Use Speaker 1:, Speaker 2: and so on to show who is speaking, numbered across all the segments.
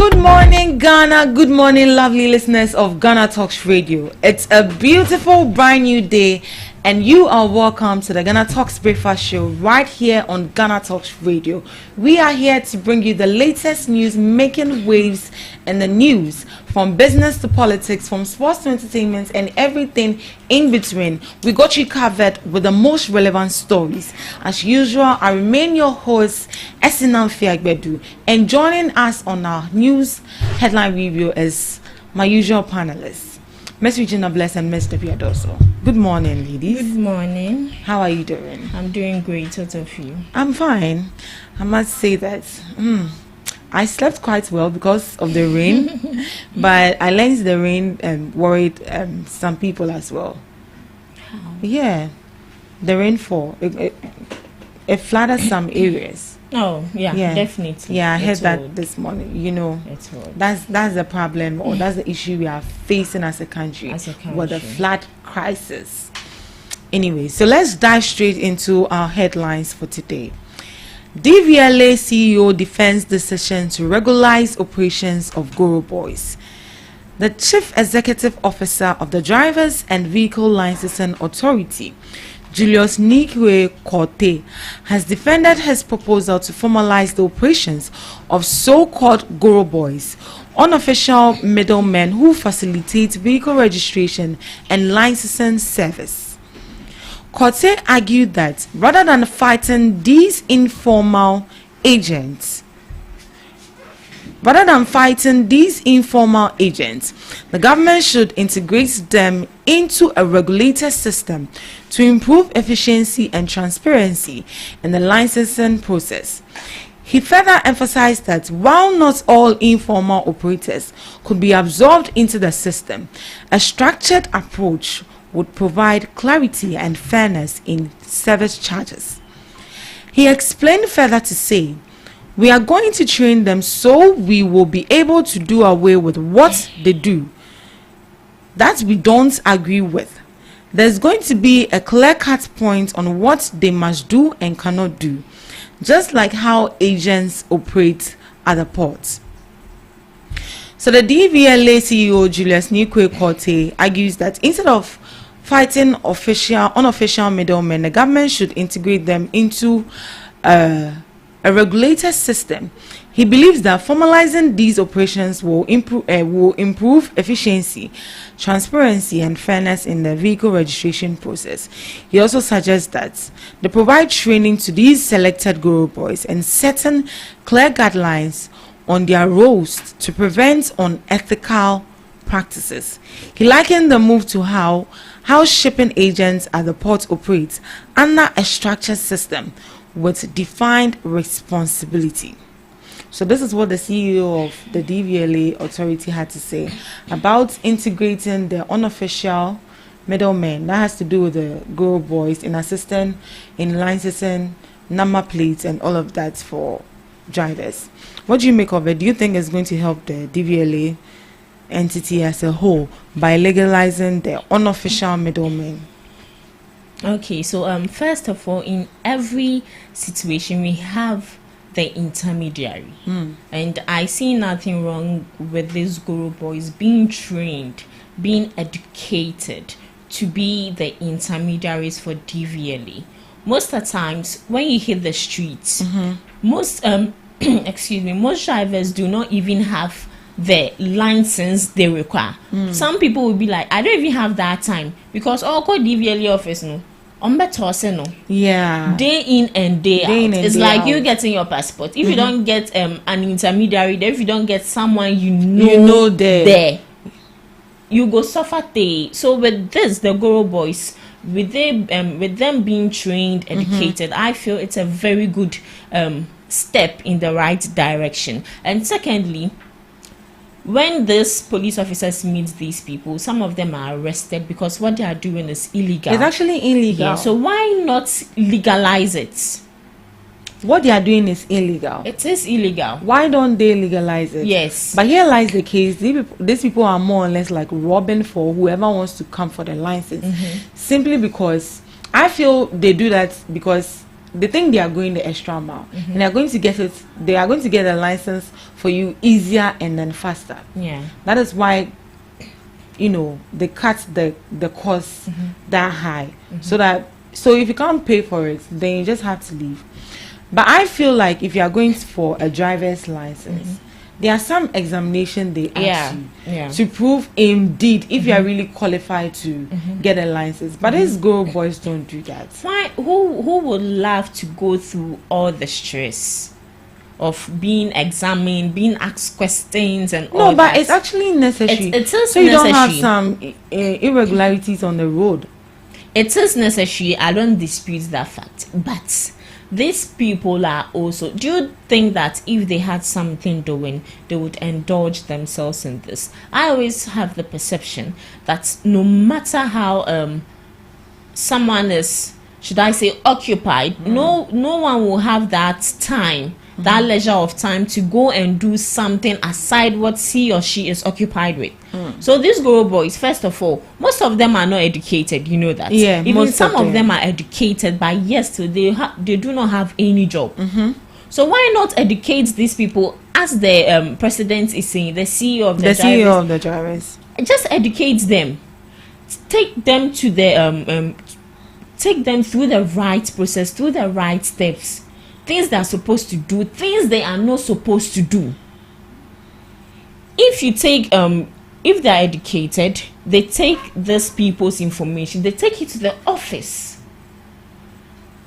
Speaker 1: Good morning, Ghana. Good morning, lovely listeners of GhanaTalks Radio. It's a beautiful, brand new day, and you are welcome to the GhanaTalks Breakfast Show right here on GhanaTalks Radio. We are here to bring you the latest news making waves in the news, from business to politics, from sports to entertainment, and everything in between. We got you covered with the most relevant stories. As usual, I remain your host, Esinam Fiagbedu, and joining us on our news headline review is my usual panelists, Miss Regina Bless and Miss Debbie Adoso. Good morning, ladies.
Speaker 2: Good morning.
Speaker 1: How are you doing?
Speaker 2: I'm doing great. What of you?
Speaker 1: I'm fine. I must say that I slept quite well because of the rain, but I learned the rain worried some people as well.
Speaker 2: How?
Speaker 1: Yeah, the rainfall it flooded some areas.
Speaker 2: Oh, yeah, definitely.
Speaker 1: Yeah, I heard that this morning. You know, that's the problem, or that's the issue we are facing as a country with the flood crisis. Anyway, so let's dive straight into our headlines for today. DVLA CEO defends decision to regularize operations of Goro Boys. The Chief Executive Officer of the Drivers and Vehicle Licensing Authority, Julius Nikwe Korte, has defended his proposal to formalize the operations of so-called Goro Boys, unofficial middlemen who facilitate vehicle registration and licensing service. Korte argued that rather than fighting these informal agents, the government should integrate them into a regulated system to improve efficiency and transparency in the licensing process. He further emphasized that while not all informal operators could be absorbed into the system, a structured approach would provide clarity and fairness in service charges. He explained further to say, "We are going to train them so we will be able to do away with what they do that we don't agree with. There's going to be a clear-cut point on what they must do and cannot do, just like how agents operate at the ports." So the DVLA CEO Julius Nikwe Korte argues that instead of fighting unofficial middlemen, the government should integrate them into a regulated system. He believes that formalizing these operations will improve efficiency, transparency, and fairness in the vehicle registration process. He also suggests that they provide training to these selected Goro Boys and setting clear guidelines on their roles to prevent unethical practices. He likened the move to how shipping agents at the port operate under a structured system with defined responsibility. So this is what the CEO of the DVLA authority had to say about integrating the unofficial middlemen. That has to do with the Goro Boys in assisting in licensing, number plates, and all of that for drivers. What do you make of it? Do you think it's going to help the DVLA entity as a whole by legalizing the unofficial middlemen?
Speaker 2: Okay, so first of all, in every situation we have the intermediary, and I see nothing wrong with these Guru Boys being trained, being educated to be the intermediaries for DVLA. Most of the times when you hit the streets, most most drivers do not even have the license they require. Some people will be like, I don't even have that time, because all called DVLA office no day in and day out. It's like you getting your passport. If you don't get an intermediary there, if you don't get someone you know there, you go suffer day. So with this, the Goro Boys, with them being trained, educated, I feel it's a very good step in the right direction. And secondly, when these police officers meet these people, some of them are arrested because what they are doing is illegal.
Speaker 1: It's actually illegal.
Speaker 2: Yeah, so why not legalize it?
Speaker 1: What they are doing is illegal.
Speaker 2: It is illegal.
Speaker 1: Why don't they legalize it?
Speaker 2: Yes.
Speaker 1: But here lies the case. These people are more or less like robbing for whoever wants to come for the license. Simply because I feel they do that because they think they are going the extra mile, and they are going to get it. They are going to get a license for you easier and then faster.
Speaker 2: Yeah,
Speaker 1: that is why, they cut the cost that high, so if you can't pay for it, then you just have to leave. But I feel like if you are going for a driver's license, there are some examination they ask you to prove indeed if you are really qualified to get a license. But these girl boys don't do that.
Speaker 2: Why? Who would love to go through all the stress of being examined, being asked questions and all that?
Speaker 1: No, but it's actually necessary.
Speaker 2: It is
Speaker 1: so you
Speaker 2: necessary.
Speaker 1: don't have some irregularities on the road.
Speaker 2: It is necessary. I don't dispute that fact. But these people are also... Do you think that if they had something doing, they would indulge themselves in this? I always have the perception that no matter how someone is, should I say, occupied, no one will have that time, that leisure of time to go and do something aside what he or she is occupied with. So these girl boys, first of all, most of them are not educated, you know that.
Speaker 1: Yeah,
Speaker 2: even some of them are educated, but yes, they do not have any job. So why not educate these people, as the president is saying, the CEO of the
Speaker 1: drivers?
Speaker 2: Just educate them, take them to the take them through the right process, through the right steps, things they are supposed to do, things they are not supposed to do. If you take if they are educated, they take these people's information, they take it to the office.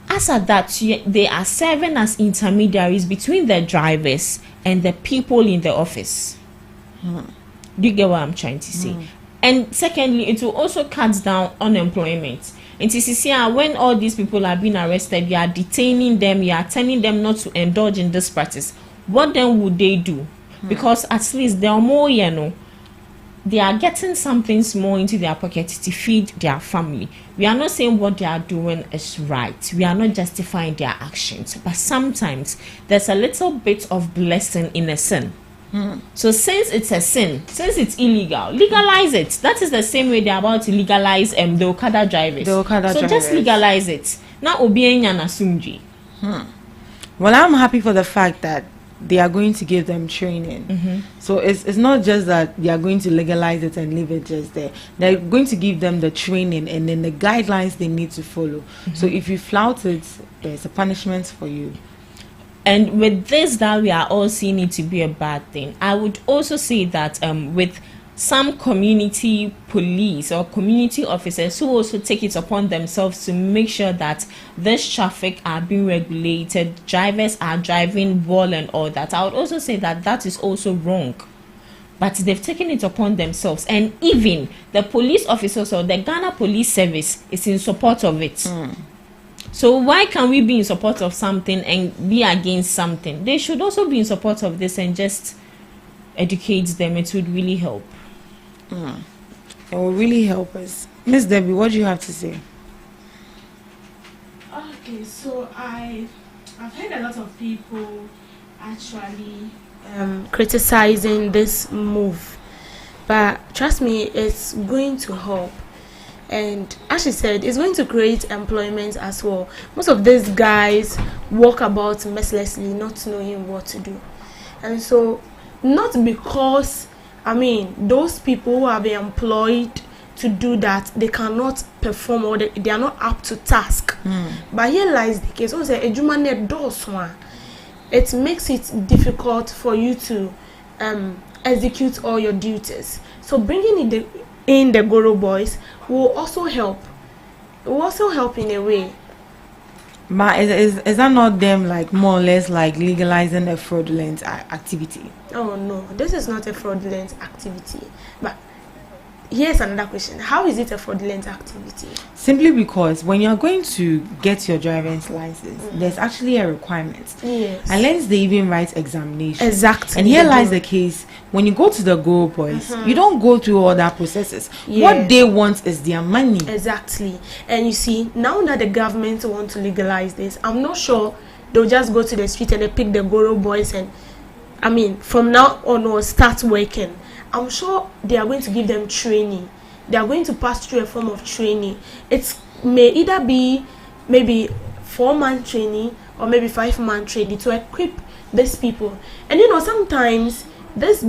Speaker 2: As at that, they are serving as intermediaries between the drivers and the people in the office. Do you get what I'm trying to say? And secondly, it will also cut down unemployment. And when all these people are being arrested, you are detaining them, you are telling them not to indulge in this practice. What then would they do? Because at least they are more, they are getting something small into their pocket to feed their family. We are not saying what they are doing is right. We are not justifying their actions. But sometimes there's a little bit of blessing in a sin. So since it's a sin, since it's illegal, legalize it. That is the same way they're about to legalize the Okada drivers. Just legalize it. Now obeying and asumji.
Speaker 1: Well, I'm happy for the fact that they are going to give them training. So it's not just that they are going to legalize it and leave it just there. They're going to give them the training and then the guidelines they need to follow. So if you flout it, there's a punishment for you.
Speaker 2: And with this, that we are all seeing it to be a bad thing, I would also say that with some community police or community officers who also take it upon themselves to make sure that this traffic are being regulated, drivers are driving well and all that, I would also say that that is also wrong. But they've taken it upon themselves, and even the police officers or the Ghana Police Service is in support of it. So why can we be in support of something and be against something? They should also be in support of this and just educate them. It would really help.
Speaker 1: It will really help us. Miss Debbie, what do you have to say?
Speaker 3: Okay, so I've heard a lot of people actually criticizing this move, but trust me, it's going to help. And as she said, it's going to create employment as well. Most of these guys walk about mercilessly, not knowing what to do. And so, not because, those people who have been employed to do that, they cannot perform or they are not up to task. But here lies the case. It makes it difficult for you to execute all your duties. So bringing in the Goro boys will also help. It will also help in a way.
Speaker 1: But is that not them more or less legalizing a fraudulent activity?
Speaker 3: Oh no, this is not a fraudulent activity. But here's another question: how is it a fraudulent activity?
Speaker 1: Simply because when you're going to get your driver's license, there's actually a requirement.
Speaker 3: Yes.
Speaker 1: Unless they even write examination.
Speaker 3: Exactly.
Speaker 1: And here lies the case: when you go to the Go Boys, you don't go through all that processes. What they want is their money.
Speaker 3: Exactly. And you see, now that the government want to legalize this, I'm not sure they'll just go to the street and they pick the Goro Boys and from now on will start working. I'm sure they are going to give them training. They are going to pass through a form of training. It may either be maybe 4-month training or maybe 5-month training to equip these people. And you know, sometimes these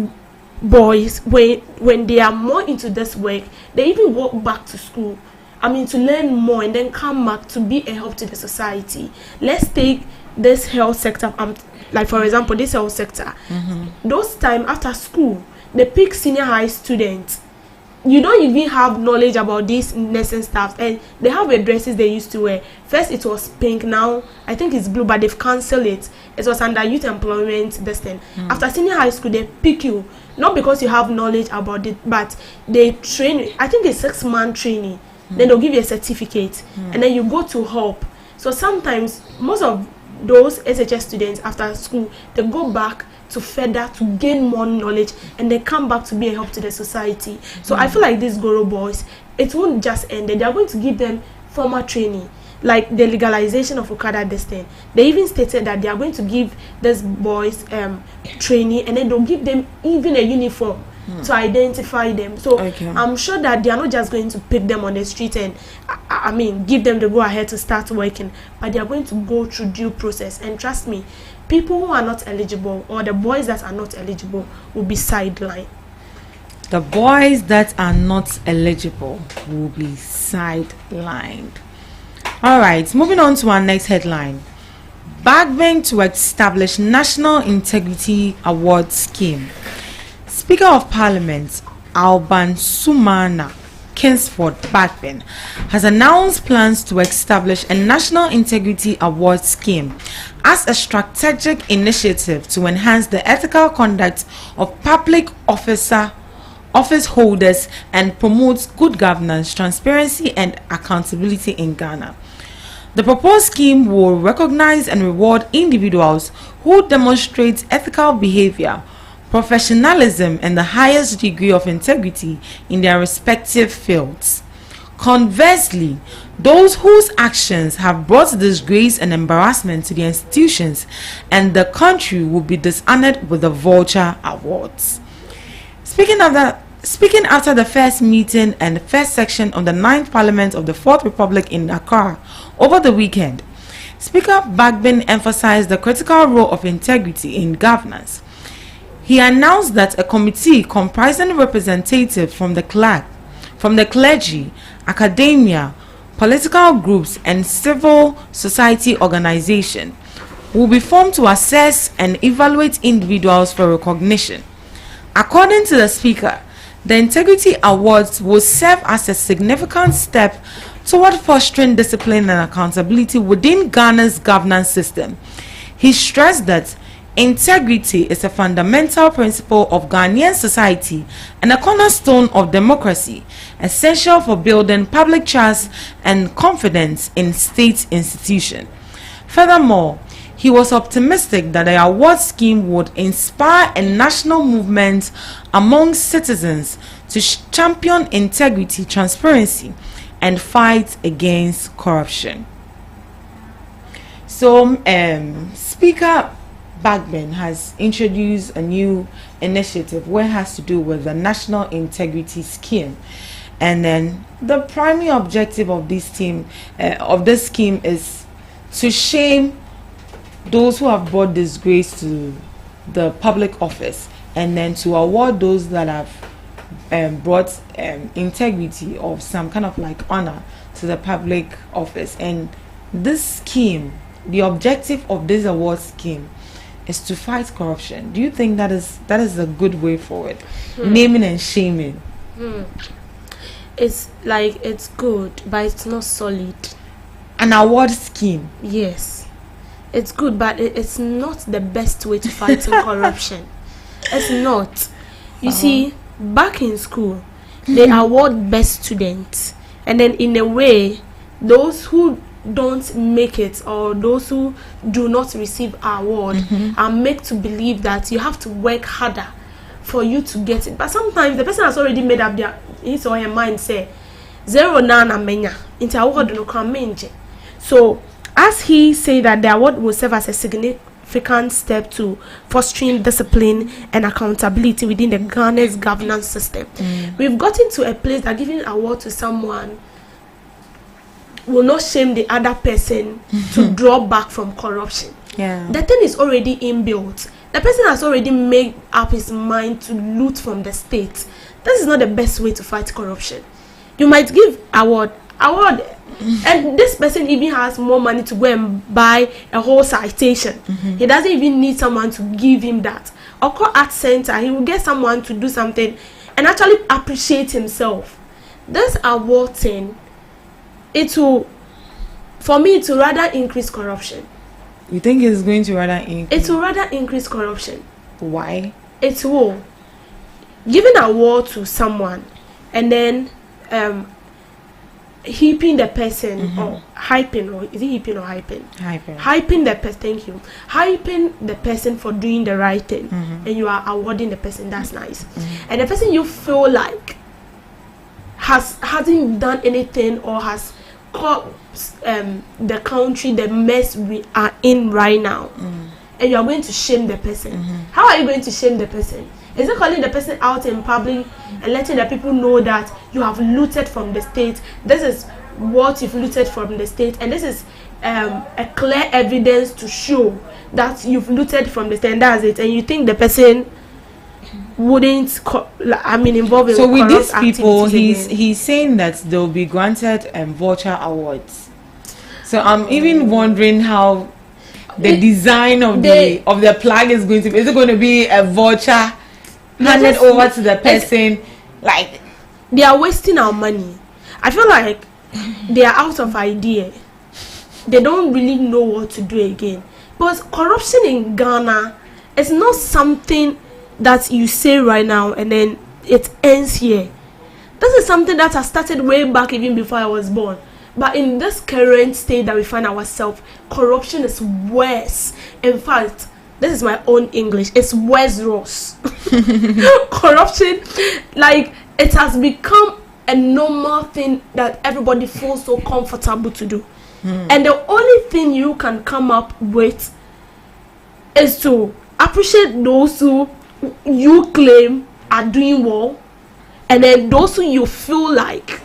Speaker 3: boys, when they are more into this work, they even walk back to school, to learn more and then come back to be a help to the society. Let's take this health sector, like for example, this health sector. Those time after school, they pick senior high students. You don't even have knowledge about these nursing staff, and they have the dresses they used to wear. First it was pink, now I think it's blue, but they've cancelled it. It was under youth employment this thing. After senior high school, they pick you, not because you have knowledge about it, but they train you. I think it's 6-month training. Then they'll give you a certificate, and then you go to help. So sometimes most of those SHS students after school, they go back to further to gain more knowledge, and they come back to be a help to the society. So I feel like these Goro boys, it won't just end there. They are going to give them formal training, like the legalization of Okada this thing. They even stated that they are going to give these boys training, and then they'll give them even a uniform to identify them. So I'm sure that they are not just going to pick them on the street and give them the go ahead to start working, but they are going to go through due process. And trust me, people who are not eligible, or the boys that are not eligible, will be sidelined.
Speaker 1: The boys that are not eligible will be sidelined. All right, moving on to our next headline. Backbench to establish National Integrity Award Scheme. Speaker of Parliament Alban Sumana Kingsford Backben has announced plans to establish a National Integrity Award Scheme as a strategic initiative to enhance the ethical conduct of public office holders and promote good governance, transparency, and accountability in Ghana. The proposed scheme will recognize and reward individuals who demonstrate ethical behavior, professionalism, and the highest degree of integrity in their respective fields. Conversely, those whose actions have brought disgrace and embarrassment to the institutions and the country will be dishonored with the Vulture Awards. Speaking after the first meeting and first section of the 9th Parliament of the 4th Republic in Accra over the weekend, Speaker Backben emphasized the critical role of integrity in governance. He announced that a committee comprising representatives from the clergy, academia, political groups, and civil society organizations will be formed to assess and evaluate individuals for recognition. According to the Speaker, the Integrity Awards will serve as a significant step toward fostering discipline and accountability within Ghana's governance system. He stressed that integrity is a fundamental principle of Ghanaian society and a cornerstone of democracy, essential for building public trust and confidence in state institutions. Furthermore, he was optimistic that the award scheme would inspire a national movement among citizens to champion integrity, transparency, and fight against corruption. So, Speaker Backben has introduced a new initiative where it has to do with the National Integrity Scheme, and then the primary objective of this scheme is to shame those who have brought disgrace to the public office, and then to award those that have brought integrity of some kind of like honor to the public office. And this scheme, the objective of this award scheme is to fight corruption. Do you think that is a good way forward? Naming and shaming.
Speaker 3: It's like, it's good, but it's not solid.
Speaker 1: An award scheme.
Speaker 3: Yes, it's good, but it's not the best way to fight corruption. It's not. You see, back in school, they award best students, and then in a way, those who don't make it, or those who do not receive our award, are made to believe that you have to work harder for you to get it. But sometimes the person has already made up his or her mind, say 0 nana menya into award no come. So as he said that the award will serve as a significant step to fostering discipline and accountability within the Ghana's governance system. We've gotten to a place that giving an award to someone will not shame the other person to draw back from corruption.
Speaker 1: Yeah.
Speaker 3: The thing is already inbuilt. The person has already made up his mind to loot from the state. This is not the best way to fight corruption. You might give award, and this person even has more money to go and buy a whole citation. He doesn't even need someone to give him that. Or call art center, he will get someone to do something and actually appreciate himself. This award thing, for me, it will rather increase corruption.
Speaker 1: You think it's going to rather increase?
Speaker 3: It will rather increase corruption.
Speaker 1: Why?
Speaker 3: It will. Giving an award to someone and then heaping the person or hyping, or is it heaping or hyping? Hyping the person. Thank you. Hyping the person for doing the right thing, and you are awarding the person. That's nice. And the person you feel like hasn't done anything or has caused the country the mess we are in right now, and you are going to shame the person. How are you going to shame the person? Is it calling the person out in public and letting the people know that you have looted from the state? This is what you've looted from the state, and this is a clear evidence to show that you've looted from the state, and that's it. And you think the person wouldn't involve in
Speaker 1: so with these people
Speaker 3: he's
Speaker 1: he's saying that they'll be granted vulture awards. So I'm even wondering how the design of the flag is going to be. Is it going to be a vulture handed over to the person? Like,
Speaker 3: they are wasting our money. I feel like they are out of idea. They don't really know what to do again, because corruption in Ghana is not something that you say right now and then it ends here. This is something that has started way back even before I was born. But in this current state that we find ourselves, corruption is worse. In fact, this is my own English. It's worse. Corruption, like, it has become a normal thing that everybody feels so comfortable to do. And the only thing you can come up with is to appreciate those who you claim are doing well, and then those who you feel like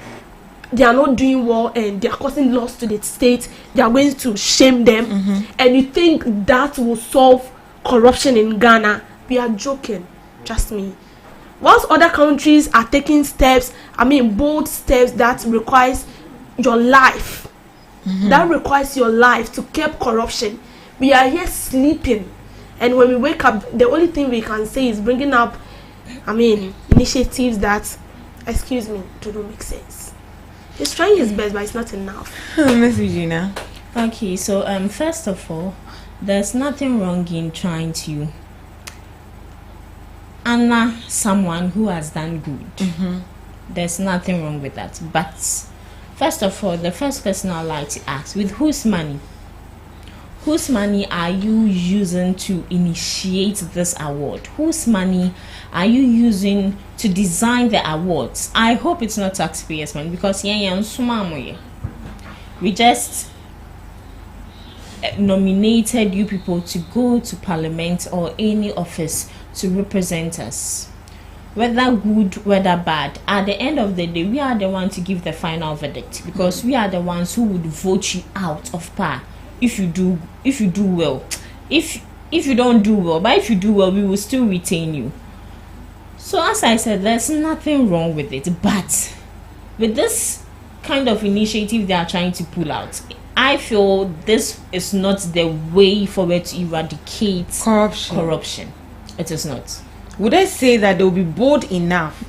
Speaker 3: they are not doing well and they are causing loss to the state, they are going to shame them, and you think that will solve corruption in Ghana. We are joking, trust me. Whilst other countries are taking steps, bold steps that requires your life, to curb corruption, we are here sleeping. And when we wake up, the only thing we can say is bringing up, initiatives that, excuse me, do not make sense. He's trying his best, but it's not enough.
Speaker 1: Miss Regina.
Speaker 2: Okay, so first of all, there's nothing wrong in trying to honor someone who has done good. There's nothing wrong with that. But first of all, the first person I'd like to ask, with whose money? Whose money are you using to initiate this award? Whose money are you using to design the awards? I hope it's not taxpayers' money, because we just nominated you people to go to parliament or any office to represent us. Whether good, whether bad, at the end of the day, we are the ones to give the final verdict, because we are the ones who would vote you out of power. If you do well, if you don't do well, but if you do well, we will still retain you. So as I said, there's nothing wrong with it, but with this kind of initiative they are trying to pull out, I feel this is not the way forward to eradicate corruption. It is not.
Speaker 1: Would I say that they will be bold enough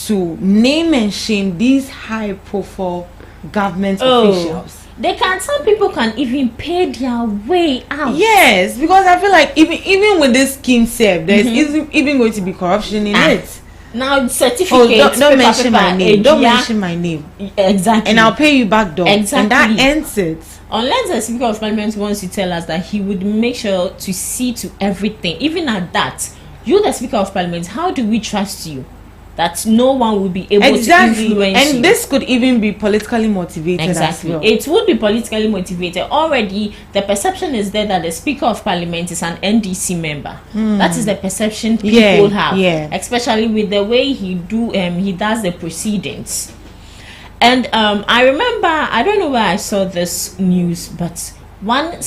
Speaker 1: to name and shame these high-profile government officials?
Speaker 2: They can. Some people can even pay their way out.
Speaker 1: Yes, because I feel like even with this scheme, there's even going to be corruption in it.
Speaker 2: Now, certificates.
Speaker 1: Don't mention my name. Don't mention my name.
Speaker 2: Exactly.
Speaker 1: And I'll pay you back, dog.
Speaker 2: Exactly.
Speaker 1: And that ends it.
Speaker 2: Unless the Speaker of Parliament wants to tell us that he would make sure to see to everything, even at that. You, the Speaker of Parliament, how do we trust you that no one will be able to influence you?
Speaker 1: And this could even be politically motivated as well.
Speaker 2: It would be politically motivated. Already, the perception is there that the Speaker of Parliament is an NDC member. That is the perception people have, especially with the way he does the proceedings. And I remember, I don't know where I saw this news, but one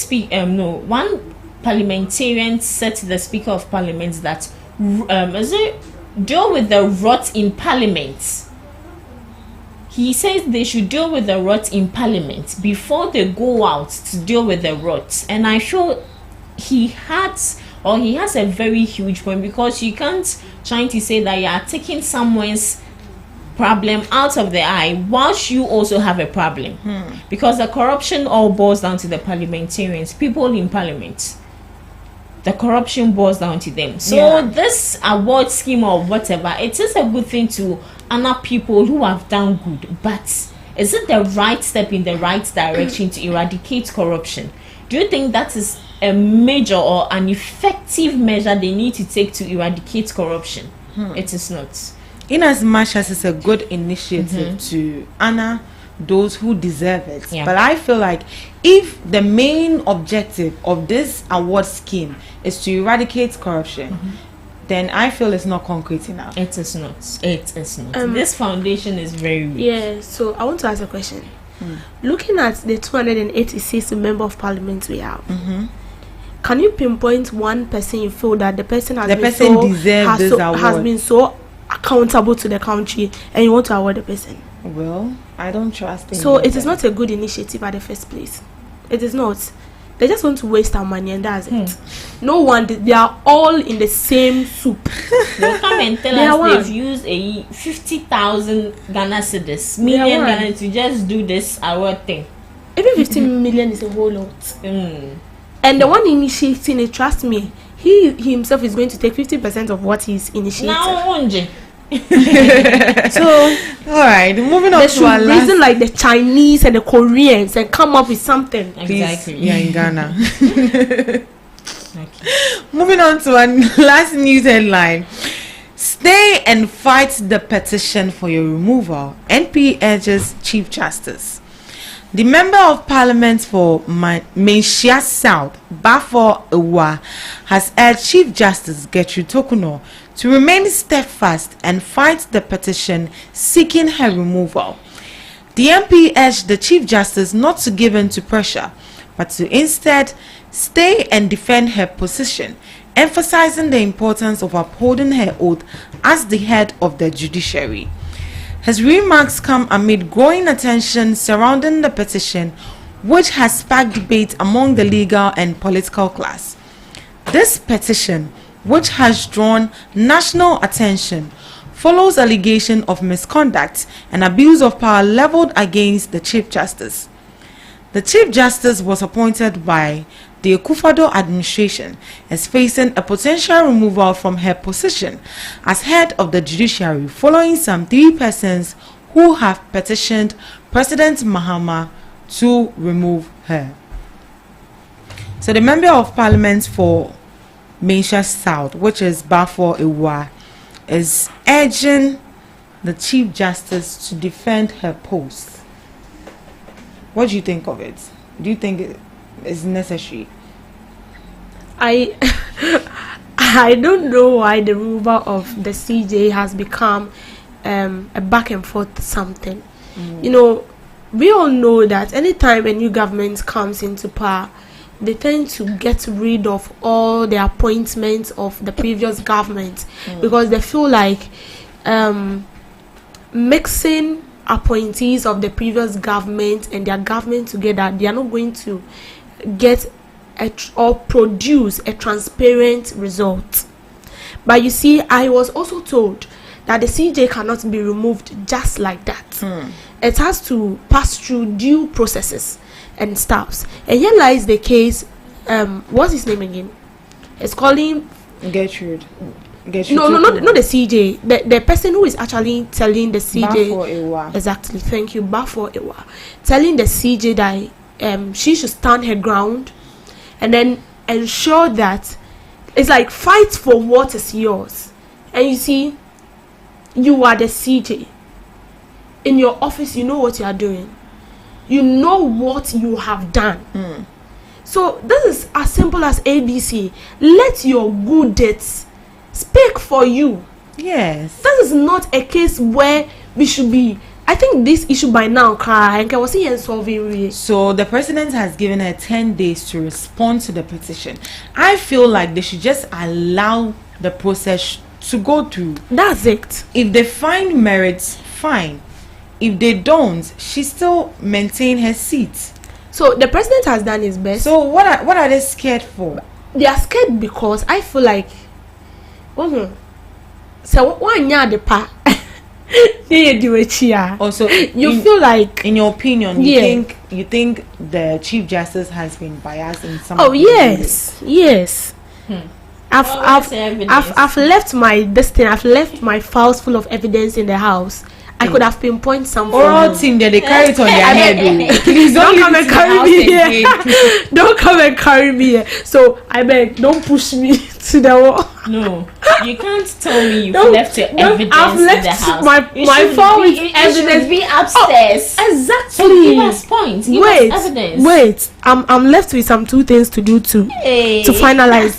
Speaker 2: parliamentarian said to the Speaker of Parliament that deal with the rot in Parliament. He says they should deal with the rot in Parliament before they go out to deal with the rot. And I feel he has a very huge point, because you can't try to say that you are taking someone's problem out of the eye whilst you also have a problem. Because the corruption all boils down to the parliamentarians, people in Parliament. The corruption boils down to them. So this award scheme or whatever, it is a good thing to honor people who have done good, but is it the right step in the right direction to eradicate corruption? Do you think that is a major or an effective measure they need to take to eradicate corruption? It is not.
Speaker 1: In as much as it's a good initiative to honor those who deserve it, but I feel like if the main objective of this award scheme is to eradicate corruption, then I feel it's not concrete enough.
Speaker 2: It is not. It is not. This foundation is very weak.
Speaker 3: Yeah, so I want to ask a question. Looking at the 286 member of parliament we have, can you pinpoint one person you feel that the person has been so accountable to the country and you want to award the person?
Speaker 1: Well, I don't trust him.
Speaker 3: So it is not a good initiative at the first place. It is not. They just want to waste our money and that's it. No one, they are all in the same soup.
Speaker 2: They'll come and tell us they've used a 50,000 Ghana cedis, million Ghana, to just do this award thing.
Speaker 3: Even 15 million is a whole lot. And the one initiating it, trust me, he himself is going to take 50% of what he's initiating. So,
Speaker 1: all right, moving on to our last.
Speaker 3: Reason like the Chinese and the Koreans and come up with something.
Speaker 2: Exactly.
Speaker 1: Yeah, in Ghana. Moving on to our last news headline. Stay and fight the petition for your removal. NP urges Chief Justice. The Member of Parliament for Manhyia South, Bafo Ewa, has urged Chief Justice Gertrude Tokuno to remain steadfast and fight the petition seeking her removal. The MP urged the Chief Justice not to give in to pressure, but to instead stay and defend her position, emphasizing the importance of upholding her oath as the head of the judiciary. His remarks come amid growing attention surrounding the petition, which has sparked debate among the legal and political class. This petition, which has drawn national attention, follows allegation of misconduct and abuse of power leveled against the Chief Justice. The Chief Justice was appointed by the Akufo-Addo administration is facing a potential removal from her position as head of the judiciary following some 3 persons who have petitioned President Mahama to remove her. So the Member of Parliament for Manhyia South, which is Bafo Ewa, is urging the Chief Justice to defend her post. What do you think of it? Do you think it is necessary?
Speaker 3: I don't know why the removal of the CJ has become a back and forth something. You know, we all know that anytime a new government comes into power, they tend to get rid of all the appointments of the previous government because they feel like mixing appointees of the previous government and their government together, they are not going to get or produce a transparent result. But you see, I was also told that the CJ cannot be removed just like that. It has to pass through due processes and stuffs. And here lies the case. What's his name again? It's calling
Speaker 1: Gertrude.
Speaker 3: No, not the CJ. The person who is actually telling the CJ.
Speaker 1: Bafo Ewa.
Speaker 3: Exactly. Thank you, Bafo Ewa. Telling the CJ that she should stand her ground and then ensure that it's like fight for what is yours. And you see, you are the CJ. In your office, you know what you are doing. You know what you have done. So this is as simple as ABC. Let your good deeds speak for you.
Speaker 1: Yes.
Speaker 3: This is not a case where we should be I think this issue by now, I was here solving.
Speaker 1: So the president has given her 10 days to respond to the petition. I feel like they should just allow the process to go through.
Speaker 3: That's it.
Speaker 1: If they find merits, fine. If they don't, she still maintain her seat.
Speaker 3: So the president has done his best.
Speaker 1: So what are they scared for?
Speaker 3: They are scared because I feel like, so one year the pa.
Speaker 1: Also,
Speaker 3: you feel like,
Speaker 1: in your opinion, you think the Chief Justice has been biased in some?
Speaker 3: Oh yes, yes. I've left my I've left my files full of evidence in the house. I could have pinpointed some
Speaker 1: oral team that they carry it on their head. Please
Speaker 3: don't come and carry me here. Don't come and carry me here. So I beg, don't push me to the wall.
Speaker 2: No, you can't tell me you've left your evidence in the house.
Speaker 3: My phone with evidence
Speaker 2: be upstairs.
Speaker 3: Exactly.
Speaker 2: So give us points. Give us evidence.
Speaker 3: Wait. I'm left with some 2 things to do to finalize.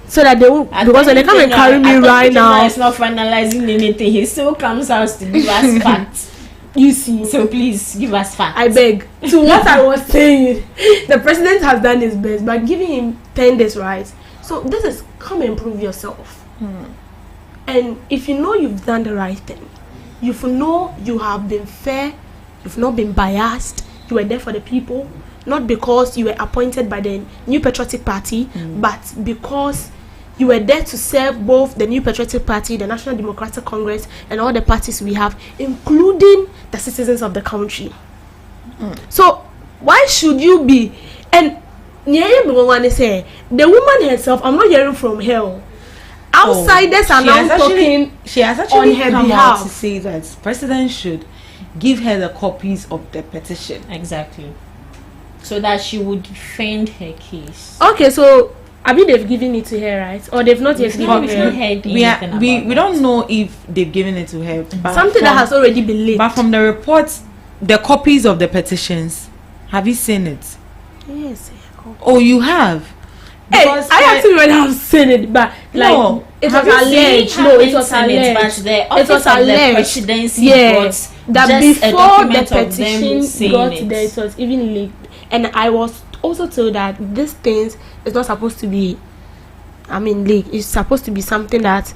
Speaker 3: So that they won't, because when they come and carry me right now,
Speaker 2: it's not finalizing anything. He still comes out to give us facts.
Speaker 3: You see.
Speaker 2: So please give us facts.
Speaker 3: I beg. To what I was saying, the president has done his best by giving him 10 days, right? So this is come and prove yourself. And if you know you've done the right thing, you know you have been fair, you've not been biased, you were there for the people, not because you were appointed by the New Patriotic Party, but because you were there to serve both the New Patriotic Party, the National Democratic Congress, and all the parties we have, including the citizens of the country. So why should you be? And the woman herself, I'm not hearing from her. Outsiders are now talking.
Speaker 1: She has actually come out to say that President should give her the copies of the petition.
Speaker 2: Exactly. So that she would defend her case.
Speaker 3: Okay, so I mean they've given it to her, right? Or they've not yet given her.
Speaker 1: We don't know if they've given it to her. But
Speaker 3: something that has already been leaked.
Speaker 1: But from the reports, the copies of the petitions, have you seen it?
Speaker 3: Yes.
Speaker 1: Oh, you have?
Speaker 3: Because I actually already have seen it, but like
Speaker 1: no,
Speaker 3: it was alleged. No, it was alleged.
Speaker 2: But the office of the presidency got
Speaker 3: that before the petition got there, it was even leaked. And I was also told that these things is not supposed to be, leaked. It's supposed to be something that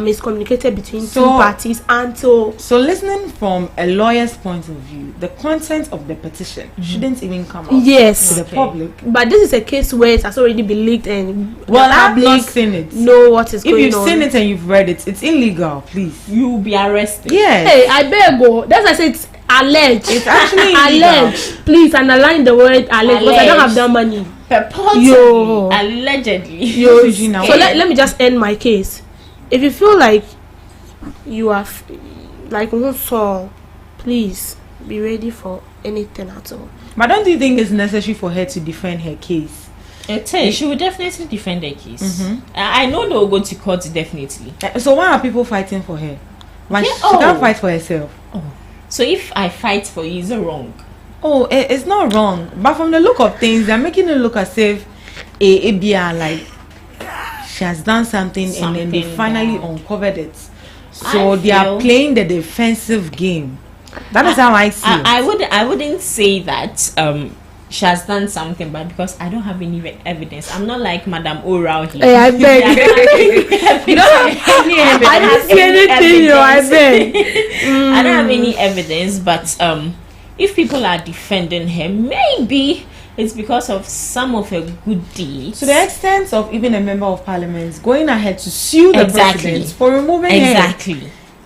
Speaker 3: is communicated between two parties until.
Speaker 1: So listening from a lawyer's point of view, the content of the petition shouldn't even come out to the public.
Speaker 3: But this is a case where it has already been leaked and
Speaker 1: I've not seen it.
Speaker 3: Know what is going on.
Speaker 1: If you've seen it and you've read it, it's illegal. Please,
Speaker 2: you'll be arrested.
Speaker 3: Yes. Hey, I better go. That's why I said it's alleged.
Speaker 1: It's actually
Speaker 3: alleged. Please underline the word alleged because I don't have that money.
Speaker 2: Purportedly, allegedly.
Speaker 3: So let me just end my case. If you feel like you are please be ready for anything at all.
Speaker 1: But don't you think it's necessary for her to defend her case?
Speaker 2: She will definitely defend her case. I know they will go to court definitely.
Speaker 1: So why are people fighting for her? Like she can't fight for herself.
Speaker 2: So if I fight for you, is it wrong?
Speaker 1: It's not wrong. But from the look of things, they're making it look as if like she has done something and then they finally uncovered it. So they are playing the defensive game. That is how I see it.
Speaker 2: I wouldn't say that she has done something, but because I don't have any evidence. I'm not like Madame Oral here.
Speaker 3: Hey, I beg.
Speaker 2: You don't have any evidence.
Speaker 3: I didn't see anything, I beg.
Speaker 2: I don't have any evidence, but if people are defending her, maybe it's because of some of her good deeds.
Speaker 1: To the extent of even a member of parliament going ahead to sue the president for removing her.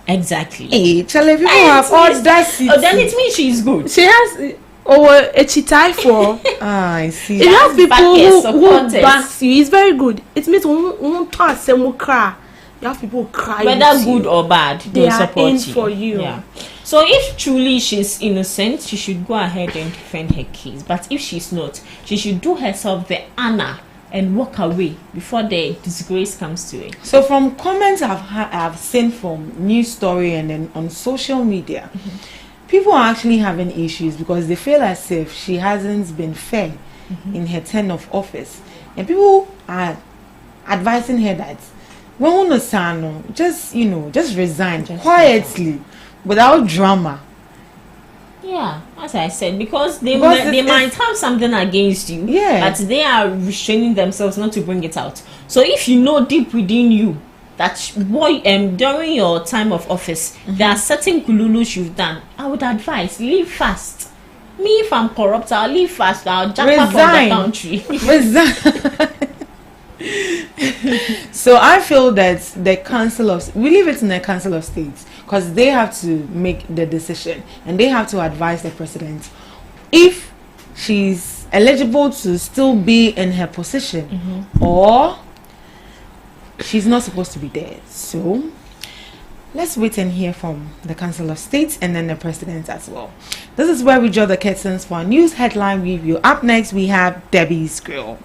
Speaker 2: Exactly.
Speaker 1: Hey, tell if people have audacity.
Speaker 2: Then it means she's good.
Speaker 3: She has a chitai for.
Speaker 1: I see.
Speaker 3: If you have people who backs you, it's very good. It means you have people who cry.
Speaker 2: Whether good or bad,
Speaker 3: they are
Speaker 2: support
Speaker 3: in
Speaker 2: you.
Speaker 3: for you.
Speaker 2: Yeah. So if truly she's innocent, she should go ahead and defend her case. But if she's not, she should do herself the honor and walk away before the disgrace comes to her.
Speaker 1: So from comments I've seen from news story and then on social media, people are actually having issues because they feel as if she hasn't been fair in her term of office, and people are advising her that just resign quietly. without drama.
Speaker 2: Yeah, as I said, because they
Speaker 1: Because
Speaker 2: might have something against you,
Speaker 1: Yeah.
Speaker 2: but they are restraining themselves not to bring it out. So if you know deep within you that during your time of office there are certain kululus you've done, I would advise leave fast. Me, if I'm corrupt, I'll leave fast. I'll jump up from the country.
Speaker 1: So I feel that we leave it in the Council of States, because they have to make the decision and they have to advise the president if she's eligible to still be in her position or she's not supposed to be there. So let's wait and hear from the Council of States and then the president as well. This is where we draw the curtains for our news headline review. Up next, we have Debbie's Grill.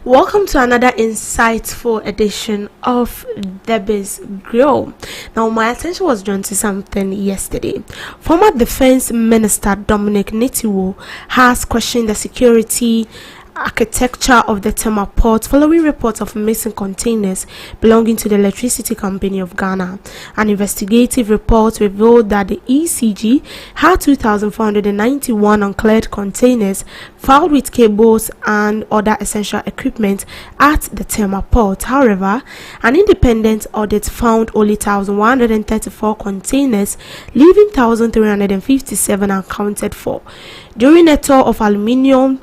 Speaker 3: Welcome to another insightful edition of Debbie's Grill. Now, my attention was drawn to something yesterday. Former Defense Minister Dominic Nitiwo has questioned the security architecture of the Tema port following reports of missing containers belonging to the Electricity Company of Ghana. An investigative report revealed that the ECG had 2,491 uncleared containers filed with cables and other essential equipment at the Tema port. However, an independent audit found only 1,134 containers, leaving 1,357 unaccounted for. During a tour of aluminium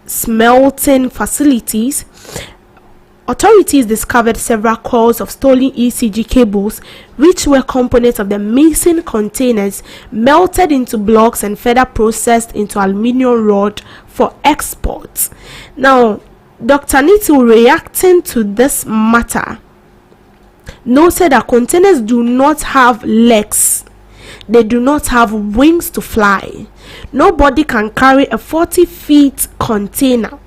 Speaker 3: smelting facilities, authorities discovered several coils of stolen ECG cables, which were components of the missing containers, melted into blocks and further processed into aluminium rod for export. Now, Dr. Nitiwo, reacting to this matter, noted that containers do not have legs. They do not have wings to fly. Nobody can carry a 40-feet container.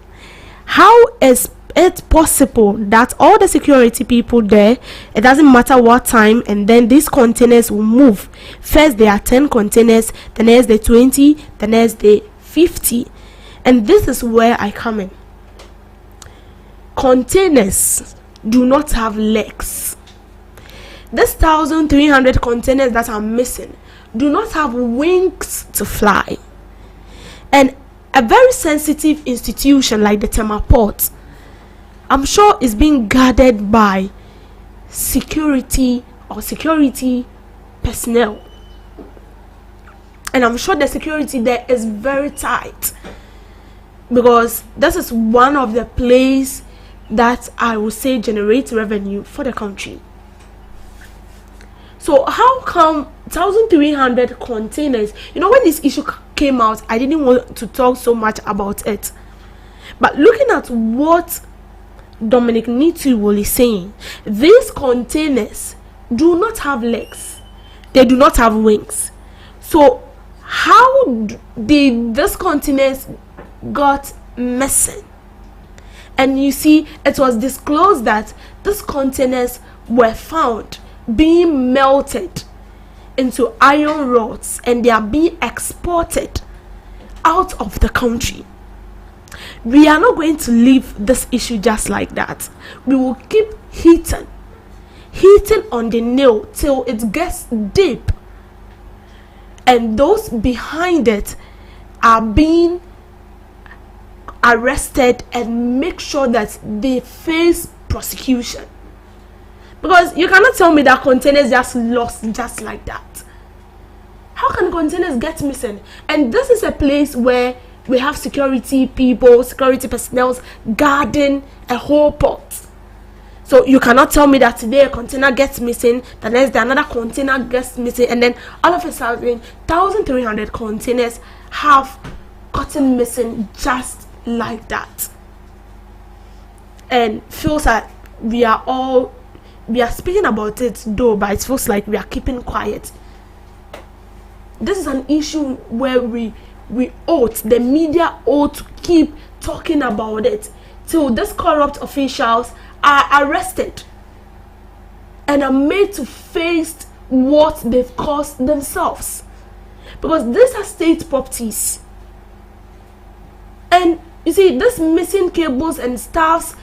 Speaker 3: How is it possible that all the security people there, it doesn't matter what time, and then these containers will move? First there are 10 containers, the next day 20, the next day 50. And this is where I come in. Containers do not have legs. This 1,300 containers that are missing do not have wings to fly. And a very sensitive institution like the Tema port, I'm sure, is being guarded by security personnel. And I'm sure the security there is very tight, because this is one of the places that I would say generates revenue for the country. So how come 1,300 containers? When this issue came out, I didn't want to talk so much about it. But looking at what Dominic Nitiwo is saying, these containers do not have legs. They do not have wings. So how did these containers got missing? And you see, it was disclosed that these containers were found being melted into iron rods and they are being exported out of the country. We are not going to leave this issue just like that. We will keep hitting on the nail till it gets deep, and those behind it are being arrested and make sure that they face prosecution. Because you cannot tell me that containers just lost just like that. How can containers get missing? And this is a place where we have security people, security personnel guarding a whole port. So you cannot tell me that today a container gets missing, the next day another container gets missing, and then all of a sudden 1,300 containers have gotten missing just like that. And feels like we are speaking about it though, but it feels like we are keeping quiet. This is an issue where the media ought to keep talking about it till these corrupt officials are arrested and are made to face what they've caused themselves. Because these are state properties. And you see, this missing cables and staffs,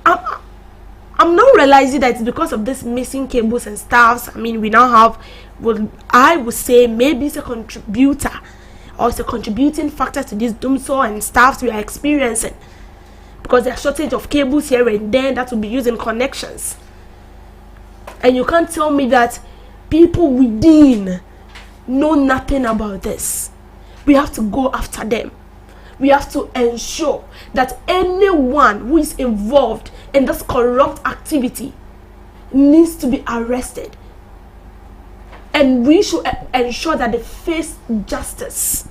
Speaker 3: I'm not realizing that it's because of this missing cables and staffs. I mean, we now have, well, I would say maybe it's a contributor or it's a contributing factor to this doomsday and staffs we are experiencing. Because there's a shortage of cables here and there that will be used in connections. And you can't tell me that people within know nothing about this. We have to go after them. We have to ensure that anyone who is involved in this corrupt activity needs to be arrested. And we should ensure that they face justice.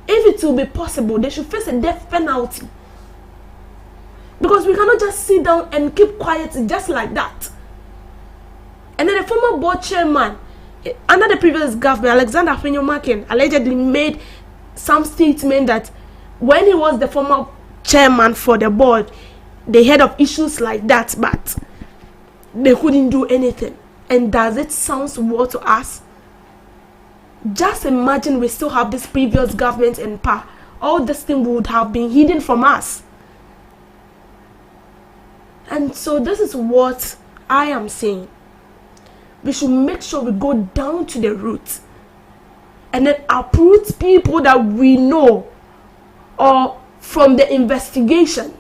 Speaker 3: If it will be possible, they should face a death penalty. Because we cannot just sit down and keep quiet just like that. And then the former board chairman, under the previous government, Alexander Afenyomakin, allegedly made some statement that when he was the former chairman for the board, they heard of issues like that, but they couldn't do anything. And does it sound well to us? Just imagine we still have this previous government in power. All this thing would have been hidden from us. And so this is what I am saying. We should make sure we go down to the root and then uproot people that we know or from the investigation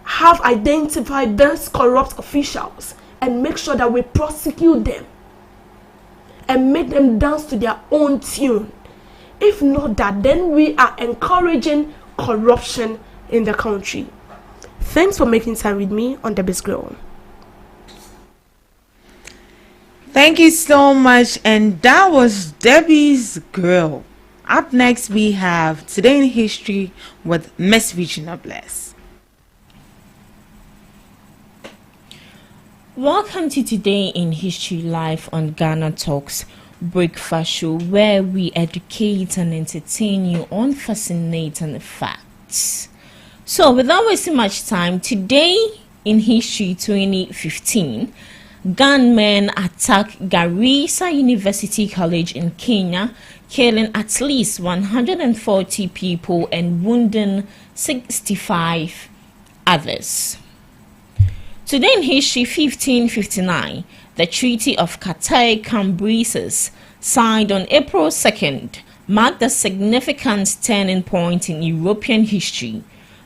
Speaker 3: have identified those corrupt officials and make sure that we prosecute them and make them dance to their own tune. If not that, then we are encouraging corruption in the country. Thanks for making time with me on Debbie's Girl.
Speaker 1: Thank you so much. And that was Debbie's Girl. Up next, we have Today in History with Miss Regina Bless.
Speaker 2: Welcome to Today in History Live on GhanaTalks breakfast show, where we educate and entertain you on fascinating facts. So without wasting much time, today in history 2015, gunmen attack Garissa University College in Kenya, killing at least 140 people and wounding 65 others. Today in history 1559, the Treaty of Cathay-Cambresis, signed on April 2nd, marked a significant turning point in European history.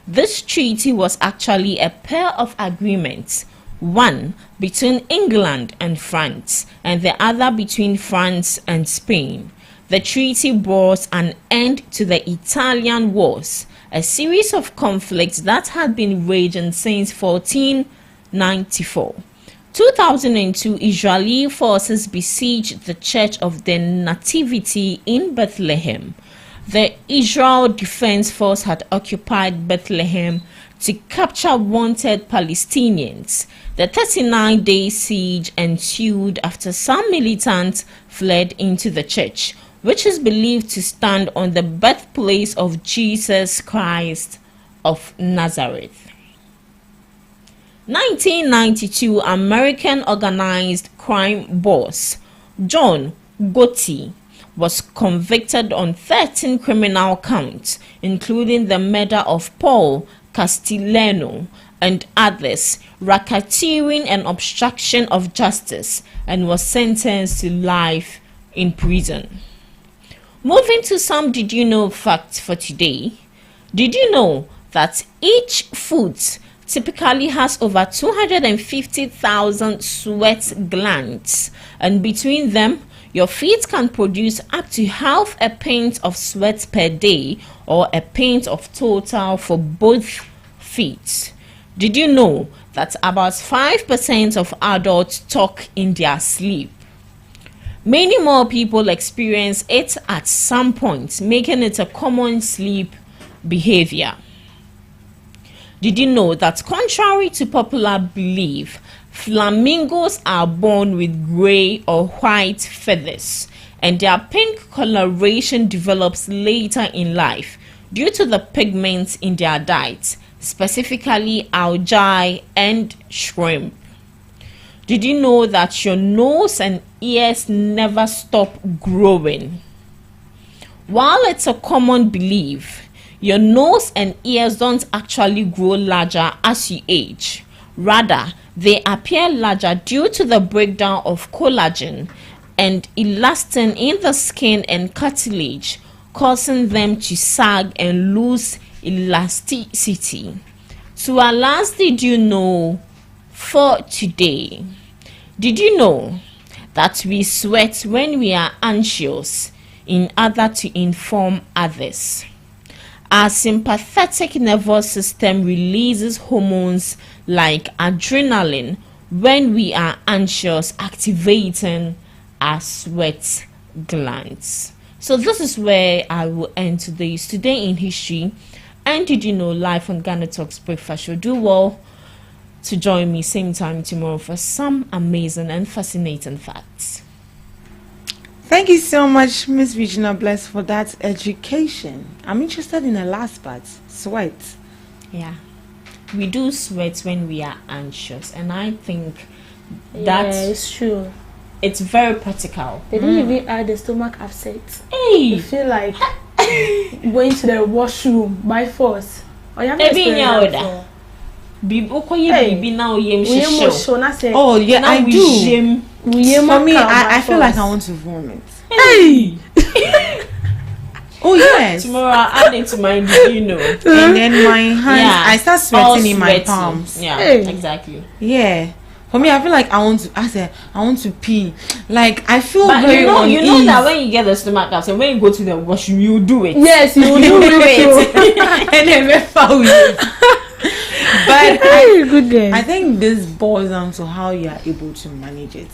Speaker 2: This treaty was actually a pair of agreements, one between England and France, and the other between France and Spain. The treaty brought an end to the Italian Wars, a series of conflicts that had been raging since 1494. 2002, Israeli forces besieged the Church of the Nativity in Bethlehem. The Israel Defense Force had occupied Bethlehem to capture wanted Palestinians. The 39-day siege ensued after some militants fled into the church, which is believed to stand on the birthplace of Jesus Christ of Nazareth. 1992, American organized crime boss John Gotti was convicted on 13 criminal counts, including the murder of Paul Castellano and others, racketeering and obstruction of justice, and was sentenced to life in prison. Moving to some did you know facts for today. Did you know that each foot typically has over 250,000 sweat glands, and between them, your feet can produce up to half a pint of sweat per day, or a pint of total for both feet. Did you know that about 5% of adults talk in their sleep? Many more people experience it at some point, making it a common sleep behavior. Did you know that contrary to popular belief, flamingos are born with gray or white feathers, and their pink coloration develops later in life due to the pigments in their diet, specifically algae and shrimp? Did you know that your nose and ears never stop growing? While it's a common belief, your nose and ears don't actually grow larger as you age. Rather, they appear larger due to the breakdown of collagen and elastin in the skin and cartilage, causing them to sag and lose elasticity. So, alas, did you know for today? Did you know that we sweat when we are anxious in order to inform others? Our sympathetic nervous system releases hormones like adrenaline when we are anxious, activating our sweat glands. So this is where I will end today's Today in History. And did you know, live on GhanaTalks Breakfast Show? Do well to join me same time tomorrow for some amazing and fascinating facts.
Speaker 1: Thank you so much, Miss Regina Bless, for that education. I'm interested in the last part, sweat.
Speaker 2: Yeah, we do sweat when we are anxious, and I think that
Speaker 3: it's true.
Speaker 2: It's very practical.
Speaker 3: They didn't even add the stomach upset.
Speaker 2: Hey,
Speaker 3: you feel like going to the washroom by force. Or you have
Speaker 1: Oh yeah, I do. For me, I feel like I want to vomit.
Speaker 2: Hey.
Speaker 1: Oh yes.
Speaker 2: Tomorrow I'll add it to my, you know.
Speaker 1: And then my hands, I start sweating in my palms.
Speaker 2: Yeah, exactly.
Speaker 1: Yeah. For me, I feel like I want to pee. Like I feel very uneasy.
Speaker 2: You know that when you get the stomach upset, when you go to the washroom, you do it.
Speaker 3: Yes, you will do it.
Speaker 1: And then but I think this boils down to how you are able to manage it.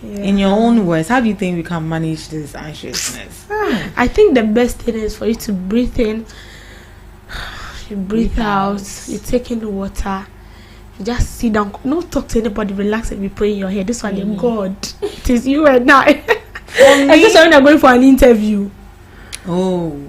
Speaker 1: Yeah. In your own words, how do you think we can manage this anxiousness?
Speaker 3: I think the best thing is for you to breathe in, you breathe out, you take in the water, you just sit down, not talk to anybody, relax and be praying in your head. This one is God. It is you and I. Especially when you're going for an interview.
Speaker 1: Oh.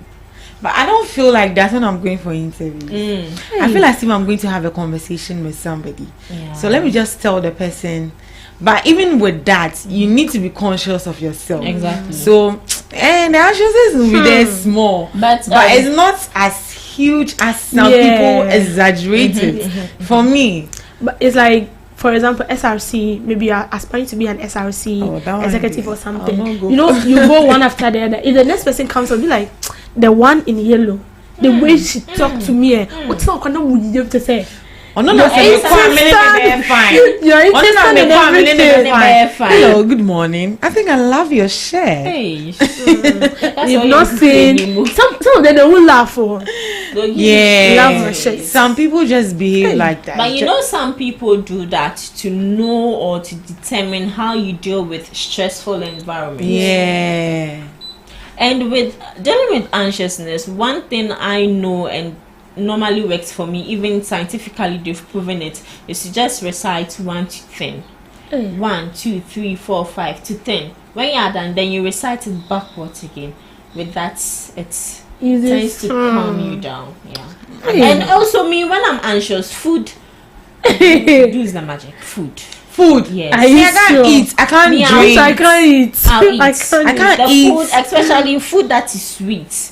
Speaker 1: But I don't feel like that's when I'm going for interviews. I feel like I'm going to have a conversation with somebody. Yeah. So let me just tell the person. But even with that, you need to be conscious of yourself.
Speaker 2: Exactly.
Speaker 1: So, and the anxiousness will be there small. But it's not as huge as some people exaggerate it. For me.
Speaker 3: But it's like, for example, SRC, maybe you're aspiring to be an SRC executive or something. You know, you go one after the other. If the next person comes, I'll be like, the one in yellow, the way she talked to me, what's not going to say?
Speaker 1: Your Hello, good morning. I think I love your shirt.
Speaker 2: Hey,
Speaker 3: you've not seen some of them, they will laugh for.
Speaker 1: Yeah,
Speaker 3: love my shirt.
Speaker 1: Some people just behave like that.
Speaker 2: But you know, some people do that to know or to determine how you deal with stressful environments.
Speaker 1: Yeah.
Speaker 2: And with dealing with anxiousness, one thing I know and normally works for me, even scientifically they've proven it, is to just recite 1 to 10. 1, 2, 3, 4, 5 to 10. When you are done, then you recite it backwards again. With that, it tends to calm you down. Yeah. And also me, when I'm anxious, food does the magic. Food, yes.
Speaker 1: I can't eat. I can't drink.
Speaker 3: I can't eat.
Speaker 2: I can't eat. Food, especially food that is sweet.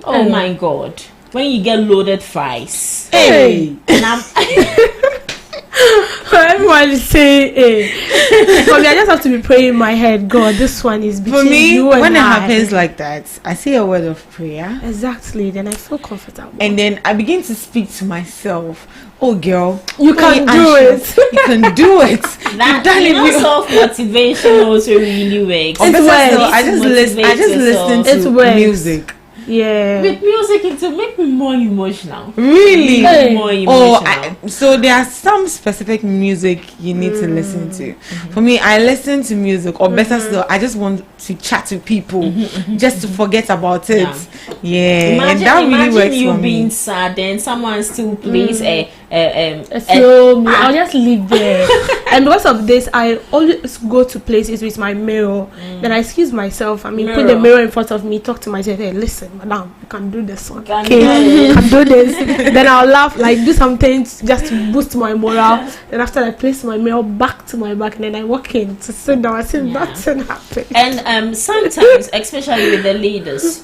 Speaker 2: Oh my God! When you get loaded fries.
Speaker 1: Hey.
Speaker 2: And I'm
Speaker 3: everyone is saying, hey. For me, I just have to be praying in my head. God, this one is between
Speaker 1: for me,
Speaker 3: you and
Speaker 1: when it happens like that, I say a word of prayer.
Speaker 3: Exactly. Then I feel comfortable.
Speaker 1: And then I begin to speak to myself. Oh, girl,
Speaker 3: you can do it.
Speaker 1: You can do it.
Speaker 2: Self-motivation also really works.
Speaker 1: I just listen to music.
Speaker 3: Yeah.
Speaker 2: With music, it will make me more emotional.
Speaker 1: Really?
Speaker 2: More emotional.
Speaker 1: So there are some specific music you need to listen to. For me, I listen to music, or better still, I just want to chat to people, just to forget about it. Yeah.
Speaker 2: Imagine,
Speaker 1: and that really works
Speaker 2: you
Speaker 1: for
Speaker 2: being
Speaker 1: me.
Speaker 2: sad and someone still plays a
Speaker 3: slow me. I'll just leave there. And because of this, I always go to places with my mirror. Then I excuse myself. Put the mirror in front of me, talk to myself. Hey, listen, madam, you can do this one. Okay, you can do this. Then I'll laugh, like do something just to boost my morale. Then after I place my mirror back to my back, and then I walk in to sit down. I see nothing happen.
Speaker 2: And sometimes, especially with the ladies,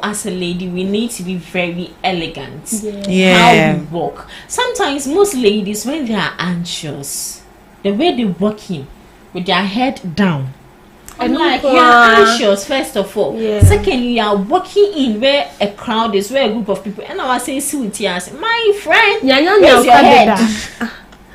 Speaker 2: as a lady, we need to be very elegant. How we walk. Sometimes most ladies, when they are anxious, the way they walk in with their head down, I'm like, you are anxious first of all. Secondly, you are walking in where a crowd is, where a group of people, and I was saying, my friend, where's your head?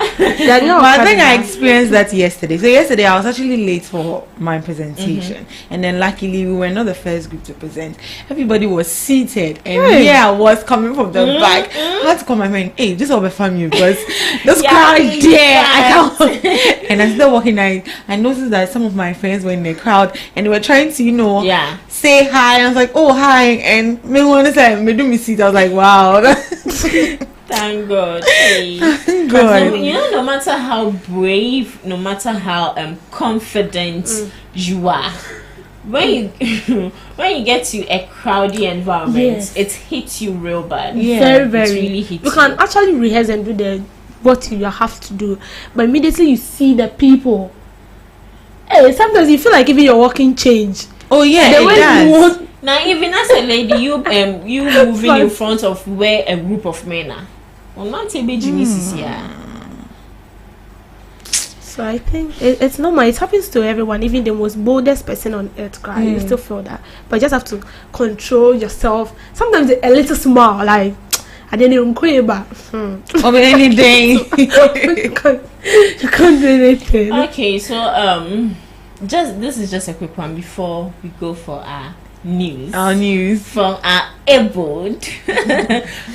Speaker 1: I think I experienced that yesterday. So yesterday I was actually late for my presentation, and then luckily we were not the first group to present. Everybody was seated, and here I was coming from the back. I had to call my friend, hey, this will be fun you because this crowd there. And I started walking. I noticed that some of my friends were in the crowd and they were trying to say hi. I was like, oh hi, and me one said me do me seat. I was like, wow.
Speaker 2: Thank God. Thank God. No matter how brave, no matter how confident you are, when you get to a crowded environment, it hits you real bad.
Speaker 3: Very, very.
Speaker 2: It really hits
Speaker 3: you can actually rehearse and do what you have to do, but immediately you see the people. Hey, sometimes you feel like even your walking change.
Speaker 1: Oh yeah, the way it does.
Speaker 2: Now, even as a lady, you moving in front of where a group of men are.
Speaker 3: So I think it's normal. It happens to everyone, even the most boldest person on earth. You still feel that, but you just have to control yourself. Sometimes a little smile, like I didn't even call back.
Speaker 1: Or anything.
Speaker 3: You can't do anything.
Speaker 2: Okay, so this is just a quick one before we go for our news from our airboard.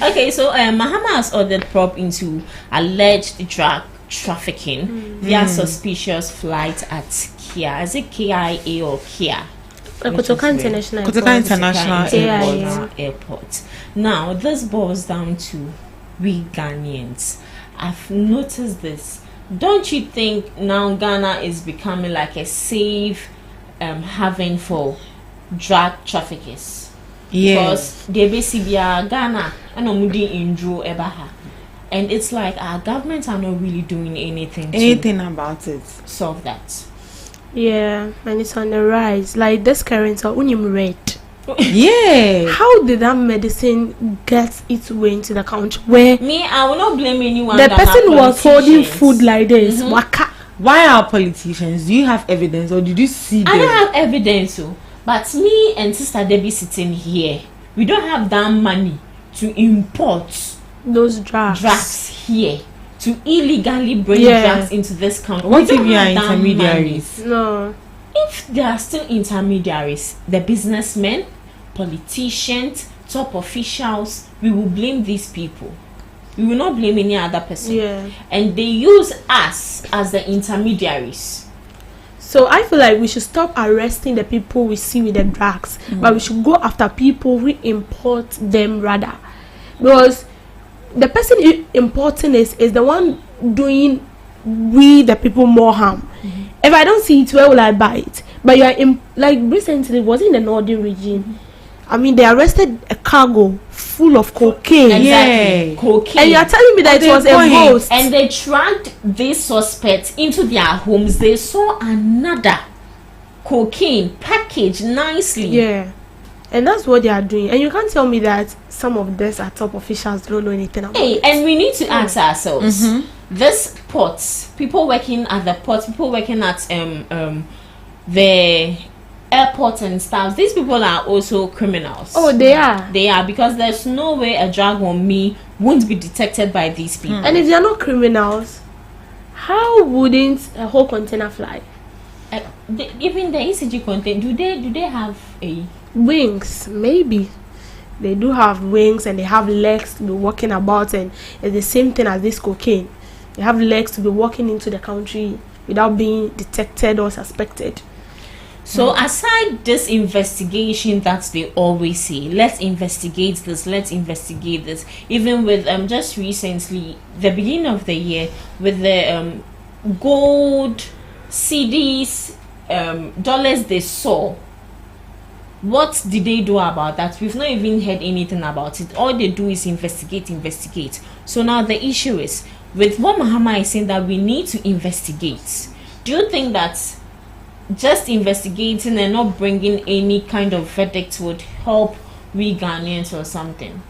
Speaker 2: Okay, so Mahama has ordered probe into alleged drug trafficking via suspicious flight at Kia. Is it KIA or Kia?
Speaker 3: Kotoka International
Speaker 2: Airport. Now, this boils down to we Ghanaians. I've noticed this. Don't you think now Ghana is becoming like a safe haven for drug traffickers? Because they basically Ghana and Ebaha. And it's like our government are not really doing anything
Speaker 1: about it.
Speaker 2: Solve that.
Speaker 3: Yeah, and it's on the rise. Like this current unim red.
Speaker 2: How
Speaker 3: did that medicine get its way into the country? Where
Speaker 2: I will not blame anyone.
Speaker 3: The person was holding food like this.
Speaker 1: Why are politicians? Do you have evidence or did you see them?
Speaker 2: I don't have evidence, but me and Sister Debbie sitting here, we don't have that money to import
Speaker 3: those drugs
Speaker 2: here, to illegally bring drugs into this country.
Speaker 1: What if you are intermediaries?
Speaker 3: No.
Speaker 2: If there are still intermediaries, the businessmen, politicians, top officials, we will blame these people. We will not blame any other person. And they use us as the intermediaries.
Speaker 3: So I feel like we should stop arresting the people we see with the drugs, but we should go after people who import them rather. Because the person importing is the one doing the people more harm. If I don't see it, where will I buy it? But you are like recently, was in the northern region. They arrested a cargo full of cocaine.
Speaker 2: Exactly. Cocaine.
Speaker 3: And you are telling me that it was a host.
Speaker 2: And they tracked these suspects into their homes. They saw another cocaine packaged nicely.
Speaker 3: And that's what they are doing. And you can't tell me that some of these are top officials don't know anything about it.
Speaker 2: And we need to ask ourselves, this ports, people working at the ports, people working at the airport and stuff, these people are also criminals.
Speaker 3: They are.
Speaker 2: They are, because there's no way a drug on me won't be detected by these people.
Speaker 3: And if they are not criminals, how wouldn't a whole container fly?
Speaker 2: Even the ECG container, do they have a
Speaker 3: wings? Maybe they do have wings, and they have legs to be walking about, and it's the same thing as this cocaine. They have legs to be walking into the country without being detected or suspected.
Speaker 2: So aside this investigation that they always say, let's investigate this, even with just recently, the beginning of the year, with the gold CDs, dollars they saw, what did they do about that? We've not even heard anything about it. All they do is investigate. So now the issue is, with what Mahama is saying, that we need to investigate. Do you think that just investigating and not bringing any kind of verdict would help we Ghanaians or something?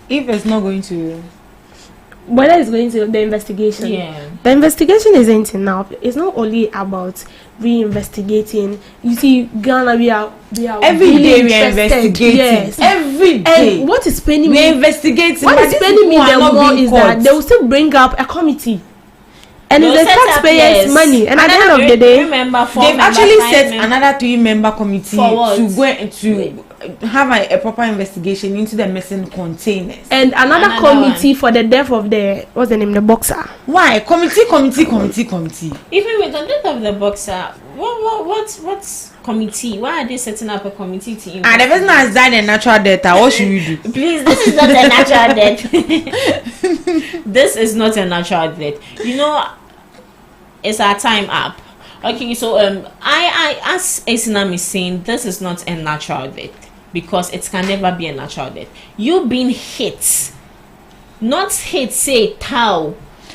Speaker 3: If it's not going to, whether it's going to the investigation, the investigation isn't enough. It's not only about reinvestigating. You see, Ghana, we are
Speaker 1: every
Speaker 3: really
Speaker 1: day we are investigating.
Speaker 3: Yes,
Speaker 1: every day.
Speaker 3: And what is paining
Speaker 1: we
Speaker 3: me?
Speaker 1: are investigating.
Speaker 3: What is paining me the more is that they will still bring up a committee. And it's the taxpayers' money. And at the end of the day,
Speaker 1: they've actually set another 3-member committee to go to have a proper investigation into the missing containers.
Speaker 3: And another committee for the death of the, what's the name, the boxer.
Speaker 1: Why? Committee.
Speaker 2: Even with the death of the boxer, what's committee? Why are they setting up a committee to investigate?
Speaker 1: The person has died a natural death. What should we do?
Speaker 2: Please, this is not a natural death. This is not a natural death. You know, it's our time up. Okay, so I as Asinam is saying, this is not a natural death because it can never be a natural death. You been hit, not hit, say tau.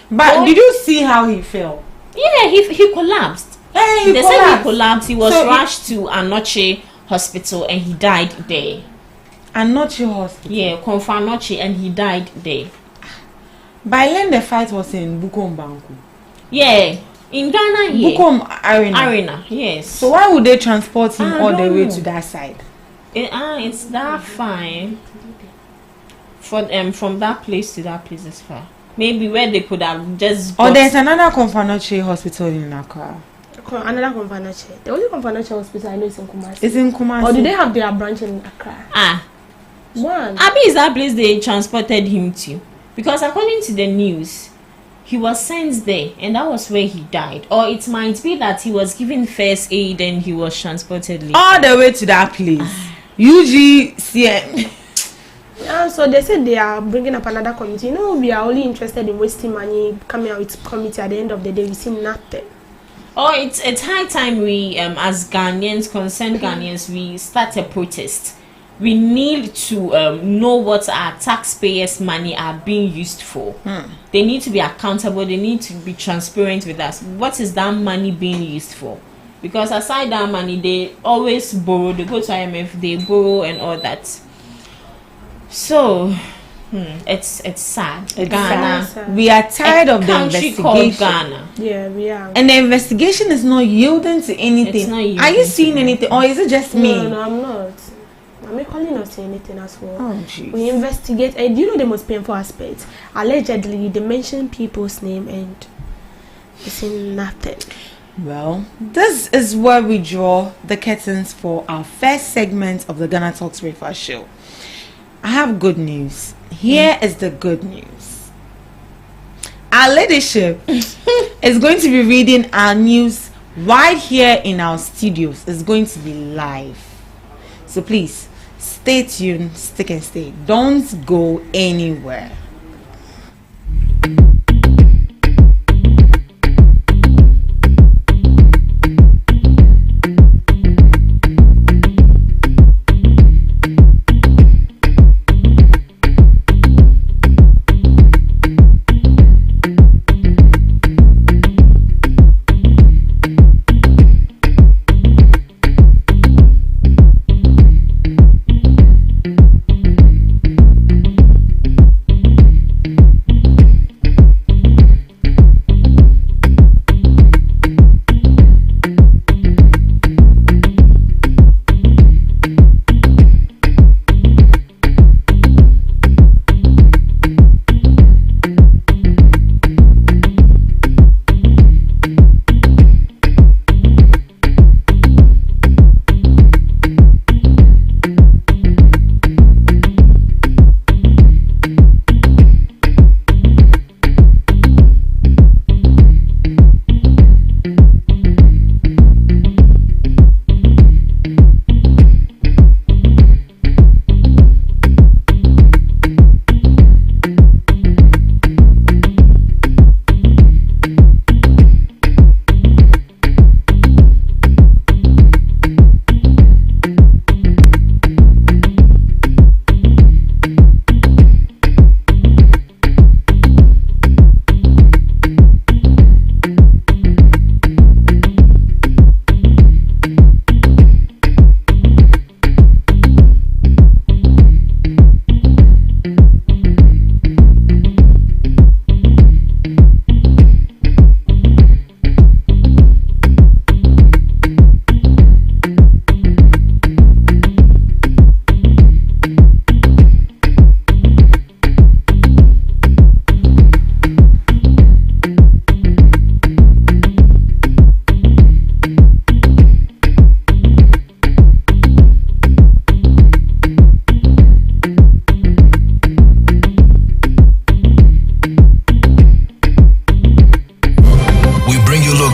Speaker 1: But did you see how he fell?
Speaker 2: Yeah, he collapsed.
Speaker 1: Hey,
Speaker 2: they said he collapsed. He was rushed to Anoche Hospital and he died there.
Speaker 1: Anoche Hospital?
Speaker 2: Yeah, Konfa Anoche, and he died there.
Speaker 1: By then the fight was in Bukom Banku.
Speaker 2: Yeah, in Ghana here.
Speaker 1: Bukom Arena.
Speaker 2: Yes.
Speaker 1: So why would they transport him all the way to that side?
Speaker 2: It's that fine. From that place to that place is far. Maybe where they could have just.
Speaker 1: Or there's another Konfa Anoche Hospital in Accra.
Speaker 3: Another Konfa Anoche. The only Konfa Anoche hospital I know is in Kumasi.
Speaker 1: It's in Kumasi.
Speaker 3: Or do they have their branch in Accra? One.
Speaker 2: Abi is that place they transported him to? Because according to the news, he was sent there and that was where he died. Or it might be that he was given first aid and he was transported later.
Speaker 1: All the way to that place. UGCM.
Speaker 3: So they said they are bringing up another committee. You know, we are only interested in wasting money, coming out with committee. At the end of the day, we see nothing.
Speaker 2: Oh, it's high time we, as Ghanaians, concerned Ghanaians, we start a protest. We need to know what our taxpayers' money are being used for. They need to be accountable. They need to be transparent with us. What is that money being used for? Because aside that money, they always borrow. They go to IMF, they borrow and all that. So, it's sad. Ghana.
Speaker 3: Sad.
Speaker 1: We are tired of the investigation.
Speaker 2: Called Ghana.
Speaker 3: Yeah, we are.
Speaker 1: And the investigation is not yielding to anything.
Speaker 2: It's not yielding.
Speaker 1: Are you seeing anything, or is it just me?
Speaker 3: No, I'm not. I'm equally not saying anything as well.
Speaker 1: Oh, jeez.
Speaker 3: We investigate, and you know the most painful aspect. Allegedly, they mention people's name and they say nothing.
Speaker 1: Well, this is where we draw the curtains for our first segment of the GhanaTalks Breakfast Show. I have good news. Here is the good news. Our leadership is going to be reading our news right here in our studios. It's going to be live. So please, stay tuned, stick and stay. Don't go anywhere.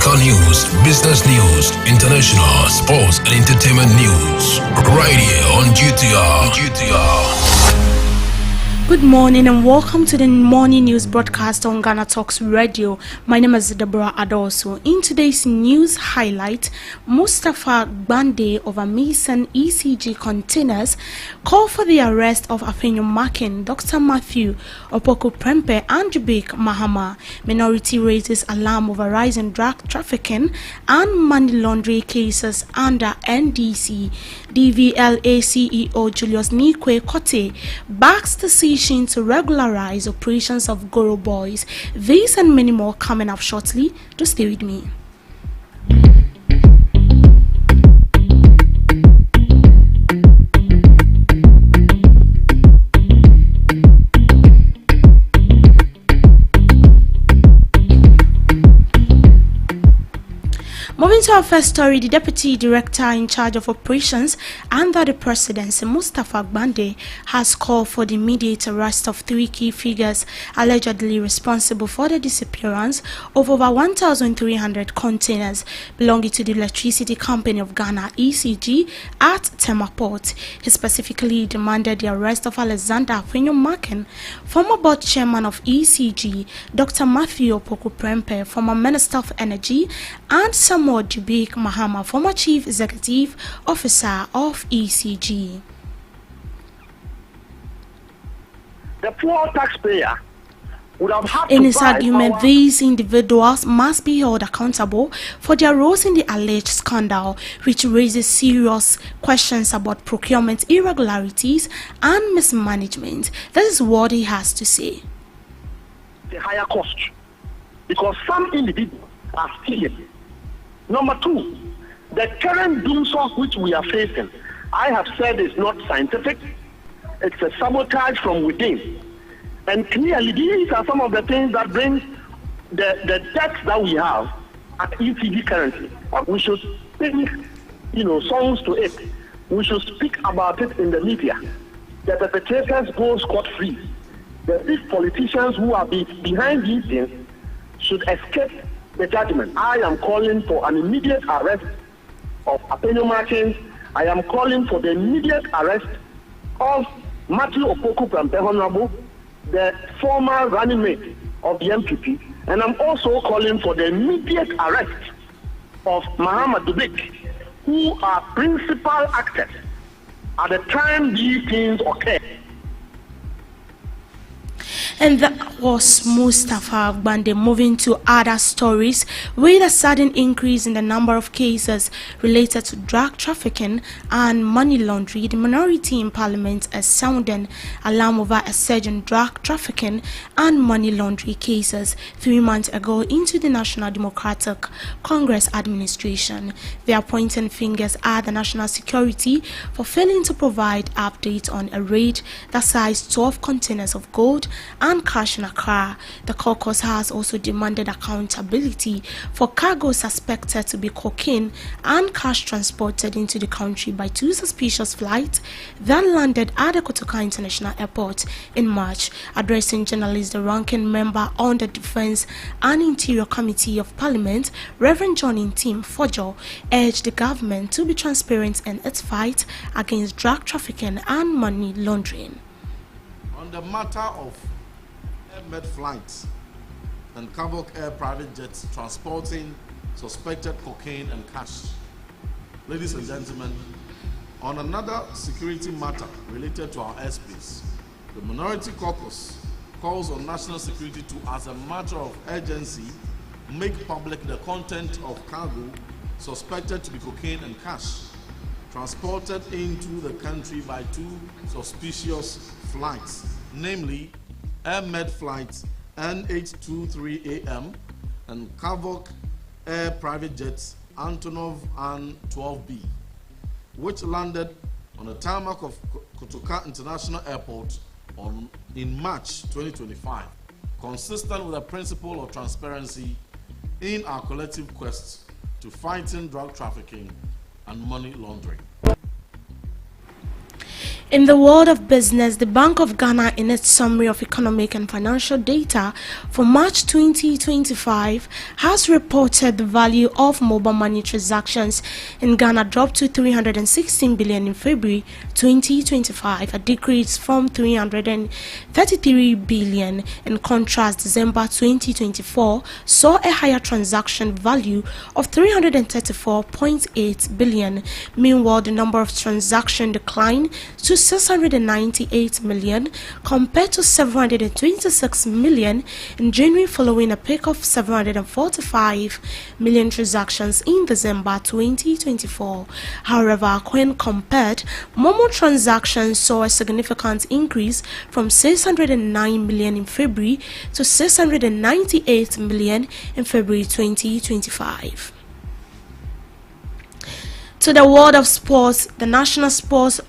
Speaker 4: Local news, business news, international, sports and entertainment news. Right here on GTR.
Speaker 3: Good morning and welcome to the morning news broadcast on GhanaTalks Radio. My name is Deborah Adosu. In today's news highlight, Mustafa Gbande of Amazon ECG containers call for the arrest of Afenyo Makin, Dr. Matthew Opoku Prempe and Jubik Mahama. Minority raises alarm over rising drug trafficking and money laundering cases under NDC. DVLA CEO Julius Nikwe Kote backs the to regularize operations of Goro Boys. These and many more coming up shortly. Just stay with me. Moving to our first story, the Deputy Director in charge of operations under the Presidency, Mustafa Gbande, has called for the immediate arrest of 3 key figures allegedly responsible for the disappearance of over 1,300 containers belonging to the Electricity Company of Ghana, ECG, at Tema Port. He specifically demanded the arrest of Alexander Afenyo Makin, former board chairman of ECG, Dr. Matthew Opoku Prempe, former Minister of Energy, and Samuel Jubik Mahama, former Chief Executive Officer of ECG.
Speaker 5: The poor taxpayer would have had
Speaker 3: in
Speaker 5: to
Speaker 3: his argument, these individuals must be held accountable for their roles in the alleged scandal, which raises serious questions about procurement irregularities and mismanagement. This is what he has to say.
Speaker 5: The higher cost, because some individuals are stealing. Number 2, the current doomsday which we are facing, I have said, is not scientific. It's a sabotage from within. And clearly, these are some of the things that bring the debts that we have at ECG currently. We should sing, songs to it. We should speak about it in the media. The perpetrators go scot-free. The big politicians who are behind these things should escape the judgment. I am calling for an immediate arrest of Afenyo Makin. I am calling for the immediate arrest of Matthew Opoku Prempe, Honorable, the former running mate of the MPP. And I'm also calling for the immediate arrest of Muhammad Dubik, who are principal actors at the time these things occurred.
Speaker 3: And that was Mustafa Gbande. Moving to other stories, with a sudden increase in the number of cases related to drug trafficking and money laundering, the minority in Parliament is sounding alarm over a surge in drug trafficking and money laundering cases 3 months ago into the National Democratic Congress administration. They are pointing fingers at the national security for failing to provide updates on a raid that seized 12 containers of gold and cash in Accra. The caucus has also demanded accountability for cargo suspected to be cocaine and cash transported into the country by 2 suspicious flights that landed at the Kotoka International Airport in March. Addressing journalists, the ranking member on the Defense and Interior Committee of Parliament, Reverend John Intim Fojo, urged the government to be transparent in its fight against drug trafficking and money laundering.
Speaker 6: On the matter of med flights and Kavok Air private jets transporting suspected cocaine and cash. Ladies and gentlemen, on another security matter related to our airspace, the Minority Caucus calls on national security to, as a matter of urgency, make public the content of cargo suspected to be cocaine and cash transported into the country by 2 suspicious flights, namely Air Med flights N823AM and Kavok Air private jets Antonov and 12B, which landed on the tarmac of Kotoka International Airport in March 2025, consistent with the principle of transparency in our collective quest to fighting drug trafficking and money laundering.
Speaker 3: In the world of business, the Bank of Ghana, in its summary of economic and financial data for March 2025, has reported the value of mobile money transactions in Ghana dropped to 316 billion in February 2025, a decrease from 333 billion. In contrast, December 2024 saw a higher transaction value of 334.8 billion. Meanwhile, the number of transactions declined to 698 million compared to 726 million in January, following a peak of 745 million transactions in December 2024. However, when compared, Momo transactions saw a significant increase from 609 million in February to 698 million in February 2025. To the world of sports, the National Sports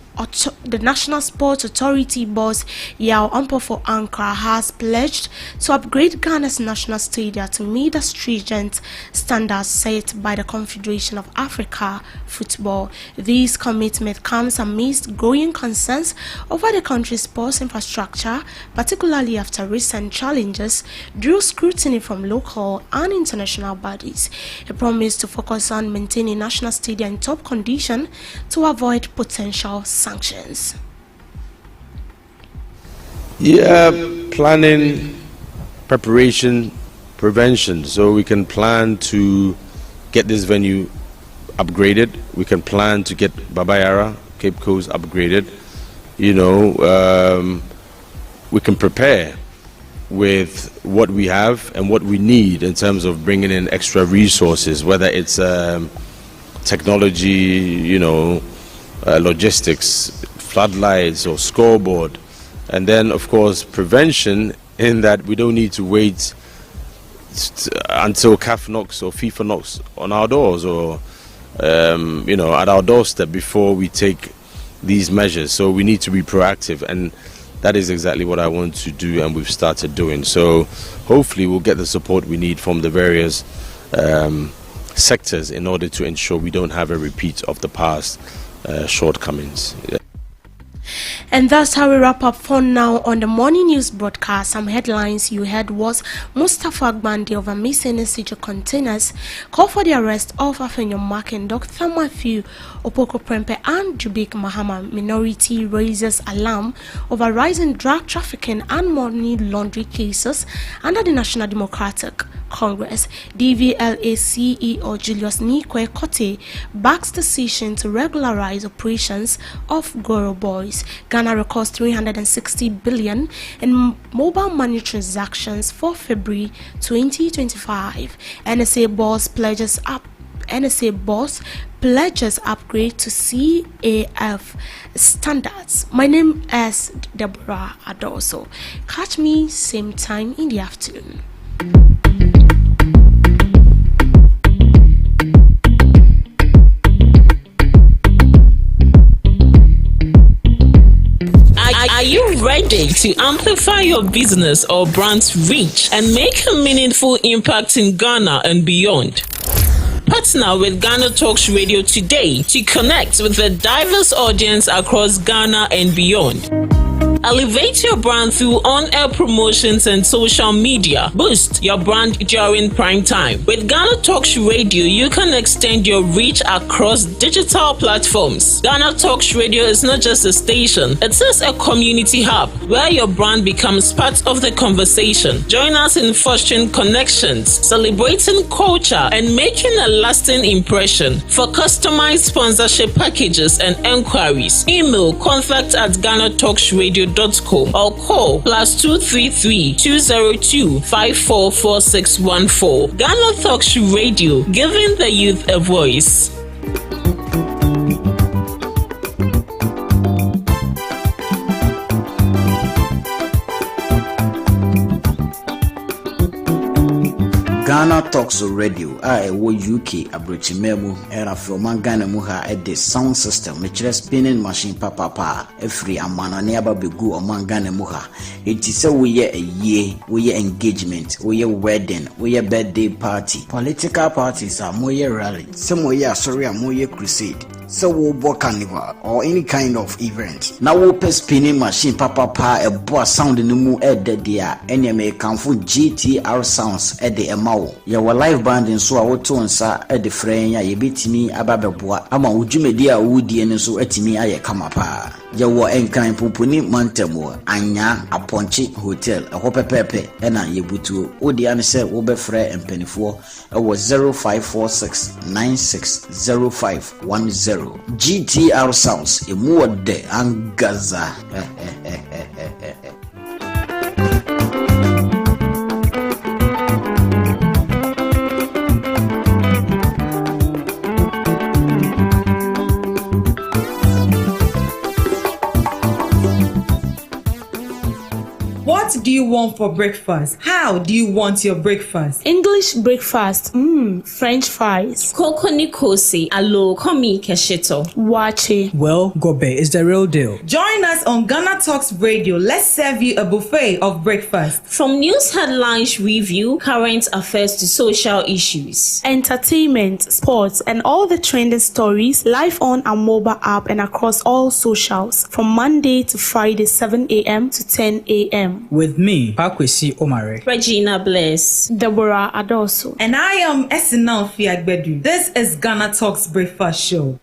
Speaker 3: Authority boss Yao Ampofo Ankara has pledged to upgrade Ghana's national stadium to meet the stringent standards set by the Confederation of Africa Football. This commitment comes amidst growing concerns over the country's sports infrastructure, particularly after recent challenges drew scrutiny from local and international bodies. He promised to focus on maintaining national stadium in top condition to avoid potential sanctions.
Speaker 7: Yeah, planning, preparation, prevention. So we can plan to get this venue upgraded. We can plan to get Babayara, Cape Coast upgraded. We can prepare with what we have and what we need in terms of bringing in extra resources, whether it's technology, logistics, floodlights or scoreboard. And then, of course, prevention, in that we don't need to wait until CAF knocks or FIFA knocks on our doors or, at our doorstep before we take these measures. So we need to be proactive, and that is exactly what I want to do, and we've started doing. So hopefully we'll get the support we need from the various sectors in order to ensure we don't have a repeat of the past shortcomings.
Speaker 3: And that's how we wrap up for now on the morning news broadcast. Some headlines you heard was Mustafa Agbandi of Amisene City Containers call for the arrest of Afenyo Mark and Dr. Matthew Opoko Prempe and Jubik Mahama. Minority raises alarm over rising drug trafficking and money laundering cases under the National Democratic Congress. DVLA CEO Julius Nikwe Kote backs decision to regularize operations of Goro Boys. Ghana records 360 billion in mobile money transactions for February 2025. NSA boss pledges upgrade to CAF standards. My name is Deborah Adoso. Catch me same time in the afternoon.
Speaker 8: Are you ready to amplify your business or brand's reach and make a meaningful impact in Ghana and beyond? Partner with GhanaTalks Radio today to connect with a diverse audience across Ghana and beyond. Elevate your brand through on-air promotions and social media. Boost your brand during prime time. With GhanaTalks Radio, you can extend your reach across digital platforms. GhanaTalks Radio is not just a station, it is a community hub where your brand becomes part of the conversation. Join us in fostering connections, celebrating culture, and making a lasting impression. For customized sponsorship packages and enquiries, email contact@GhanaTalksRadio.com or call +233 202 544614. GhanaTalks Radio, giving the youth a voice.
Speaker 9: GhanaTalks Radio wo UK abrochimemu era from Ghana mu ha the sound system me spinning machine papa every amana ne ababegu o Ghana mu ha enti se we ye aye we ye engagement we ye wedding we ye birthday party political parties are mo ye rally se mo ye asori mo ye crusade So we'll book carnival or any kind of event. Now we'll pay spinning machine papa a boa sound in the moon at the dia any American food GTR sounds at the amount. Your live band in so our tones are at the frame ya beat me ababeboa ama ujumedia woody and so at me I come up. Yawa enkan pupuni mantemo anya aponchi hotel a hope pepe ena yebutu odi an se wo be frɛ mpanifo ɛwɔ 0546960510 GTR sounds emu ode angaza.
Speaker 1: What do you want for breakfast? How do you want your breakfast?
Speaker 3: English breakfast, French fries.
Speaker 8: Koko Nikosi, alo komi kesheto.
Speaker 3: Wache.
Speaker 10: Well, Gobe is the real deal.
Speaker 1: Join us on Ghana Talks Radio. Let's serve you a buffet of breakfast.
Speaker 8: From news headlines, review, current affairs to social issues.
Speaker 3: Entertainment, sports, and all the trending stories live on our mobile app and across all socials from Monday to Friday, 7 a.m. to 10 a.m.
Speaker 10: With me, Pakwesi Omare,
Speaker 2: Regina Bliss,
Speaker 3: Deborah Adoso,
Speaker 1: and I am Esinal Fiagbedu. This is Ghana Talks Breakfast Show.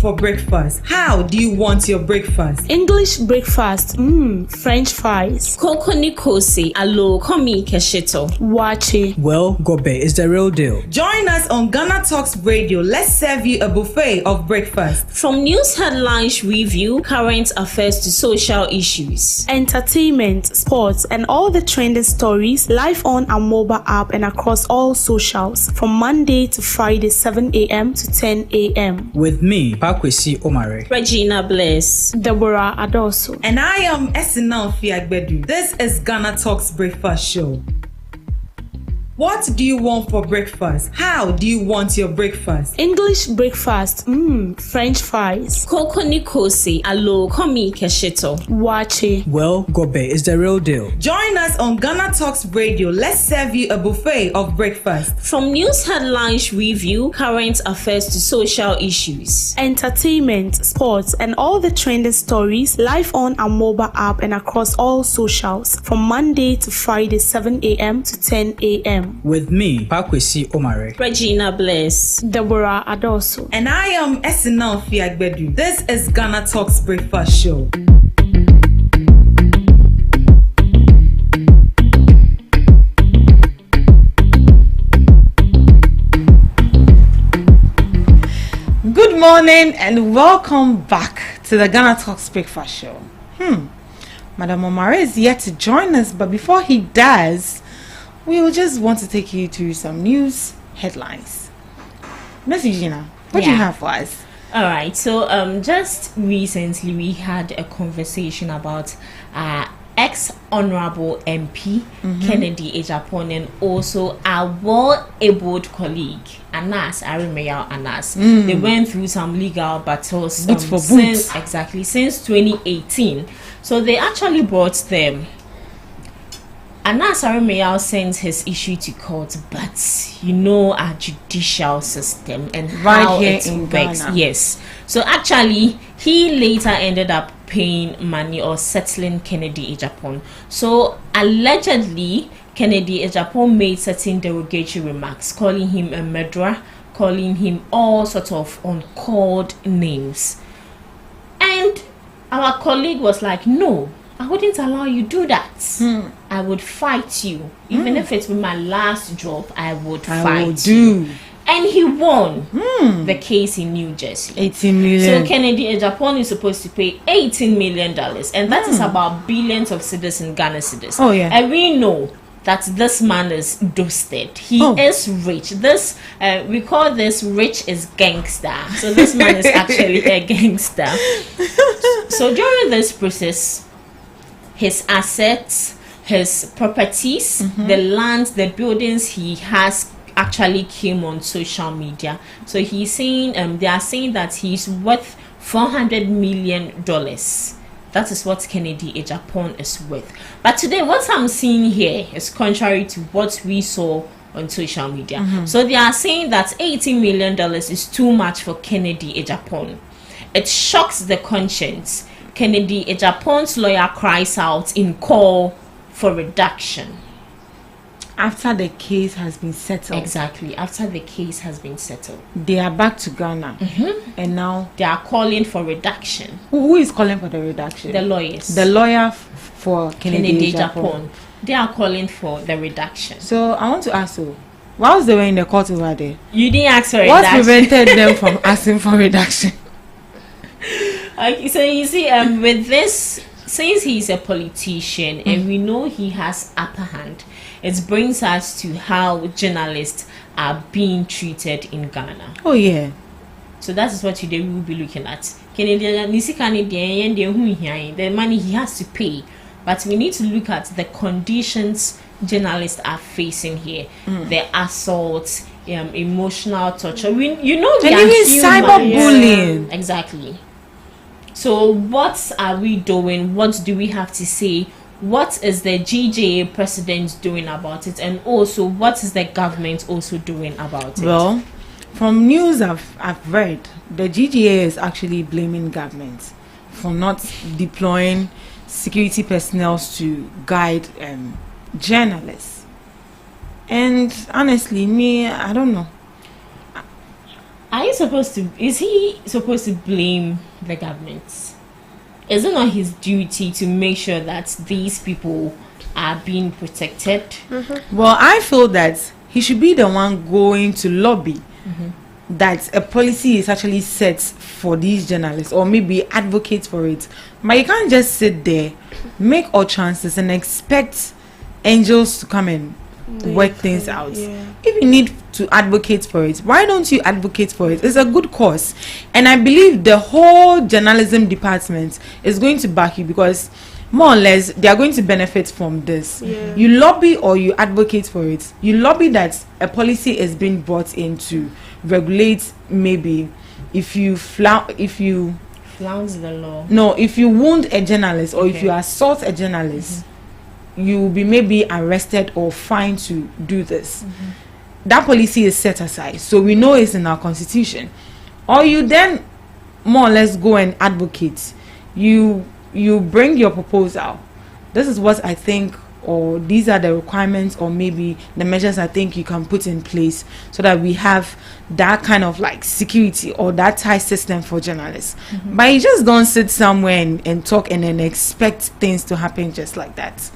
Speaker 1: For breakfast. How do you want your breakfast?
Speaker 3: English breakfast, French fries.
Speaker 2: Koko Nikosi, alo komi kesheto.
Speaker 3: Wache.
Speaker 10: Well, Gobe is the real deal.
Speaker 1: Join us on Ghana Talks Radio. Let's serve you a buffet of breakfast.
Speaker 2: From news headlines, review, current affairs to social issues.
Speaker 3: Entertainment, sports, and all the trending stories live on our mobile app and across all socials from Monday to Friday, 7 a.m. to 10 a.m.
Speaker 10: With me, Pakwesi Omare,
Speaker 2: Regina Bliss,
Speaker 3: Deborah Adoso,
Speaker 1: and I am Esinal Fiagbedu. This is Ghana Talks Breakfast Show. What do you want for breakfast? How do you want your breakfast?
Speaker 3: English breakfast, French fries.
Speaker 2: Koko Nikosi, alo komi kesheto.
Speaker 3: Wache.
Speaker 10: Well, Gobe is the real deal.
Speaker 1: Join us on Ghana Talks Radio. Let's serve you a buffet of breakfast.
Speaker 2: From news headlines, review, current affairs to social issues.
Speaker 3: Entertainment, sports, and all the trending stories live on our mobile app and across all socials from Monday to Friday, 7 a.m. to 10 a.m.
Speaker 10: With me, Pakwesi Omare,
Speaker 2: Regina Bliss,
Speaker 3: Deborah Adoso,
Speaker 1: and I am Esinal Fiagbedu. This is Ghana Talks Breakfast Show. Good morning and welcome back to the Ghana Talks Breakfast Show. Madam Omare is yet to join us, but before he does, we will just want to take you through some news headlines. Miss Regina, what do you have for us?
Speaker 2: All right. So, just recently we had a conversation about ex-honorable MP Kennedy Ejapon, and also our well-able colleague Anas Arimeyao Anas. They went through some legal battles since 2018. So they actually brought them. Anas Arimeyao sent his issue to court, but you know our judicial system and how it works. Ghana. Yes. So actually, he later ended up paying money or settling Kennedy Ejapon. So allegedly, Kennedy Ejapon made certain derogatory remarks, calling him a murderer, calling him all sorts of uncalled names. And our colleague was like, no, I wouldn't allow you do that. I would fight you. Even if it's with my last job, I would fight you. And he won the case in New Jersey.
Speaker 1: 18 million.
Speaker 2: So Kennedy Ejapon is supposed to pay $18 million. And that is about billions of cedis in Ghana cedis.
Speaker 1: Oh, yeah.
Speaker 2: And we know that this man is dusted. He is rich. This we call this rich is gangster. So this man is actually a gangster. So during this process, his assets, his properties, the lands, the buildings he has actually came on social media. So he's saying, they are saying that he's worth $400 million. That is what Kennedy Ejapon is worth. But today, what I'm seeing here is contrary to what we saw on social media. So they are saying that $18 million is too much for Kennedy Ejapon. It shocks the conscience. Kennedy Ejapon's lawyer cries out in call for reduction.
Speaker 1: After the case has been settled.
Speaker 2: Exactly. After the case has been settled.
Speaker 1: They are back to Ghana. And now
Speaker 2: they are calling for reduction.
Speaker 1: Who is calling for the reduction?
Speaker 2: The lawyers.
Speaker 1: The lawyer for Kennedy
Speaker 2: Ejapon. They are calling for the reduction.
Speaker 1: So I want to ask you, whilst they were in the court over there,
Speaker 2: you didn't ask for
Speaker 1: what
Speaker 2: reduction.
Speaker 1: What prevented them from asking for reduction?
Speaker 2: Okay, so you see, with this, since he's a politician and we know he has upper hand, it brings us to how journalists are being treated in Ghana.
Speaker 1: Oh yeah.
Speaker 2: So that is what today we will be looking at. The money he has to pay, but we need to look at the conditions journalists are facing here. The assault, emotional torture. We are
Speaker 1: even cyberbullying.
Speaker 2: Yeah. Exactly. So what are we doing? What do we have to say? What is the GJA president doing about it? And also, what is the government also doing about it?
Speaker 1: Well, from news I've read, the GJA is actually blaming government for not deploying security personnel to guide journalists. And honestly, I don't know.
Speaker 2: Is he supposed to blame the government? Is it not his duty to make sure that these people are being protected?
Speaker 1: Well, I feel that he should be the one going to lobby that a policy is actually set for these journalists, or maybe advocate for it. But you can't just sit there, make all chances, and expect angels to come and work things out. If you need to advocate for it, why don't you advocate for it? It's a good cause, and I believe the whole journalism department is going to back you, because more or less they are going to benefit from this. You lobby or you advocate for it. You lobby that a policy is being brought in to regulate, maybe if you flounce
Speaker 2: the law.
Speaker 1: No, if you wound a journalist or if you assault a journalist, you will be maybe arrested or fined to do this. That policy is set aside, so we know it's in our constitution. Or you then more or less go and advocate. You bring your proposal. This is what I think, or these are the requirements, or maybe the measures I think you can put in place so that we have that kind of like security or that tie system for journalists. But you just don't sit somewhere and talk and then expect things to happen just like that.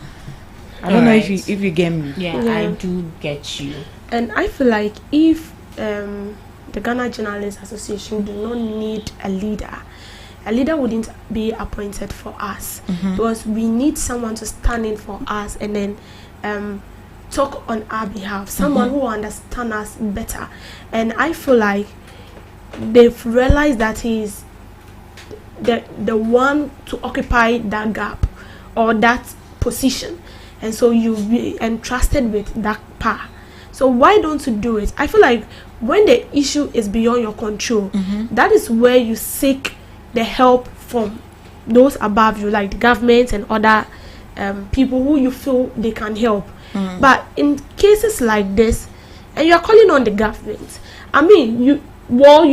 Speaker 1: I don't know if you get me.
Speaker 2: Yeah, I do get you.
Speaker 3: And I feel like if the Ghana Journalists Association do not need a leader wouldn't be appointed for us, because we need someone to stand in for us and then talk on our behalf, someone who understands us better. And I feel like they've realized that he's the one to occupy that gap or that position, and so you be entrusted with that power. So why don't you do it? I feel like when the issue is beyond your control, that is where you seek the help from those above you, like the government and other people who you feel they can help. But in cases like this, and you are calling on the government, I mean, you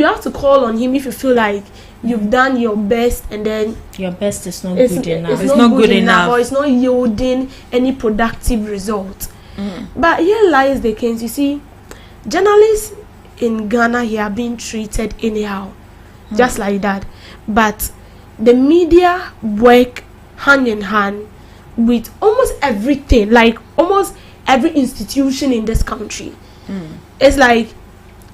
Speaker 3: have to call on him if you feel like you've done your best, and then
Speaker 2: your best is not good enough.
Speaker 3: It's not good enough, or it's not yielding any productive result. But here lies the case. You see, journalists in Ghana here are being treated anyhow, just like that. But the media work hand in hand with almost everything, like almost every institution in this country. It's like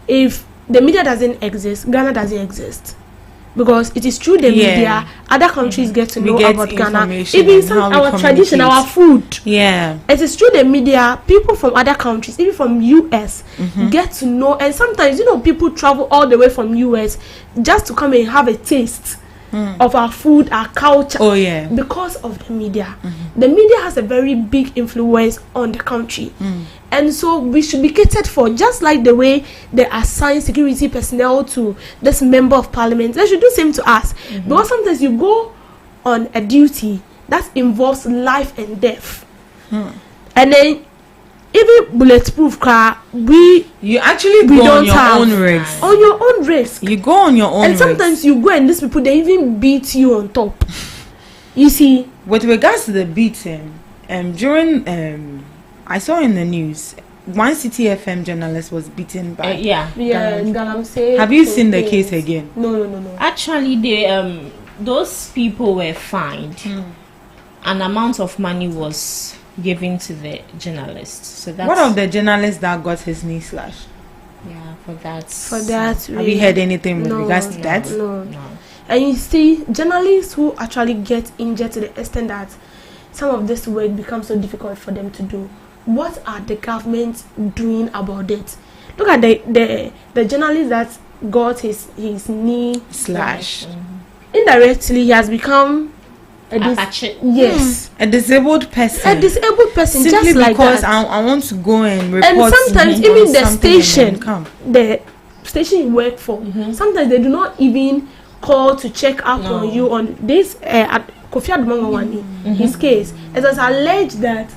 Speaker 3: if the media doesn't exist, Ghana doesn't exist. Because it is through the media, other countries get to know about Ghana. Even some our tradition, our food.
Speaker 1: Yeah.
Speaker 3: It is through the media, people from other countries, even from US, get to know. And sometimes, people travel all the way from US just to come and have a taste of our food, our culture.
Speaker 1: Oh, yeah.
Speaker 3: Because of the media. The media has a very big influence on the country. And so we should be catered for, just like the way they assign security personnel to this member of parliament. They should do the same to us. Because sometimes you go on a duty that involves life and death. And then even bulletproof car,
Speaker 1: you actually go on your own risk.
Speaker 3: On your own risk.
Speaker 1: You go on your own risk.
Speaker 3: And sometimes you go and these people, they even beat you on top. You see.
Speaker 1: With regards to the beating, during I saw in the news, one City FM journalist was beaten by
Speaker 3: Galamsey.
Speaker 1: Have you seen the case again?
Speaker 3: No.
Speaker 2: Actually, they those people were fined. An amount of money was given to the journalist. So that's
Speaker 1: what of the journalist that got his knee slashed?
Speaker 2: Yeah, for that.
Speaker 1: Have you heard anything with regards to that?
Speaker 3: No. And you see, journalists who actually get injured to the extent that some of this work becomes so difficult for them to do. What are the governments doing about it? Look at the journalist that got his knee
Speaker 1: slashed.
Speaker 3: Indirectly, he has become a
Speaker 1: disabled person.
Speaker 3: Simply
Speaker 1: just like because
Speaker 3: that.
Speaker 1: I want to go and report.
Speaker 3: And sometimes even the station you work for, sometimes they do not even call to check up on you on this. At Kofi Adumangawani, his case, it was alleged that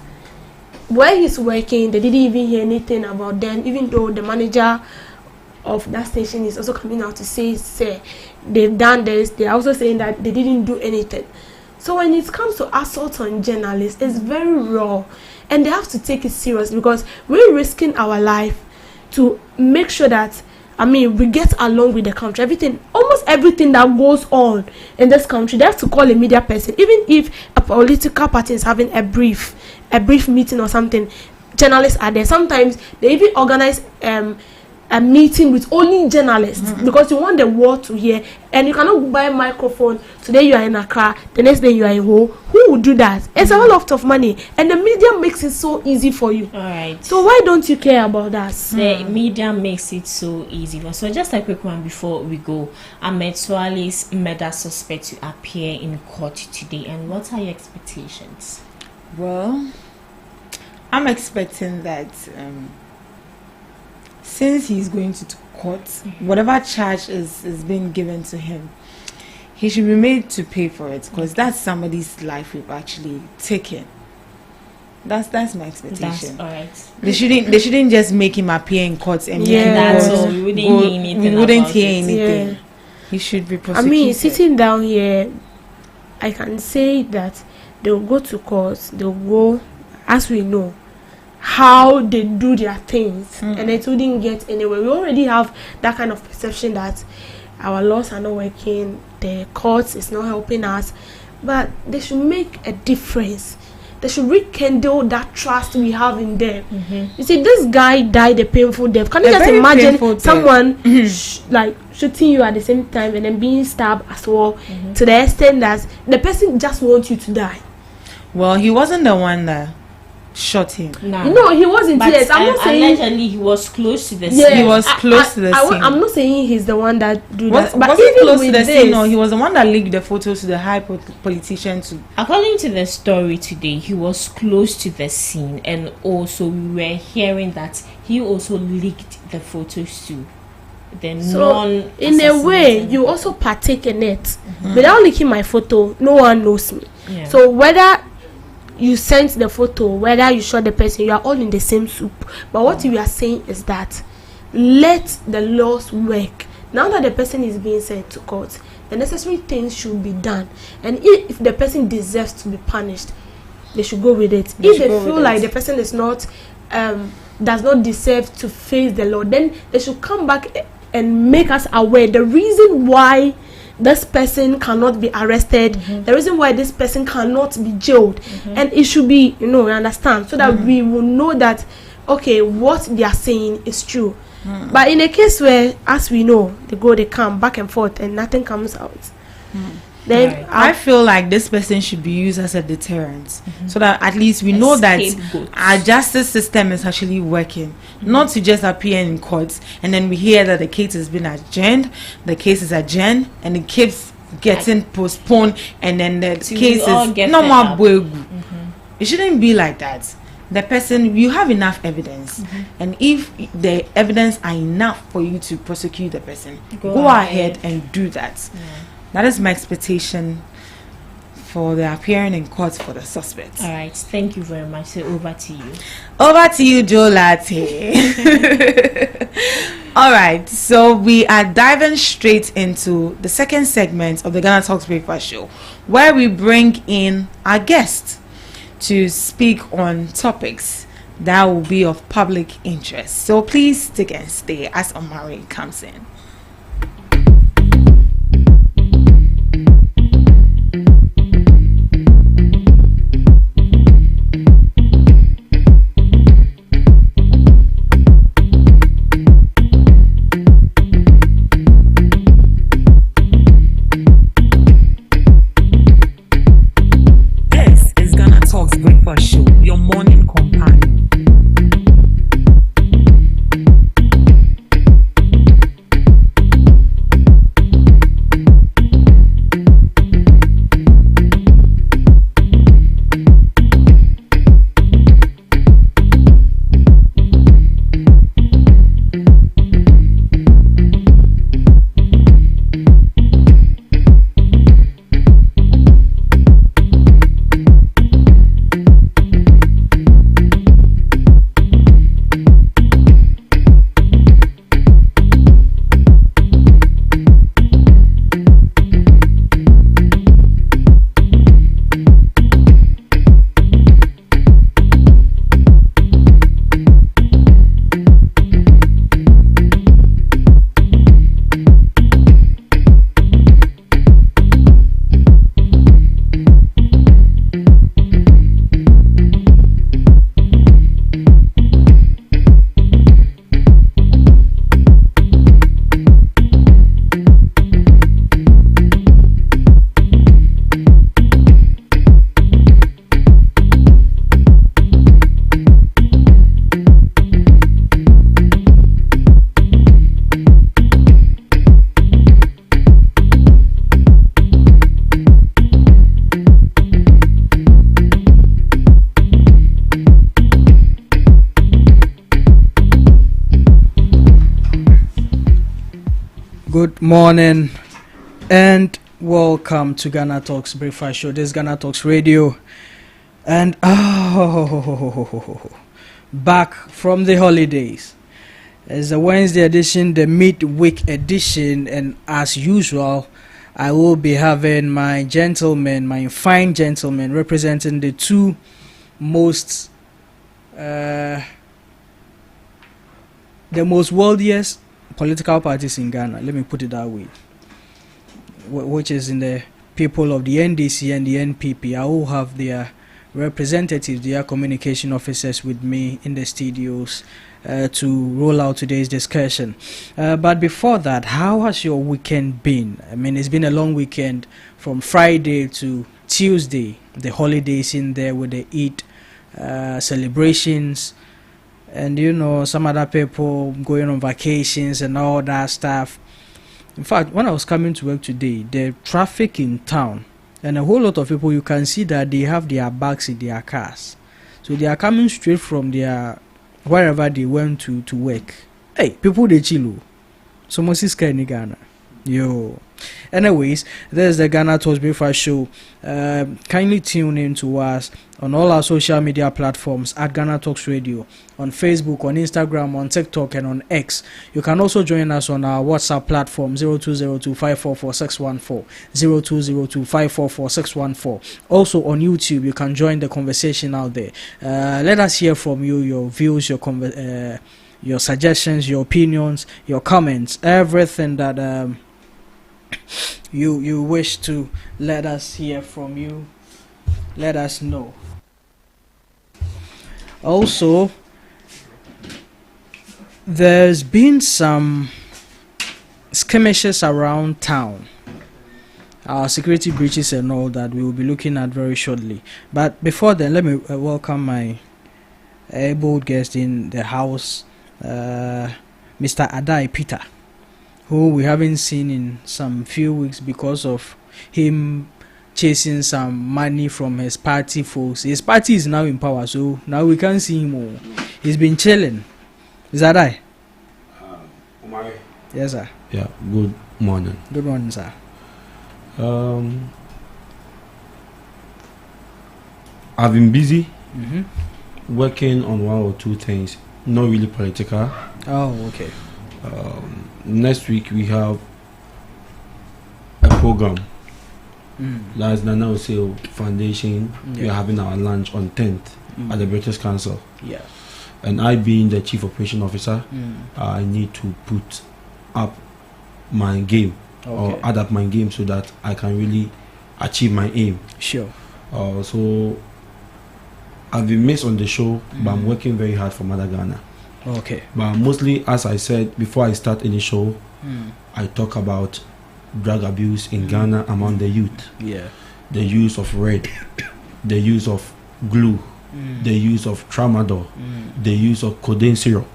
Speaker 3: where he's working, they didn't even hear anything about them, even though the manager of that station is also coming out to say they've done this. They're also saying that they didn't do anything. So when it comes to assault on journalists, it's very raw, and they have to take it serious, because we're risking our life to make sure that we get along with the country. Almost everything that goes on in this country, they have to call a media person. Even if a political party is having a brief meeting or something, journalists are there. Sometimes they even organize a meeting with only journalists, because you want the world to hear, and you cannot buy a microphone. Today you are in Accra, the next day you are in Ho. Who would do that? It's a lot of money, and the media makes it so easy for you.
Speaker 2: All right.
Speaker 3: So why don't you care about that?
Speaker 2: The media makes it so easy. So just a quick one before we go. Ahmed Swale's murder suspect to appear in court today, and what are your expectations?
Speaker 1: Well, I'm expecting that since he's going to court, whatever charge is being given to him, he should be made to pay for it, because that's somebody's life we've actually taken. That's my expectation.
Speaker 2: That's all right.
Speaker 1: They shouldn't just make him appear in court and
Speaker 2: we wouldn't hear anything.
Speaker 1: Yeah. He should be prosecuted.
Speaker 3: Sitting down here, I can say that they'll go to court. They'll go, as we know, how they do their things, and it wouldn't get anywhere. We already have that kind of perception that our laws are not working, the courts is not helping us, but they should make a difference. They should rekindle that trust we have in them. You see, this guy died a painful death. Can you just imagine someone shooting you at the same time and then being stabbed as well, to the extent that the person just wants you to die?
Speaker 1: Well, he wasn't the one that shot him.
Speaker 3: No, he wasn't.
Speaker 2: But,
Speaker 3: Yes, I'm not saying.
Speaker 2: Allegedly, he was close to the
Speaker 3: Yeah,
Speaker 2: scene.
Speaker 1: He was close to the scene.
Speaker 3: I'm not saying he's the one that do
Speaker 1: Was,
Speaker 3: that. But
Speaker 1: was he
Speaker 3: even
Speaker 1: close to
Speaker 3: with
Speaker 1: the
Speaker 3: this,
Speaker 1: scene? No, he was the one that leaked the photos to the high politician to.
Speaker 2: According to the story today, he was close to the scene, and also we were hearing that he also leaked the photos to the
Speaker 3: so in a way, you also partake in it. Without leaking my photo, no one knows me.
Speaker 2: Yeah.
Speaker 3: So whether you sent the photo, whether you shot the person, you are all in the same soup. But what we are saying is that let the laws work. Now that the person is being sent to court, the necessary things should be done. And if the person deserves to be punished, they should go with it. If they feel like the person is not does not deserve to face the law, then they should come back and make us aware the reason why this person cannot be arrested, the reason why this person cannot be jailed, and it should be, you understand, so that we will know that okay, what they are saying is true. But in a case where, as we know, they come back and forth and nothing comes out, then
Speaker 1: I feel like this person should be used as a deterrent, so that at least we know that our justice system is actually working, not to just appear in courts and then we hear that the case has been adjourned, and it keeps getting postponed, and then the case is no more. It shouldn't be like that. The person, you have enough evidence, and if the evidence are enough for you to prosecute the person, go ahead and do that. That is my expectation for the appearing in court for the suspects.
Speaker 2: All right, thank you very much. So over to you.
Speaker 1: Over to you, Joe Latte. All right, so we are diving straight into the second segment of the Ghana Talks Breakfast Show, where we bring in our guests to speak on topics that will be of public interest. So please stick and stay as Omari comes in.
Speaker 11: Show, your morning companion. Good morning and welcome to Ghana Talks Breakfast Show. This is Ghana Talks Radio, and back from the holidays. It's a Wednesday edition, the midweek edition, and as usual, I will be having my fine gentlemen, representing the two most, the most wealthiest political parties in Ghana, let me put it that way, which is in the people of the NDC and the NPP. I will have their representatives, their communication officers with me in the studios to roll out today's discussion. But before that, how has your weekend been? I mean, it's been a long weekend from Friday to Tuesday, the holidays in there with the Eid celebrations, and you know, some other people going on vacations and all that stuff. In fact, when I was coming to work today, the traffic in town, and a whole lot of people, you can see that they have their bags in their cars, so they are coming straight from their wherever they went to work. Hey, people they chill. So much is kind of Ghana. Yo. Anyways, there's the Ghana Talks Breakfast Show. Kindly tune in to us on all our social media platforms at Ghana Talks Radio, on Facebook, on Instagram, on TikTok, and on X. You can also join us on our WhatsApp platform 0202544614, 0202544614. Also on YouTube, you can join the conversation out there. Let us hear from you, your views, your suggestions, your opinions, your comments, everything that you wish to let us hear from you. Let us know. Also, there's been some skirmishes around town, our security breaches and all that we will be looking at very shortly. But before then, let me welcome my able guest in the house, Mr. Adai Peter, who we haven't seen in some few weeks because of him chasing some money from his party folks. His party is now in power, so now we can't see him more. He's been chilling. Is that right? Yes, sir.
Speaker 12: Yeah, good morning.
Speaker 11: Good morning, sir.
Speaker 12: I've been busy working on one or two things, not really political.
Speaker 11: Oh, okay.
Speaker 12: Next week we have a program. That's the Nana Oseo Foundation. We are having our lunch on 10th at the British Council.
Speaker 11: Yeah.
Speaker 12: And I, being the Chief Operation Officer, I need to put up my game or add up my game so that I can really achieve my aim.
Speaker 11: Sure.
Speaker 12: So I've been missed on the show, but I'm working very hard for Mother Ghana.
Speaker 11: Okay.
Speaker 12: But mostly, as I said before I start any show, I talk about drug abuse in Ghana among the youth.
Speaker 11: Yeah.
Speaker 12: The use of red, the use of glue, the use of tramadol, the use of codeine syrup,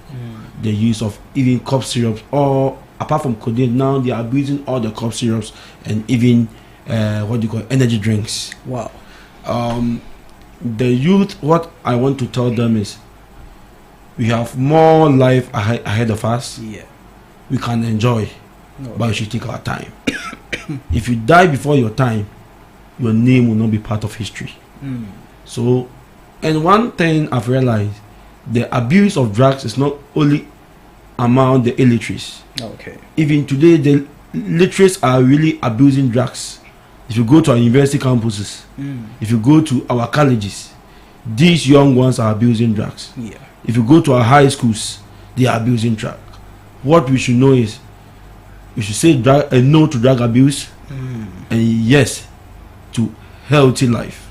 Speaker 12: the use of even cough syrups, or apart from codeine, now they are abusing all the cough syrups and even energy drinks.
Speaker 11: Wow.
Speaker 12: The youth, what I want to tell them is, we have more life ahead of us.
Speaker 11: Yeah.
Speaker 12: We can enjoy, but we should take our time. If you die before your time, your name will not be part of history. So, and one thing I've realized, the abuse of drugs is not only among the illiterates.
Speaker 11: Okay.
Speaker 12: Even today, the literates are really abusing drugs. If you go to our university campuses, if you go to our colleges, these young ones are abusing drugs.
Speaker 11: Yeah.
Speaker 12: If you go to our high schools, they are abusing drugs. What we should know is, we should say no to drug abuse and yes to healthy life.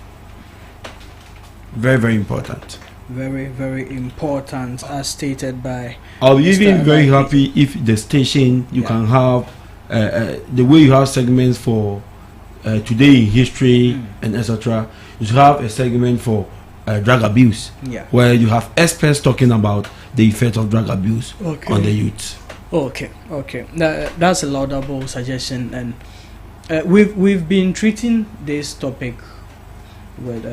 Speaker 12: Very, very important.
Speaker 11: Very, very important, as stated by.
Speaker 12: I'll be even very happy if the station you can have the way you have segments for today in history and etc. You should have a segment for drug abuse, where you have experts talking about the effect of drug abuse on the youth.
Speaker 11: Okay. That's a laudable suggestion, and we've been treating this topic with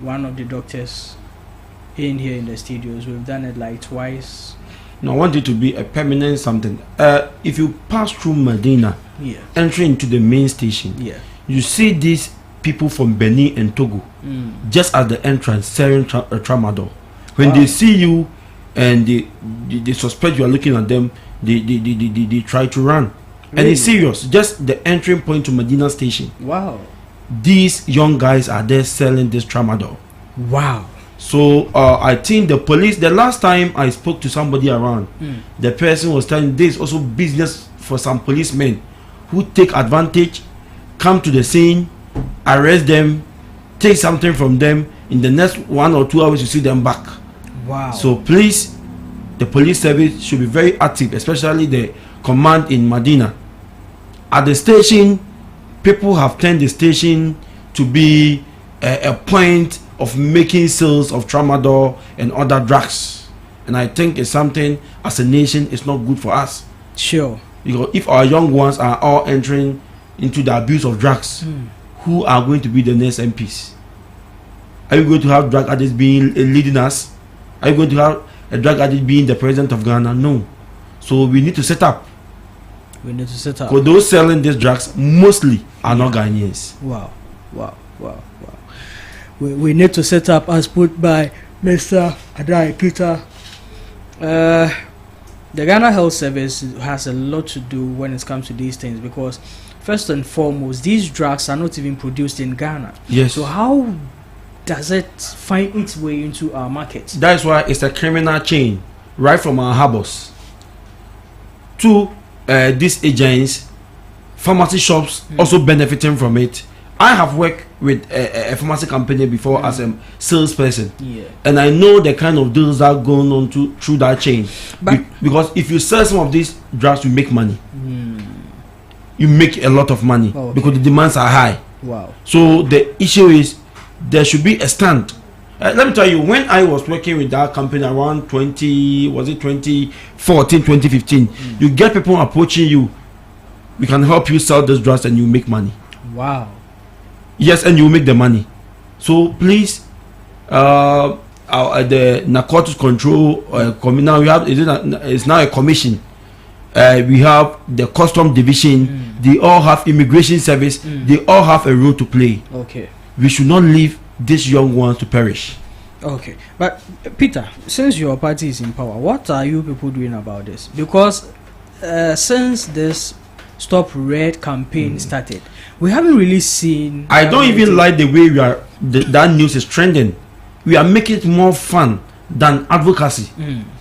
Speaker 11: one of the doctors in here in the studios. We've done it like twice.
Speaker 12: No, I want it to be a permanent something. If you pass through Medina, entering into the main station, you see these people from Benin and Togo just at the entrance selling tramadol. When they see you and they suspect you are looking at them, they try to run. And it's serious. Just the entering point to Medina station.
Speaker 11: Wow.
Speaker 12: These young guys are there selling this tramadol.
Speaker 11: Wow.
Speaker 12: So I think the police, the last time I spoke to somebody around, the person was telling this also business for some policemen who take advantage, come to the scene, arrest them, take something from them. In the next 1 or 2 hours, you see them back.
Speaker 11: Wow.
Speaker 12: So please, the police service should be very active, especially the command in Medina. At the station, people have turned the station to be a point of making sales of tramadol and other drugs, and I think it's something as a nation it's not good for us.
Speaker 11: Sure.
Speaker 12: Because if our young ones are all entering into the abuse of drugs, who are going to be the next MPs? Are you going to have drug addicts being leading us? Are you going to have a drug addict being the president of Ghana? No. So we need to set up. Because those selling these drugs mostly are not Ghanaians.
Speaker 11: Wow. We need to set up as put by Mr. Adai Peter. The Ghana Health Service has a lot to do when it comes to these things, because first and foremost, these drugs are not even produced in Ghana.
Speaker 12: Yes.
Speaker 11: So how does it find its way into our market?
Speaker 12: That's why it's a criminal chain, right from our harbors to these agents, pharmacy shops also benefiting from it. I have worked with a pharmacy company before as a salesperson, and I know the kind of deals that are going on through that chain. Because if you sell some of these drugs, you make money. You make a lot of money because the demands are high.
Speaker 11: Wow.
Speaker 12: So the issue is there should be a stand. Let me tell you, when I was working with that company around 2014, 2015, you get people approaching you. We can help you sell this drugs and you make money.
Speaker 11: Wow.
Speaker 12: Yes, and you make the money. So please, the narcotics control now we have it's now a commission. We have the custom division. They all have immigration service. They all have a role to play.
Speaker 11: Okay.
Speaker 12: We should not leave these young ones to perish.
Speaker 11: Okay, but Peter, since your party is in power, what are you people doing about this? Because since this Stop Red campaign started, we haven't really seen.
Speaker 12: I don't even like the way that news is trending. We are making it more fun than advocacy,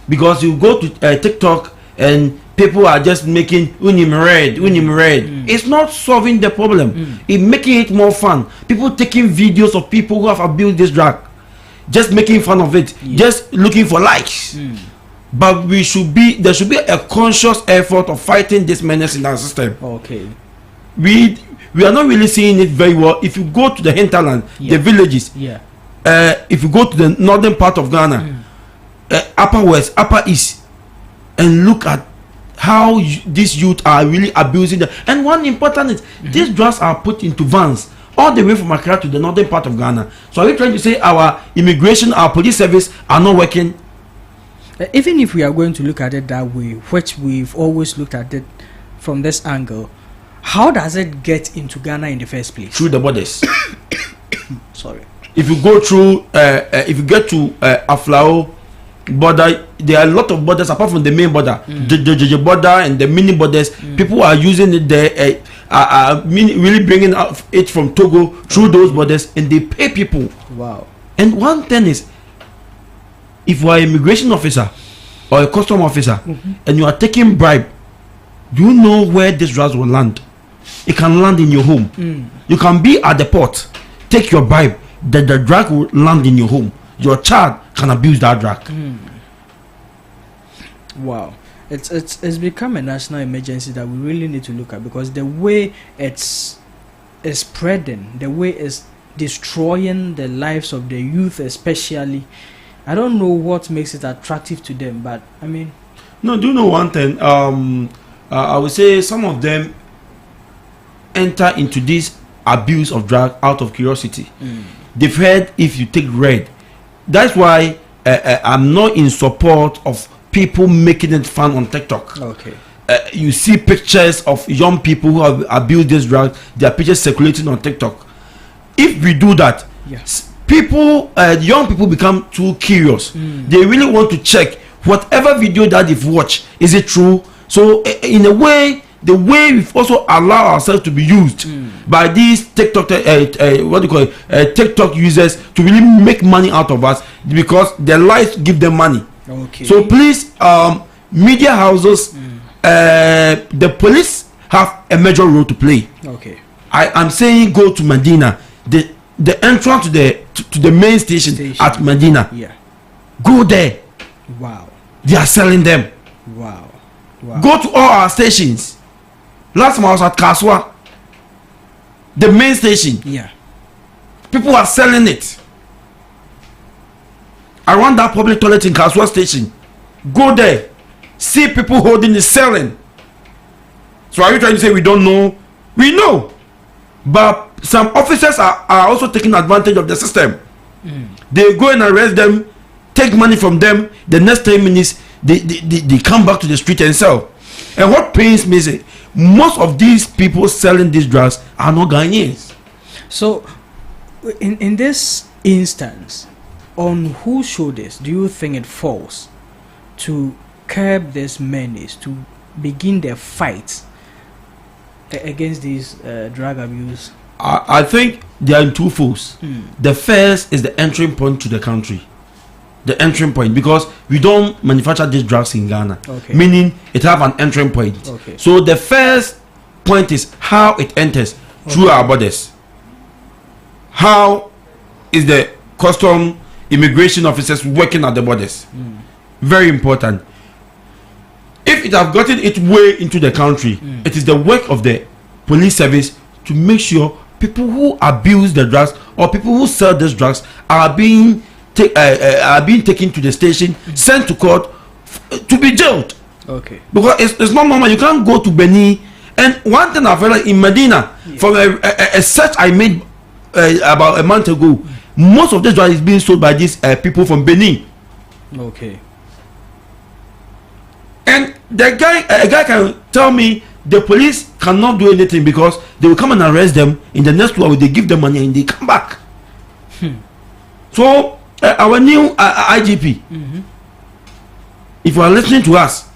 Speaker 12: because you go to TikTok and people are just making unim red. It's not solving the problem. It's making it more fun. People taking videos of people who have abused this drug, just making fun of it, just looking for likes. But there should be a conscious effort of fighting this menace in our system.
Speaker 11: Okay.
Speaker 12: We are not really seeing it very well. If you go to the hinterland, the villages, if you go to the northern part of Ghana, upper west, upper east, and look at how these youth are really abusing them. And one important is these drugs are put into vans all the way from Accra to the northern part of Ghana. So are you trying to say our immigration, our police service are not working?
Speaker 11: Even if we are going to look at it that way, which we've always looked at it from this angle, how does it get into Ghana in the first place?
Speaker 12: Through the borders.
Speaker 11: Sorry.
Speaker 12: If you go through, if you get to Aflao border, there are a lot of borders apart from the main border, the border and the mini borders. People are using it there, really bringing it from Togo through those borders, and they pay people.
Speaker 11: Wow.
Speaker 12: And one thing is, if you are an immigration officer or a custom officer and you are taking bribe, do you know where this drugs will land? It can land in your home. You can be at the port, take your bribe, that the drug will land in your home. Your child can abuse that drug.
Speaker 11: Wow. It's become a national emergency that we really need to look at, because the way it's spreading, the way it's destroying the lives of the youth especially, I don't know what makes it attractive to them, but I mean,
Speaker 12: no, do you know one thing? I would say some of them enter into this abuse of drug out of curiosity. They've heard if you take red. That's why I'm not in support of people making it fun on TikTok.
Speaker 11: Okay.
Speaker 12: You see pictures of young people who have abused this drug. Their pictures circulating on TikTok. If we do that, people, young people become too curious. They really want to check whatever video that they've watched. Is it true? So in a way, the way we've also allowed ourselves to be used by these TikTok, TikTok users to really make money out of us, because their lives give them money.
Speaker 11: Okay.
Speaker 12: So please, media houses, the police have a major role to play.
Speaker 11: Okay.
Speaker 12: I'm saying go to Medina, the entrance to the main station at Medina.
Speaker 11: Yeah.
Speaker 12: Go there.
Speaker 11: Wow.
Speaker 12: They are selling them.
Speaker 11: Wow.
Speaker 12: Go to all our stations. Last time I was at Kaswa, the main station.
Speaker 11: Yeah.
Speaker 12: People are selling it. around that public toilet in Kaswa station. Go there, see people holding the selling. So are you trying to say we don't know? We know, but some officers are also taking advantage of the system. They go and arrest them, take money from them. The next 10 minutes they come back to the street and sell. And what pains me is most of these people selling these drugs are not Ghanaians.
Speaker 11: So in this instance, on whose shoulders do you think it falls to curb this menace, to begin their fight against these drug abuse?
Speaker 12: I think they are in two folds. The first is the entering point to the country. The entering point, because we don't manufacture these drugs in Ghana, meaning it have an entering point. So the first point is how it enters through our borders. How is the custom immigration officers working at the borders? Very important. If it have gotten its way into the country, it is the work of the police service to make sure people who abuse the drugs or people who sell these drugs are being taken to the station, sent to court to be jailed. Because it's not normal. You can't go to Benin. And one thing I've heard in Medina, from a search I made about a month ago, most of this drug is being sold by these people from Benin. And a guy can tell me the police cannot do anything because they will come and arrest them. In the next 2 hours, they give them money and they come back. So our new IGP, if you are listening to us,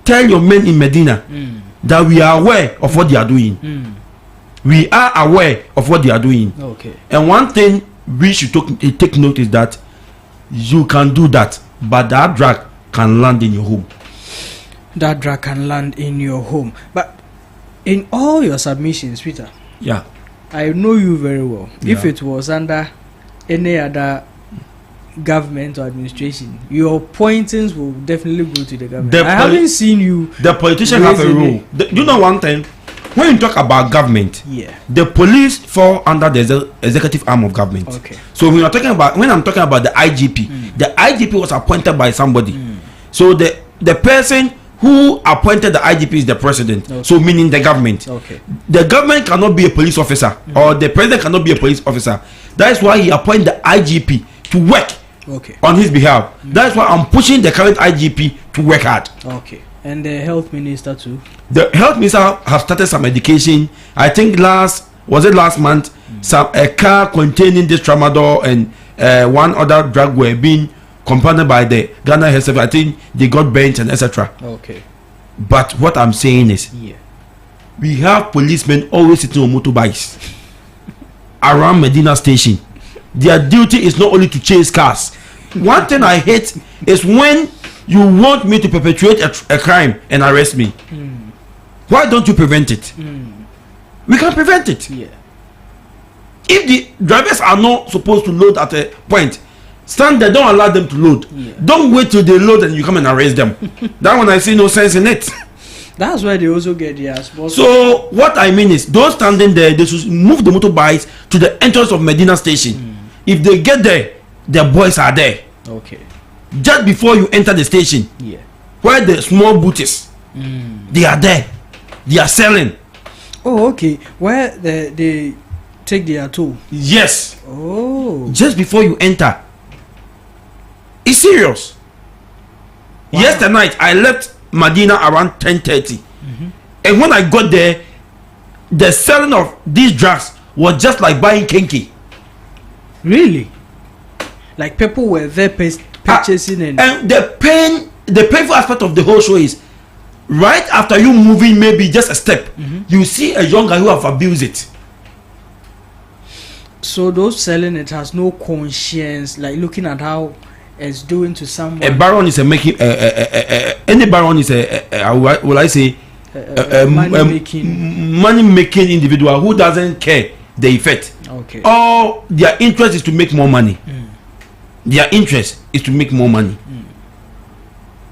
Speaker 12: tell your men in Medina that we are aware of what they are doing. We are aware of what they are doing. And one thing we should take note is that you can do that, but that drug can land in your home.
Speaker 11: That drug can land in your home. But in all your submissions, Peter, I know you very well. If it was under any other government or administration, your pointings will definitely go to the government. I haven't seen you.
Speaker 12: The politicians have a role. You know one thing, when you talk about government, the police fall under the executive arm of government. So when I'm talking about the IGP, the IGP was appointed by somebody. So the person who appointed the IGP is the president. So meaning the government. The government cannot be a police officer, or the president cannot be a police officer. That is why he appointed the IGP to work on his behalf. That's why I'm pushing the current IGP to work hard.
Speaker 11: And the health minister too.
Speaker 12: The health minister have started some medication. I think last month, a car containing this tramadol and one other drug were being compounded by the Ghana Health Service. I think they got bent and etc. But what I'm saying is, we have policemen always sitting on motorbikes around Medina Station. Their duty is not only to chase cars. One thing I hate is when you want me to perpetuate a crime and arrest me. Why don't you prevent it? We can prevent it. If the drivers are not supposed to load at a point, stand there, don't allow them to load. Don't wait till they load and you come and arrest them. That one I see no sense in it.
Speaker 11: That's why they also get their sponsors.
Speaker 12: So what I mean is, those standing there, they should move the motorbikes to the entrance of Medina Station. If they get there, their boys are there. Just before you enter the station, where the small booth is, they are there. They are selling.
Speaker 11: Where they take their toll.
Speaker 12: Yes. Just before you enter. It's serious. Yesterday night, I left Medina around 10:30, and when I got there, the selling of these drugs was just like buying kinky.
Speaker 11: Really? Like people were there purchasing
Speaker 12: and the painful aspect of the whole show is, right after you moving maybe just a step, you see a young guy who have abused it.
Speaker 11: So those selling it has no conscience, like looking at how it's doing to someone.
Speaker 12: A baron is any baron is money making individual who doesn't care the effect. All their interest is to make more money. Their interest is to make more money.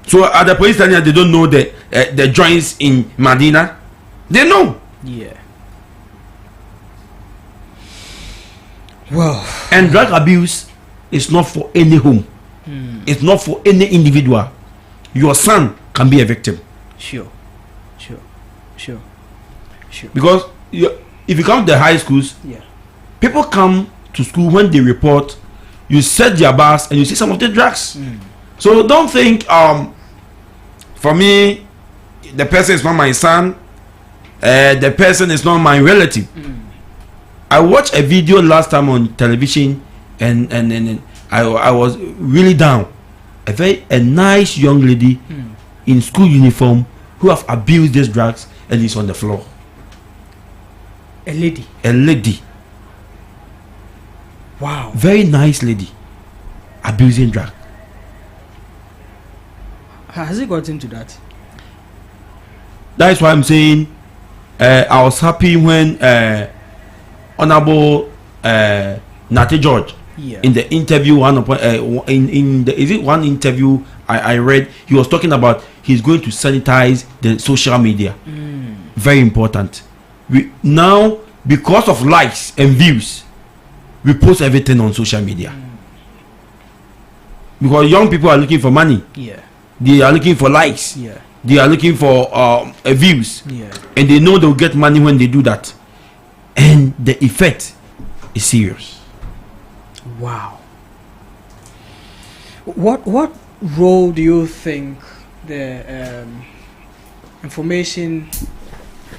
Speaker 12: So at the police station, they don't know the joints in Medina. They know.
Speaker 11: Well,
Speaker 12: and drug abuse is not for any home. It's not for any individual. Your son can be a victim.
Speaker 11: Sure.
Speaker 12: Because if you come to the high schools, people come to school when they report. You set their bars and you see some of the drugs. So don't think for me the person is not my son, the person is not my relative. I watched a video last time on television and I was really down. A nice young lady in school uniform who have abused these drugs and is on the floor.
Speaker 11: A lady. Wow.
Speaker 12: Very nice lady abusing drug.
Speaker 11: Has it got into that?
Speaker 12: That's why I'm saying I was happy when Honorable Nate George in the interview one interview I read, he was talking about he's going to sanitize the social media. Very important. We now, because of likes and views, we post everything on social media. Because young people are looking for money. They are looking for likes. They are looking for views. And they know they'll get money when they do that. And the effect is serious.
Speaker 11: Wow. What role do you think the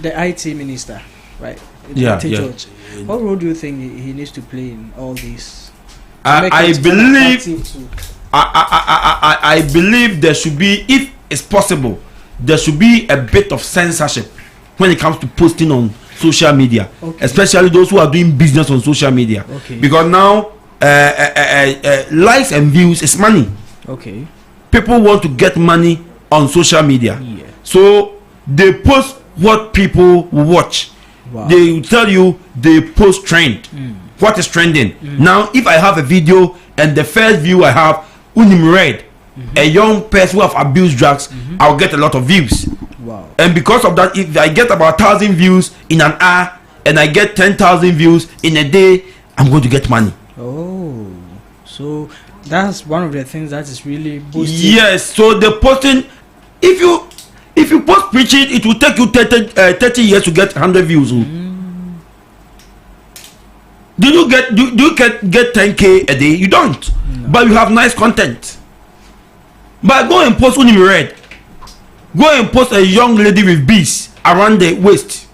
Speaker 11: IT minister, right? George, what role do you think he needs to play in all these? I
Speaker 12: believe there should be, if it's possible, there should be a bit of censorship when it comes to posting on social media, especially those who are doing business on social media. Because now likes and views is money. People want to get money on social media, so they post what people watch. They will tell you they post trend. What is trending now? If I have a video and the first view I have red, a young person who have abused drugs, I'll get a lot of views. And because of that, if I get about 1,000 views in an hour and I get 10,000 views in a day, I'm going to get money.
Speaker 11: So that's one of the things that is really boosting.
Speaker 12: Yes, so the posting, if you post preaching, it will take you 30 years to get 100 views. Do you get 10K a day? You don't. But you have nice content. But go and post red. Go and post a young lady with bees around the waist.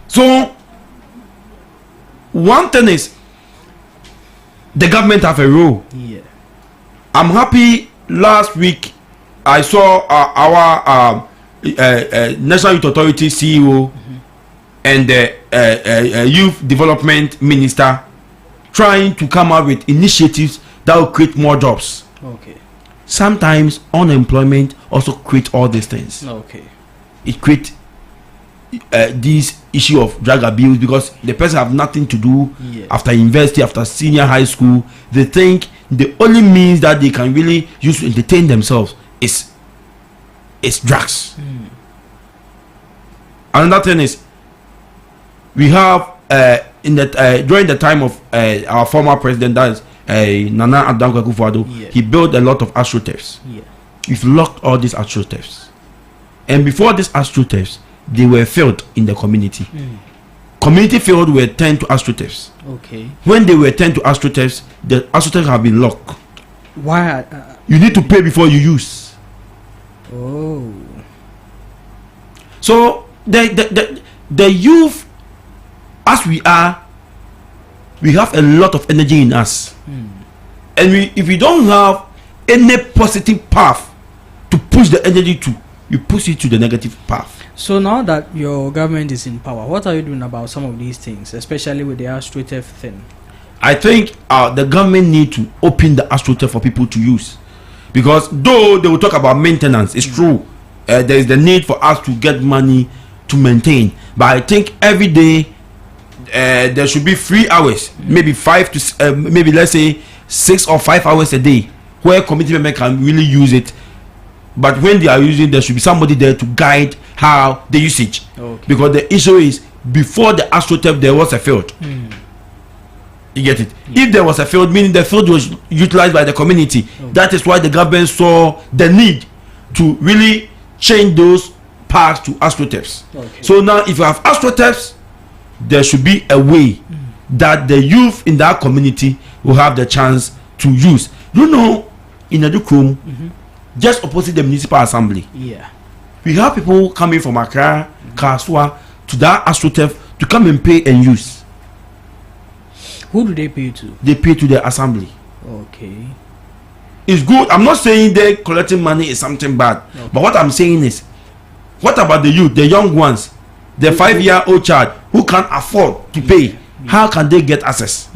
Speaker 12: So one thing is, the government have a role. I'm happy. Last week I saw our National Youth Authority CEO and the Youth Development Minister trying to come up with initiatives that will create more jobs. Sometimes unemployment also creates all these things. It creates this issue of drug abuse because the person have nothing to do after university, after senior high school. They think the only means that they can really use to entertain themselves is drugs. Another thing is, we have during the time of our former president, that is Nana Addo Akufo-Addo, he built a lot of astroturfs. We've locked all these astroturfs, and before these astroturfs, they were filled in the community. Community field were turned to astroturfs. When they were turned to astroturfs, the astroturfs have been locked.
Speaker 11: Why?
Speaker 12: You need to pay before you use. So the youth, as we are, we have a lot of energy in us, and if we don't have any positive path to push the energy to, you push it to the negative path.
Speaker 11: So now that your government is in power, what are you doing about some of these things, especially with the astroturf thing?
Speaker 12: I think the government need to open the astroturf for people to use, because though they will talk about maintenance, it's true. There is the need for us to get money to maintain, but I think every day there should be 3 hours, maybe 5 to maybe let's say 6 or 5 hours a day, where community members can really use it. But when they are using, there should be somebody there to guide how the usage. Because the issue is, before the astroturf there was a field, You get it? If there was a field, meaning the field was utilized by the community, that is why the government saw the need to really change those parks to astroturfs. So now, if you have astroturfs, there should be a way that the youth in that community will have the chance to use. You know, in Edukrum, just opposite the municipal assembly, we have people coming from Accra, Kaswa, to that astroturf to come and pay and use.
Speaker 11: Who do they pay to?
Speaker 12: They pay to the assembly.
Speaker 11: Okay.
Speaker 12: It's good. I'm not saying they collecting money is something bad. But what I'm saying is, what about the youth, the young ones, the 5-year-old child who can't afford to pay? How can they get access?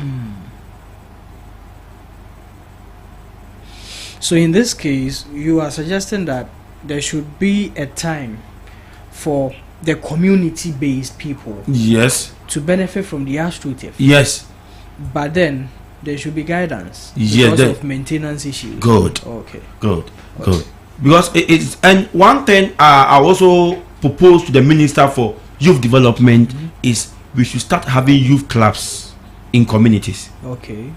Speaker 11: So in this case, you are suggesting that there should be a time for the community-based people,
Speaker 12: yes,
Speaker 11: to benefit from the astroturf.
Speaker 12: Yes.
Speaker 11: But then there should be guidance
Speaker 12: because
Speaker 11: of maintenance issues.
Speaker 12: Good.
Speaker 11: Okay.
Speaker 12: Good. Because it's, and one thing I also propose to the Minister for Youth Development is we should start having youth clubs in communities.
Speaker 11: Okay.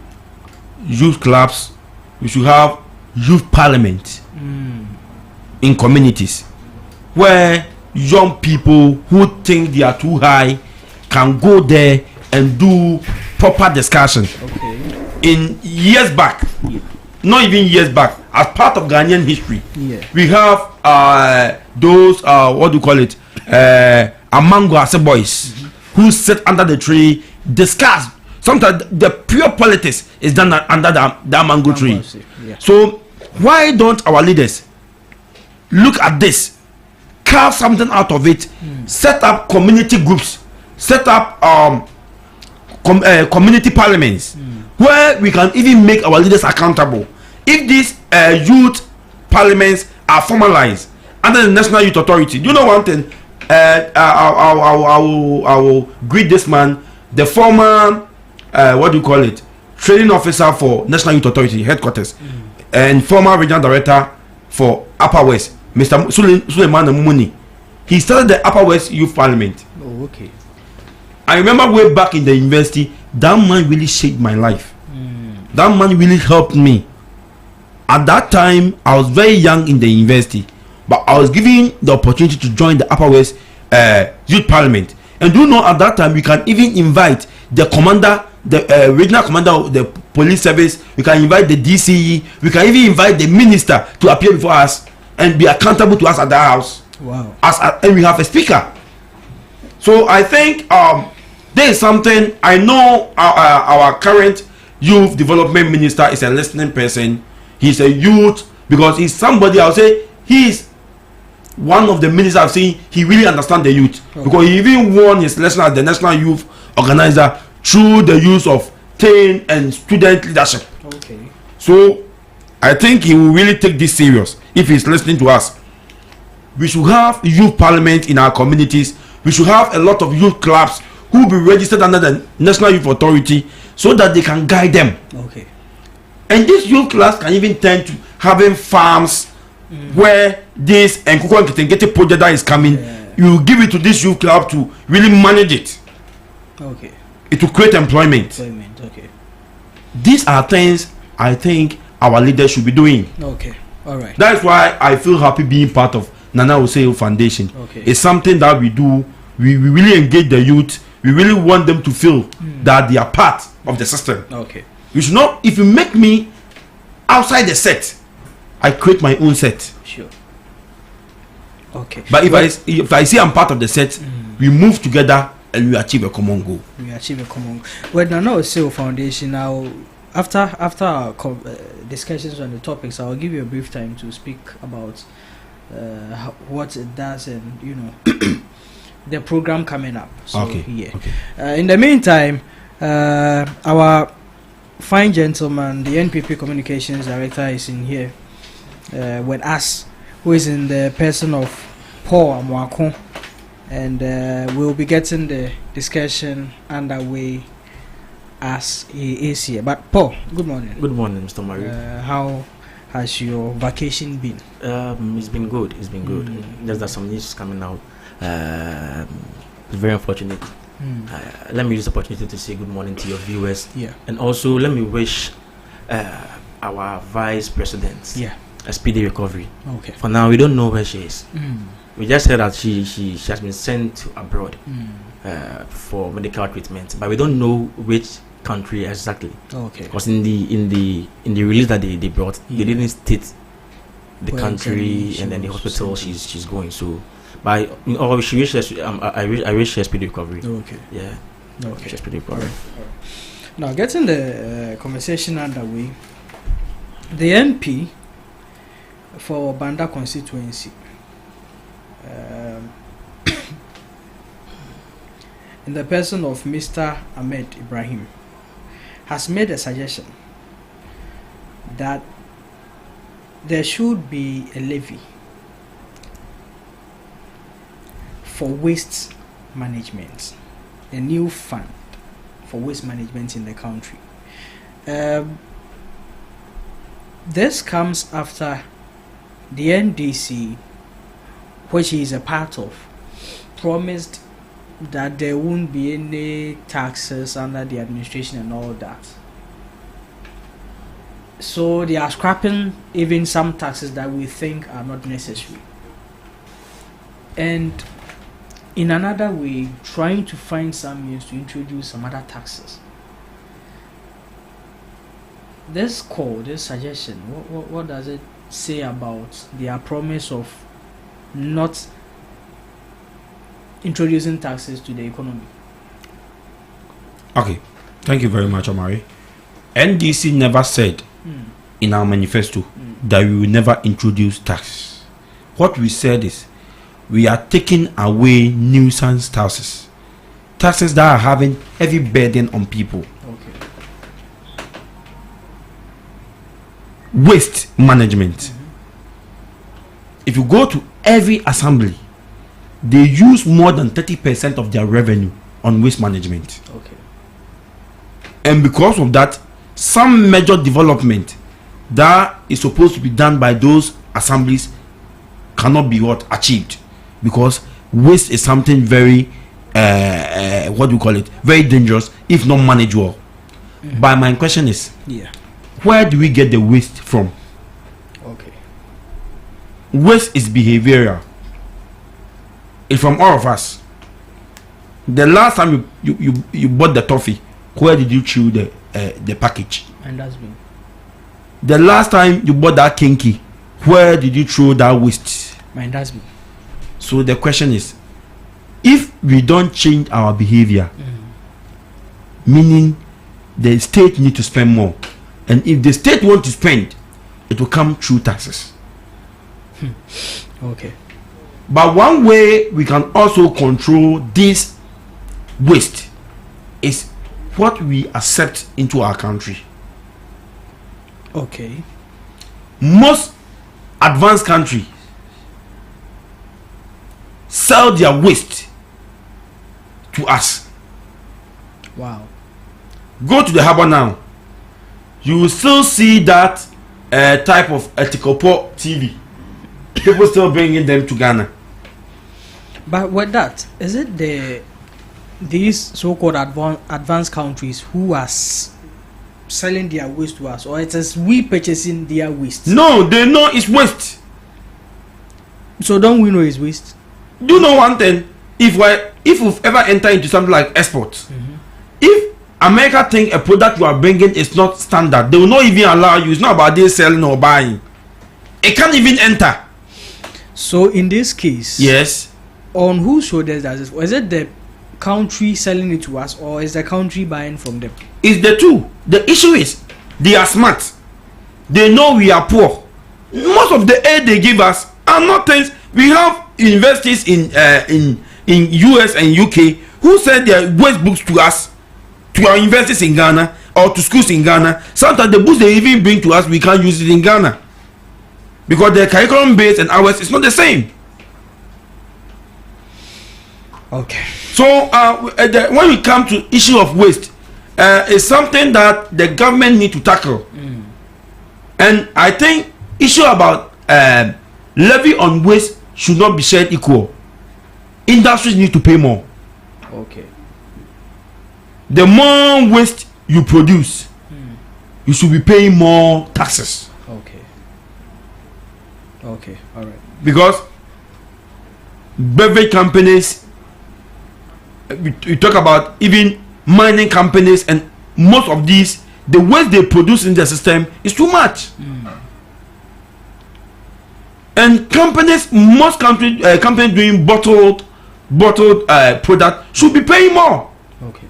Speaker 12: Youth clubs. We should have youth parliament in communities where young people who think they are too high can go there and do proper discussion. In years back, not even years back, as part of Ghanaian history, we have those what do you call it, Amango Ase boys who sit under the tree, discuss. Sometimes the pure politics is done under the mango tree. So why don't our leaders look at this, carve something out of it, set up community groups, set up community parliaments where we can even make our leaders accountable. If these youth parliaments are formalized under the National Youth Authority, do you know one thing? I will greet this man, the former what do you call it, training officer for National Youth Authority headquarters, and former regional director for Upper West, Mr. Suleiman Mumuni. He started the Upper West Youth Parliament.
Speaker 11: Oh, okay.
Speaker 12: I remember way back in the university, that man really shaped my life. That man really helped me. At that time, I was very young in the university, but I was given the opportunity to join the Upper West Youth Parliament. And do you know, at that time, we can even invite the commander, the regional commander of the police service. We can invite the DCE. We can even invite the minister to appear before us and be accountable to us at that house.
Speaker 11: Wow.
Speaker 12: And we have a speaker. So I think there is something. I know our current youth development minister is a listening person. He's a youth, because he's somebody, I'll say he's one of the ministers I've seen. He really understands the youth, because he even won his lesson as the national youth organizer through the use of teen and student leadership.
Speaker 11: Okay.
Speaker 12: So I think he will really take this serious if he's listening to us. We should have youth parliament in our communities. We should have a lot of youth clubs who will be registered under the National Youth Authority so that they can guide them.
Speaker 11: Okay.
Speaker 12: And these youth clubs can even tend to having farms where this and Kuko and Kitengete project that is coming, you give it to this youth club to really manage it.
Speaker 11: Okay.
Speaker 12: It will create employment.
Speaker 11: Okay.
Speaker 12: These are things I think our leaders should be doing.
Speaker 11: Okay. All right.
Speaker 12: That's why I feel happy being part of Nana Osei Foundation.
Speaker 11: Okay.
Speaker 12: It's something that we do. We really engage the youth. We really want them to feel that they are part of the system.
Speaker 11: Okay.
Speaker 12: You should not, if you make me outside the set, I create my own set.
Speaker 11: Sure. Okay.
Speaker 12: But if I say I'm part of the set, we move together and we achieve a common goal.
Speaker 11: Well, Nana Osei Foundation, now after our discussions on the topics, I'll give you a brief time to speak about what it does and the program coming up. So,
Speaker 12: okay.
Speaker 11: In the meantime, our fine gentleman, the NPP Communications Director, is in here with us, who is in the person of Paul Amwako, and we'll be getting the discussion underway as he is here. But Paul, good morning.
Speaker 13: Good morning, Mr. Mario.
Speaker 11: How has your vacation been?
Speaker 13: It's been good. It's been good. Just that some news is coming out. It's very unfortunate. Let me use the opportunity to say good morning to your viewers.
Speaker 11: Yeah.
Speaker 13: And also let me wish our Vice President a speedy recovery.
Speaker 11: Okay.
Speaker 13: For now, we don't know where she is. We just heard that she has been sent to abroad for medical treatment, but we don't know which country exactly.
Speaker 11: Okay.
Speaker 13: Because in the release that they brought, they didn't state the country and then the hospital she's going. So, by she wishes I wish her a speedy recovery.
Speaker 11: Okay.
Speaker 13: Yeah.
Speaker 11: Okay.
Speaker 13: Wish her speedy recovery.
Speaker 11: Now, getting the conversation underway, the MP for Banda constituency, in the person of Mr. Ahmed Ibrahim, has made a suggestion that there should be a levy for waste management, a new fund for waste management in the country. This comes after the NDC, which he is a part of, promised that there won't be any taxes under the administration and all that. So they are scrapping even some taxes that we think are not necessary. And in another way, trying to find some means to introduce some other taxes. This call, this suggestion, what does it say about their promise of not introducing taxes to the economy?
Speaker 12: Okay, thank you very much, Omari. NDC never said in our manifesto that we will never introduce tax. What we said is we are taking away nuisance taxes that are having heavy burden on people.
Speaker 11: Okay.
Speaker 12: Waste management. If you go to every assembly, they use more than 30% of their revenue on waste management.
Speaker 11: Okay.
Speaker 12: And because of that, some major development that is supposed to be done by those assemblies cannot be achieved, because waste is something very very dangerous if not manageable. But my question is, where do we get the waste from?
Speaker 11: Okay.
Speaker 12: Waste is behavioral. It's from all of us. The last time you bought the toffee, where did you chew the package?
Speaker 11: And that's me.
Speaker 12: The last time you bought that kinky, where did you throw that waste?
Speaker 11: And that's me.
Speaker 12: So the question is, if we don't change our behavior, meaning the state need to spend more, and if the state want to spend, it will come through taxes.
Speaker 11: Okay.
Speaker 12: But one way we can also control this waste is what we accept into our country.
Speaker 11: Okay.
Speaker 12: Most advanced countries sell their waste to us.
Speaker 11: Wow.
Speaker 12: Go to the harbor now, you will still see that type of ethical port TV. People still bringing them to Ghana.
Speaker 11: But with that, is it these so-called advanced countries who are selling their waste to us, or it is we purchasing their waste?
Speaker 12: No, they know it's waste.
Speaker 11: So don't we know it's waste?
Speaker 12: Do you know one thing? If we've ever entered into something like export, if America think a product you are bringing is not standard, they will not even allow you. It's not about they selling or buying. It can't even enter.
Speaker 11: So in this case,
Speaker 12: yes,
Speaker 11: on whose shoulders does it? Is it the country selling it to us, or is the country buying from them?
Speaker 12: It's the two. The issue is they are smart. They know we are poor. Most of the aid they give us are not things. We have universities in US and UK who send their waste books to us, to our universities in Ghana or to schools in Ghana. Sometimes the books they even bring to us, we can't use it in Ghana because the curriculum base and ours is not the same.
Speaker 11: Okay.
Speaker 12: So when we come to issue of waste, it's something that the government need to tackle. And I think issue about levy on waste should not be shared equal. Industries need to pay more.
Speaker 11: Okay.
Speaker 12: the more waste you produce, you should be paying more taxes.
Speaker 11: Okay, all right.
Speaker 12: Because beverage companies, we talk about even mining companies, and most of these, the waste they produce in the system is too much. And companies, most companies doing bottled product should be paying more.
Speaker 11: Okay.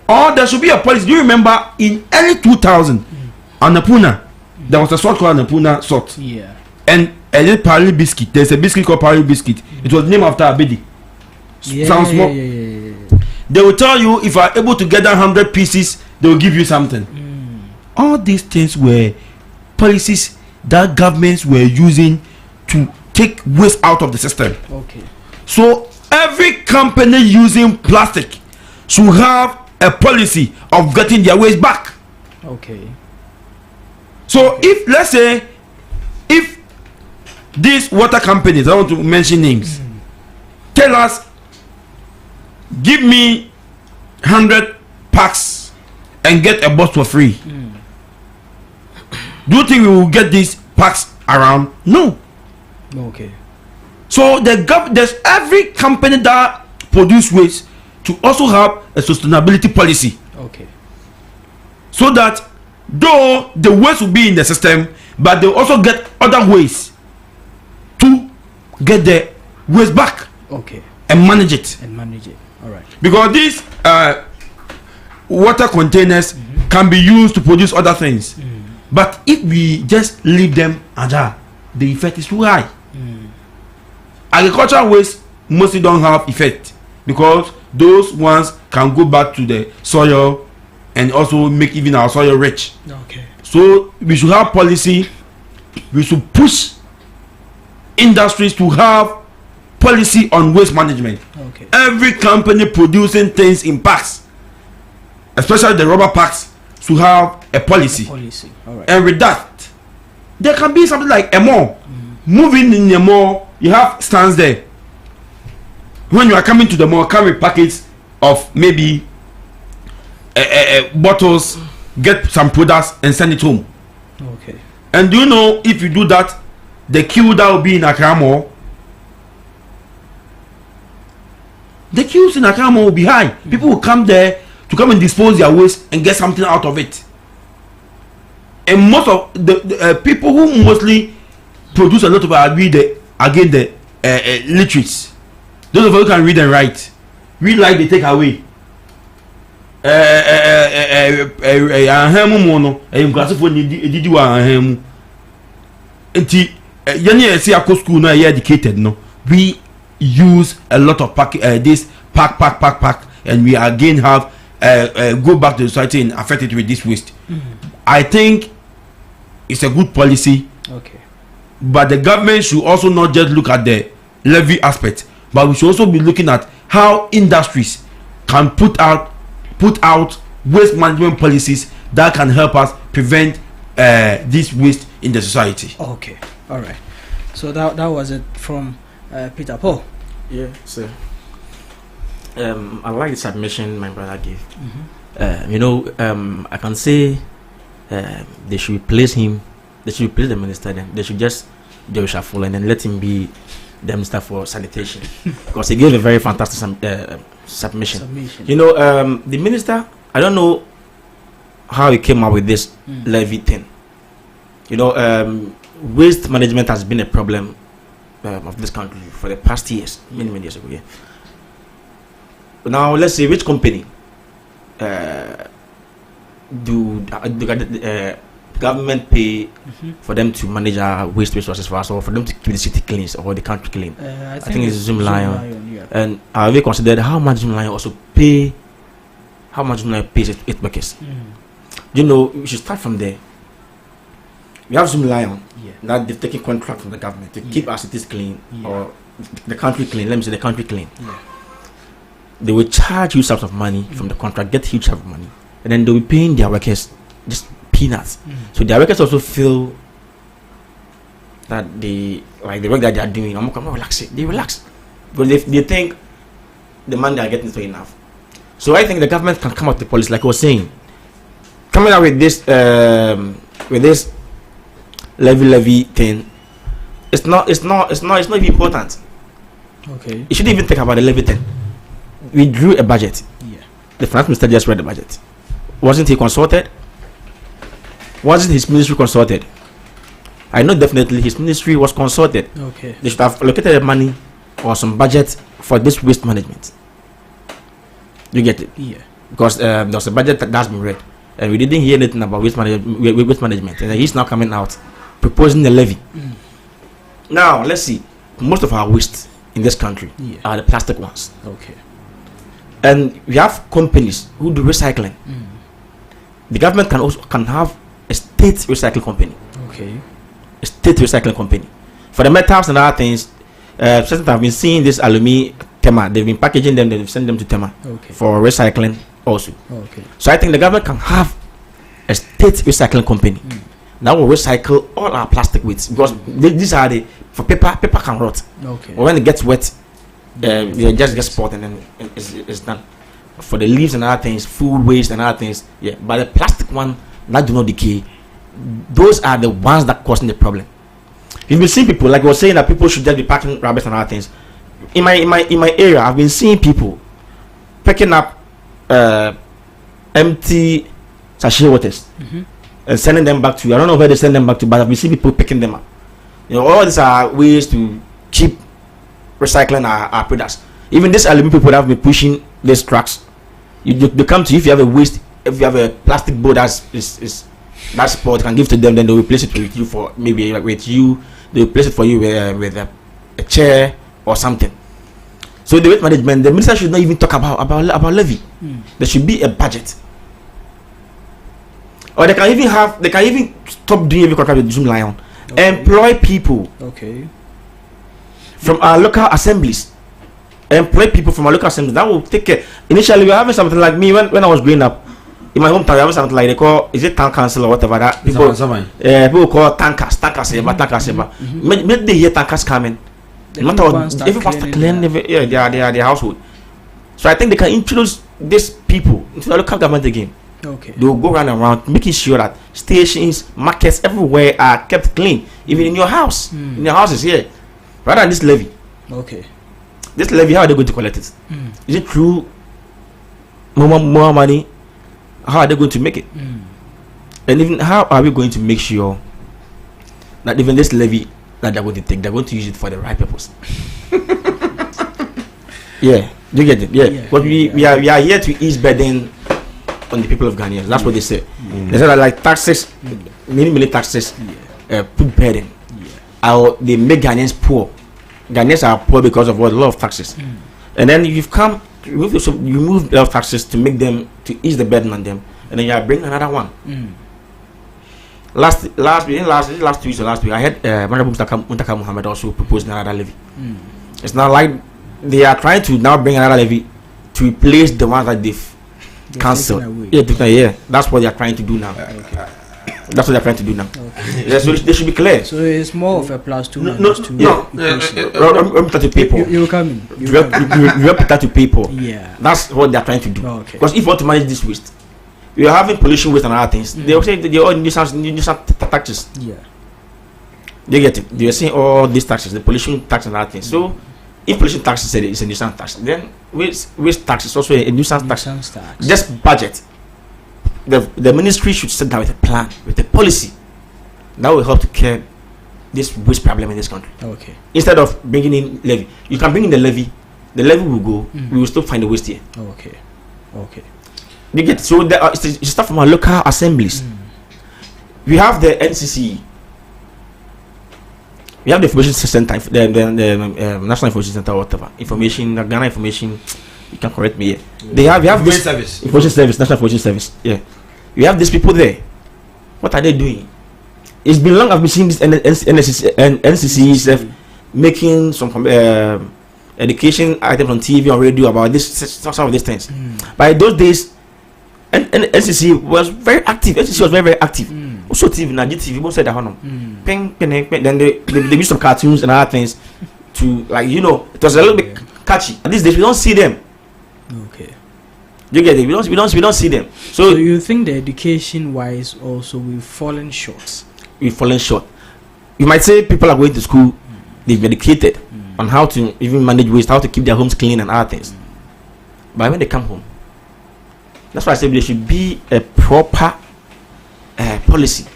Speaker 12: Or there should be a policy. Do you remember in early 2000, Annapurna, there was a salt called Annapurna salt.
Speaker 11: Yeah.
Speaker 12: And a little Paris biscuit. There's a biscuit called Paris biscuit. It was named after Abedi. Sounds small. They will tell you if you are able to gather 100 pieces, they will give you something. All these things were policies that governments were using to take waste out of the system.
Speaker 11: Okay.
Speaker 12: So every company using plastic should have a policy of getting their waste back.
Speaker 11: Okay.
Speaker 12: So if, let's say, if these water companies, I want to mention names, tell us, give me 100 packs and get a bus for free. Do you think we will get these packs around? No.
Speaker 11: Okay.
Speaker 12: So there's every company that produce waste to also have a sustainability policy.
Speaker 11: Okay.
Speaker 12: So that though the waste will be in the system, but they also get other ways to get the waste back.
Speaker 11: Okay.
Speaker 12: And manage it.
Speaker 11: All right.
Speaker 12: Because these water containers can be used to produce other things. But if we just leave them ajar, the effect is too high. Agricultural waste mostly don't have effect because those ones can go back to the soil and also make even our soil rich.
Speaker 11: Okay.
Speaker 12: So we should have policy. We should push industries to have policy on waste management.
Speaker 11: Okay.
Speaker 12: Every company producing things in packs, especially the rubber packs, should have a policy.
Speaker 11: All right.
Speaker 12: And with that, there can be something like a mall. Moving in a mall, you have stands there. When you are coming to the mall, come with packets of maybe bottles, get some products and send it home.
Speaker 11: Okay.
Speaker 12: And do you know if you do that, the queue that will be in Accra Mall, the queues in Accra Mall will be high. People will come there to come and dispose their waste and get something out of it. And most of the people who mostly produce a lot of the literates, those of us who can read and write, read like they take away. Educated, no, we use a lot of this pack, and we again have go back to the society and affect it with this waste. I think it's a good policy.
Speaker 11: Okay.
Speaker 12: But the government should also not just look at the levy aspect, but we should also be looking at how industries can put out waste management policies that can help us prevent this waste in the society.
Speaker 11: Okay. All right. So that was it from Peter Paul.
Speaker 13: Yeah, sir. I like the submission my brother gave. I can say they should replace him. They should replace the minister. Then they should just do a reshuffle and then let him be the minister for sanitation because he gave a very fantastic submission. The minister, I don't know how he came up with this levy thing. Waste management has been a problem of this country for the past years, many years ago. Yeah. Now let's say which company do government pay for them to manage our waste resources for us, or for them to keep the city clean or the country clean? I think it's Zoom Lion.
Speaker 11: Yeah.
Speaker 13: And have you considered how much Zoom Lion also pay? How much Zoom Lion pays its workers? We should start from there. We have Zoom Lion that they've taken contract from the government to keep our cities clean or the country clean. Let me say the country clean. They will charge huge sums of money from the contract, get huge sums of money, and then they will be paying their workers just peanuts. So their workers also feel that the work that they are doing, I'm not relaxing. They relax because they think the money they are getting is not enough. So I think the government can come up with the policy, like I was saying, coming out with this levy thing. It's not even important.
Speaker 11: Okay.
Speaker 13: You shouldn't even think about the levy thing. We drew a budget.
Speaker 11: Yeah.
Speaker 13: The finance minister just read the budget. Wasn't he consulted? Wasn't his ministry consulted? I know definitely his ministry was consulted.
Speaker 11: Okay.
Speaker 13: They should have allocated the money or some budget for this waste management. You get it?
Speaker 11: Yeah.
Speaker 13: Because there was a budget that's been read, and we didn't hear anything about waste management, and he's now coming out proposing a levy. Now let's see. Most of our waste in this country are the plastic ones.
Speaker 11: Okay.
Speaker 13: And we have companies who do recycling. The government can have a state recycling company.
Speaker 11: Okay.
Speaker 13: A state recycling company for the metals and other things. Since I've been seeing this aluminium Tema, they've been packaging them. They've sent them to Tema for recycling also.
Speaker 11: Okay.
Speaker 13: So I think the government can have a state recycling company that will recycle all our plastic waste, because these are the for paper. Paper can rot.
Speaker 11: Okay.
Speaker 13: But when it gets wet, it just gets spoiled and then it's done. For the leaves and other things, food waste and other things, yeah. But the plastic one that do not decay, those are the ones that causing the problem. You've been seeing people, like I was saying, that people should just be packing rubbish and other things. In my area, I've been seeing people picking up empty sachet waters and sending them back to. I don't know where they send them back to, but I've been seeing people picking them up. You know, all these are ways to keep recycling our products. Even this aluminum people that have been pushing these trucks, they come to you if you have a waste, if you have a plastic bowl that's spoiled, you can give to them, then they'll replace it with you for maybe with you. They'll replace it for you with a chair or something. So the waste management, the minister should not even talk about levy. There should be a budget, or they can even stop doing every contract with Zoom Lion. Okay. Employ people.
Speaker 11: Okay.
Speaker 13: From our local assemblies. Employ people from our local assemblies. That will take care. Initially, we were having something like me when I was growing up. In my hometown, we have something like they call, is it town council or whatever that people call tankers. When they hear tankers coming, everyone start cleaning their household. So I think they can introduce these people into the local government again.
Speaker 11: Okay.
Speaker 13: They will go around making sure that stations, markets, everywhere are kept clean, even in your house, in your houses here. Rather than this levy.
Speaker 11: Okay.
Speaker 13: This levy, how are they going to collect it? Is it through more money? How are they going to make it? And even how are we going to make sure that even this levy that they're going to take, they're going to use it for the right purpose? Yeah, you get it. Yeah, but we are here to ease burden on the people of Ghana. That's what they say. They say that like taxes, many taxes, put burden. They make Ghanaians poor. Ghanaians are poor because of what? A lot of taxes. And then you've come, you remove a lot of taxes to make them, to ease the burden on them, and then you are bringing another one. Last 2 weeks or last week, I had Honorable Muntaka Muhammad also proposed another levy. It's not like they are trying to now bring another levy to replace the ones that they've cancelled. Yeah, that's what they are trying to do now. That's what they're trying to do now. Okay. So they should be clear.
Speaker 11: So it's more of a plus two.
Speaker 13: No. To people.
Speaker 11: You come in.
Speaker 13: You that to people.
Speaker 11: Yeah.
Speaker 13: That's what they're trying to do.
Speaker 11: Okay.
Speaker 13: Because if you want to manage this waste, you are having pollution waste and other things. They will say they all need some taxes.
Speaker 11: Yeah.
Speaker 13: They get it. They are saying all these taxes, the pollution tax and other things. So if pollution tax is a nuisance tax, then waste tax is also a nuisance tax. Just budget. The ministry should sit down with a plan, with a policy that will help to curb this waste problem in this country.
Speaker 11: Okay.
Speaker 13: Instead of bringing in levy, you can bring in the levy will go. We will still find the waste here.
Speaker 11: Okay.
Speaker 13: You get so it's stuff from our local assemblies. We have the NCC. We have the information center, the National Information Center, or whatever information, Ghana Information. You can correct me here. We have this
Speaker 12: service.
Speaker 13: Information Service, National Information Service. Yeah, we have these people there. What are they doing? It's been long I've been seeing this NCC making some education items on TV or radio about this, some of these things. By those days, NCC was very active. NCC was very active. Also TV, GTV, both said that ping. Then they used some cartoons and other things to, like, it was a little bit catchy. At these days we don't see them.
Speaker 11: Okay.
Speaker 13: You get it? We don't see them.
Speaker 11: So you think the education wise also we've fallen short?
Speaker 13: We've fallen short. You might say people are going to school, they've been educated on how to even manage waste, how to keep their homes clean and other things. But when they come home, that's why I said there should be a proper policy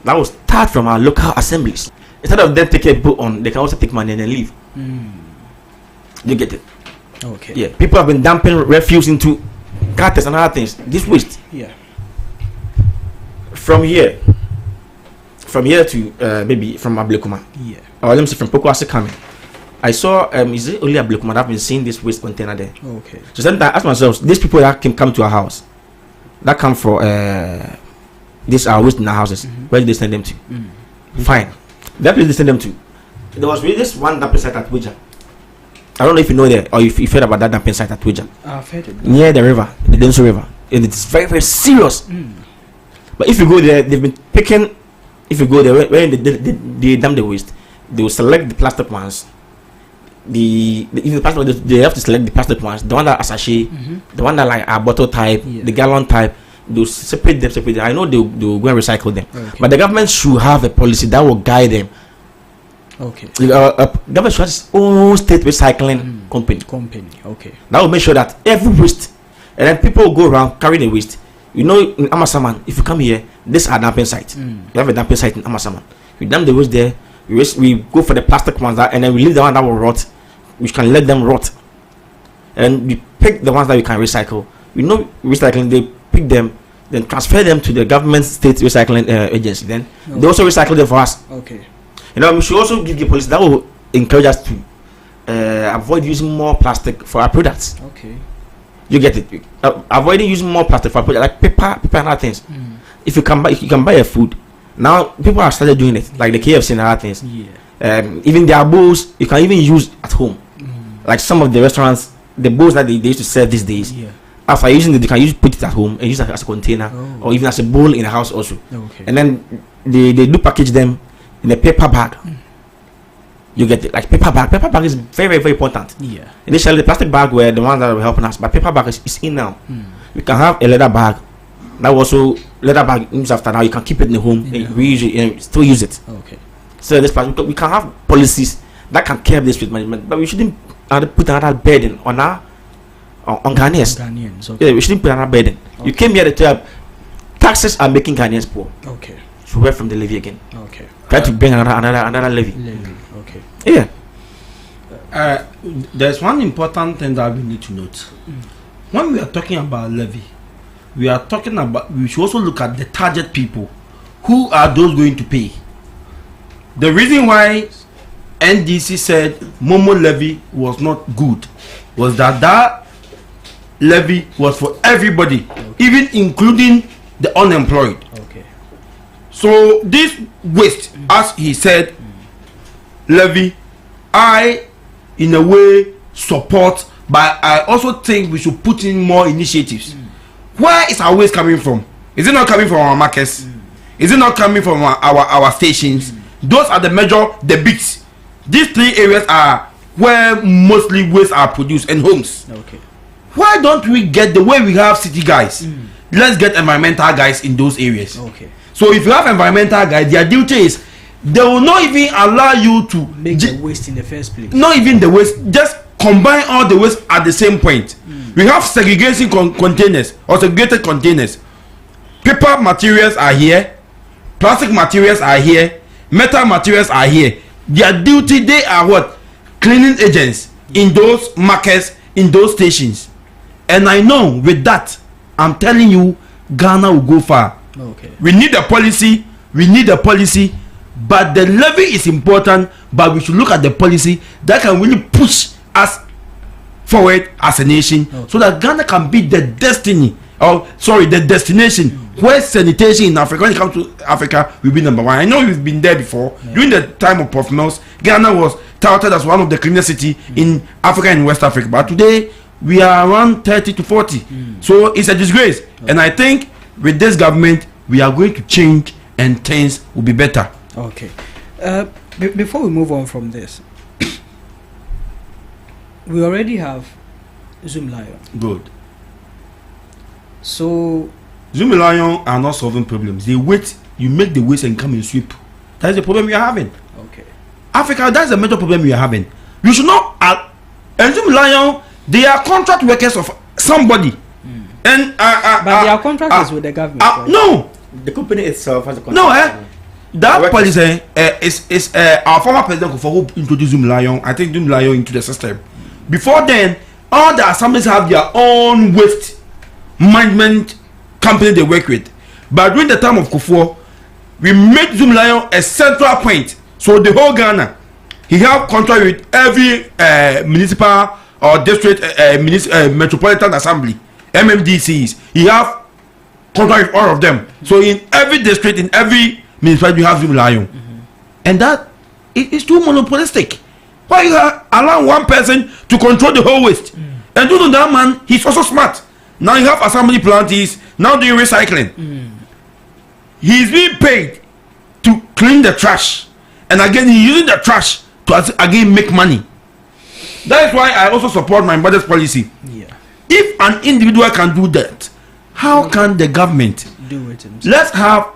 Speaker 13: that will start from our local assemblies. Instead of them taking a boat on, they can also take money and then leave. You get it?
Speaker 11: Okay.
Speaker 13: Yeah. People have been dumping refuse into gutters and other things. This waste.
Speaker 11: Yeah.
Speaker 13: From here to maybe from Ablekuma.
Speaker 11: Yeah.
Speaker 13: Or let me say from Pokwase coming. I saw is it only Ablekuma that I've been seeing this waste container there.
Speaker 11: Okay.
Speaker 13: So sometimes I ask myself, these people that can come to our house, that come for this our waste in our houses, where do they send them to? Fine. That place they send them to. There was really this one dumping site at Wija. I don't know if you know there or if you've heard about that dumping site at Wija.
Speaker 11: I've heard it.
Speaker 13: Near the river, the Denso River. And it's very, very serious. But if you go there, they've been picking. If you go there, when they dump the waste, they will select the plastic ones. If the plastic, they have to select the plastic ones. The one that are sachet, the one that like are bottle type, the gallon type. They'll separate them. I know they'll go and recycle them. Okay. But the government should have a policy that will guide them.
Speaker 11: Okay.
Speaker 13: Government should have its own state recycling company.
Speaker 11: Okay.
Speaker 13: That will make sure that every waste, and then people will go around carrying the waste. You know, in Amasaman, if you come here, this is a dumping site. We have a dumping site in Amasaman. We dump the waste there. We go for the plastic ones, and then we leave the one that will rot. We can let them rot. And we pick the ones that we can recycle. We know recycling, they pick them, then transfer them to the government state recycling agency. Then they also recycle them for us.
Speaker 11: Okay.
Speaker 13: You know, we should also give the policy that will encourage us to avoid using more plastic for our products.
Speaker 11: Okay.
Speaker 13: You get it? Avoiding using more plastic for our products, like paper and other things. If you can buy a food. Now people have started doing it, like the KFC and other things.
Speaker 11: Yeah.
Speaker 13: Even their bowls you can even use at home. Like some of the restaurants, the bowls that they used to serve these days. Yeah. After using it, they can put it at home and use it as a container or even as a bowl in the house also.
Speaker 11: Okay.
Speaker 13: And then they do package them in a paper bag. You get it? Like paper bag. Paper bag is very, very, very important.
Speaker 11: Yeah.
Speaker 13: Initially, the plastic bag were the ones that were helping us, but paper bag is in now. We can have a leather bag. That also leather bag use after now. You can keep it in the home and reuse it and still use it.
Speaker 11: Okay.
Speaker 13: So this part, we can have policies that can curb this waste management, but we shouldn't put another burden on Ghanaians.
Speaker 11: Okay.
Speaker 13: Yeah, we shouldn't put another burden. Okay. You came here to tell taxes are making Ghanaians poor.
Speaker 11: Okay.
Speaker 13: So we're from the levy again.
Speaker 11: Okay.
Speaker 13: Try to bring another levy.
Speaker 11: Okay.
Speaker 13: Yeah.
Speaker 12: There's one important thing that we need to note. When we are talking about levy, we should also look at the target people. Who are those going to pay? The reason why NDC said Momo levy was not good was that levy was for everybody, even including the unemployed.
Speaker 11: Okay.
Speaker 12: So this waste, as he said, levy, I in a way support, but I also think we should put in more initiatives. Where is our waste coming from? Is it not coming from our markets? Is it not coming from our stations? Those are the bits. These three areas are where mostly waste are produced, and homes.
Speaker 11: Okay.
Speaker 12: Why don't we get the way we have city guys? Let's get environmental guys in those areas.
Speaker 11: Okay.
Speaker 12: So if you have environmental guys, their duty is they will not even allow you to
Speaker 11: make the waste in the first place.
Speaker 12: Not even the waste, just combine all the waste at the same point. We have segregation containers or segregated containers. Paper materials are here, plastic materials are here, metal materials are here. Their duty, they are what? Cleaning agents in those markets, in those stations. And I know with that, I'm telling you, Ghana will go far.
Speaker 11: Okay.
Speaker 12: We need a policy, but the levy is important, but we should look at the policy that can really push us forward as a nation, so that Ghana can be the destination where sanitation in Africa, when it comes to Africa, will be number one. I know we've been there before. During the time of Prof. Mills, Ghana was touted as one of the cleanest cities in Africa and West Africa, but today we are around 30 to 40. So it's a disgrace. And I think with this government, we are going to change and things will be better.
Speaker 11: Okay. Before we move on from this, we already have Zoom Lion.
Speaker 12: Good.
Speaker 11: So
Speaker 12: Zoom Lion are not solving problems. They wait, you make the waste and come and sweep. That is the problem we are having.
Speaker 11: Okay.
Speaker 12: Africa, that's the major problem we are having. You should not. And Zoom Lion, they are contract workers of somebody. And
Speaker 11: but their contract is with the government. Right?
Speaker 12: No,
Speaker 13: the company itself has a contract.
Speaker 12: No, that policy is our former president who introduced Zoom Lion. I think Zoom Lion into the system. Before then, all the assemblies have their own waste management company they work with. But during the time of Kufuor, we made Zoom Lion a central point. So the whole Ghana, he have contract with every municipal or district metropolitan assembly, MMDCs. He have contract with all of them. So in every district, in every municipality, you have Zoom Lion. And that is too monopolistic. Why you allow one person to control the whole waste? And you know that man, he's also smart. Now you have assembly planties, now doing recycling. He's being paid to clean the trash. And again, he's using the trash to again make money. That is why I also support my mother's policy. If an individual can do that, how can the government
Speaker 11: do it himself?
Speaker 12: Let's have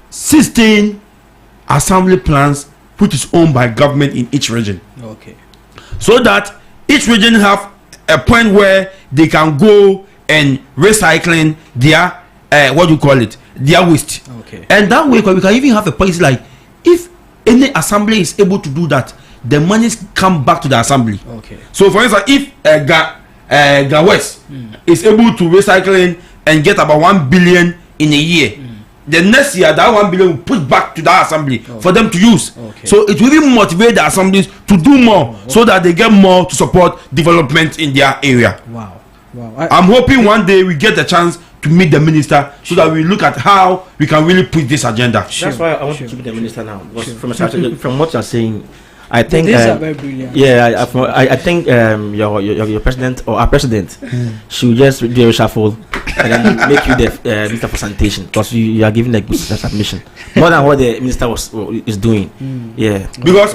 Speaker 12: 16 assembly plants which is owned by government in each region.
Speaker 11: Okay.
Speaker 12: So that each region have a point where they can go and recycling their what do you call it, their waste.
Speaker 11: Okay.
Speaker 12: And that way we can even have a policy like, if any assembly is able to do that, the monies come back to the assembly.
Speaker 11: Okay.
Speaker 12: So for instance, if Ga West is able to recycling and get about 1 billion in a year, the next year that 1 billion will put back to that assembly for them to use. So it will even motivate the assemblies to do more, so that they get more to support development in their area.
Speaker 11: Wow.
Speaker 12: I'm hoping one day we get the chance to meet the minister, so that we look at how we can really push this agenda.
Speaker 13: That's why I want to meet the minister now. Because from what you're saying, I think
Speaker 11: these are very brilliant.
Speaker 13: Yeah, I think your president or our president should just do a reshuffle and then make you the minister for sanitation, because you are giving a good submission more than what the minister is doing. Yeah,
Speaker 12: because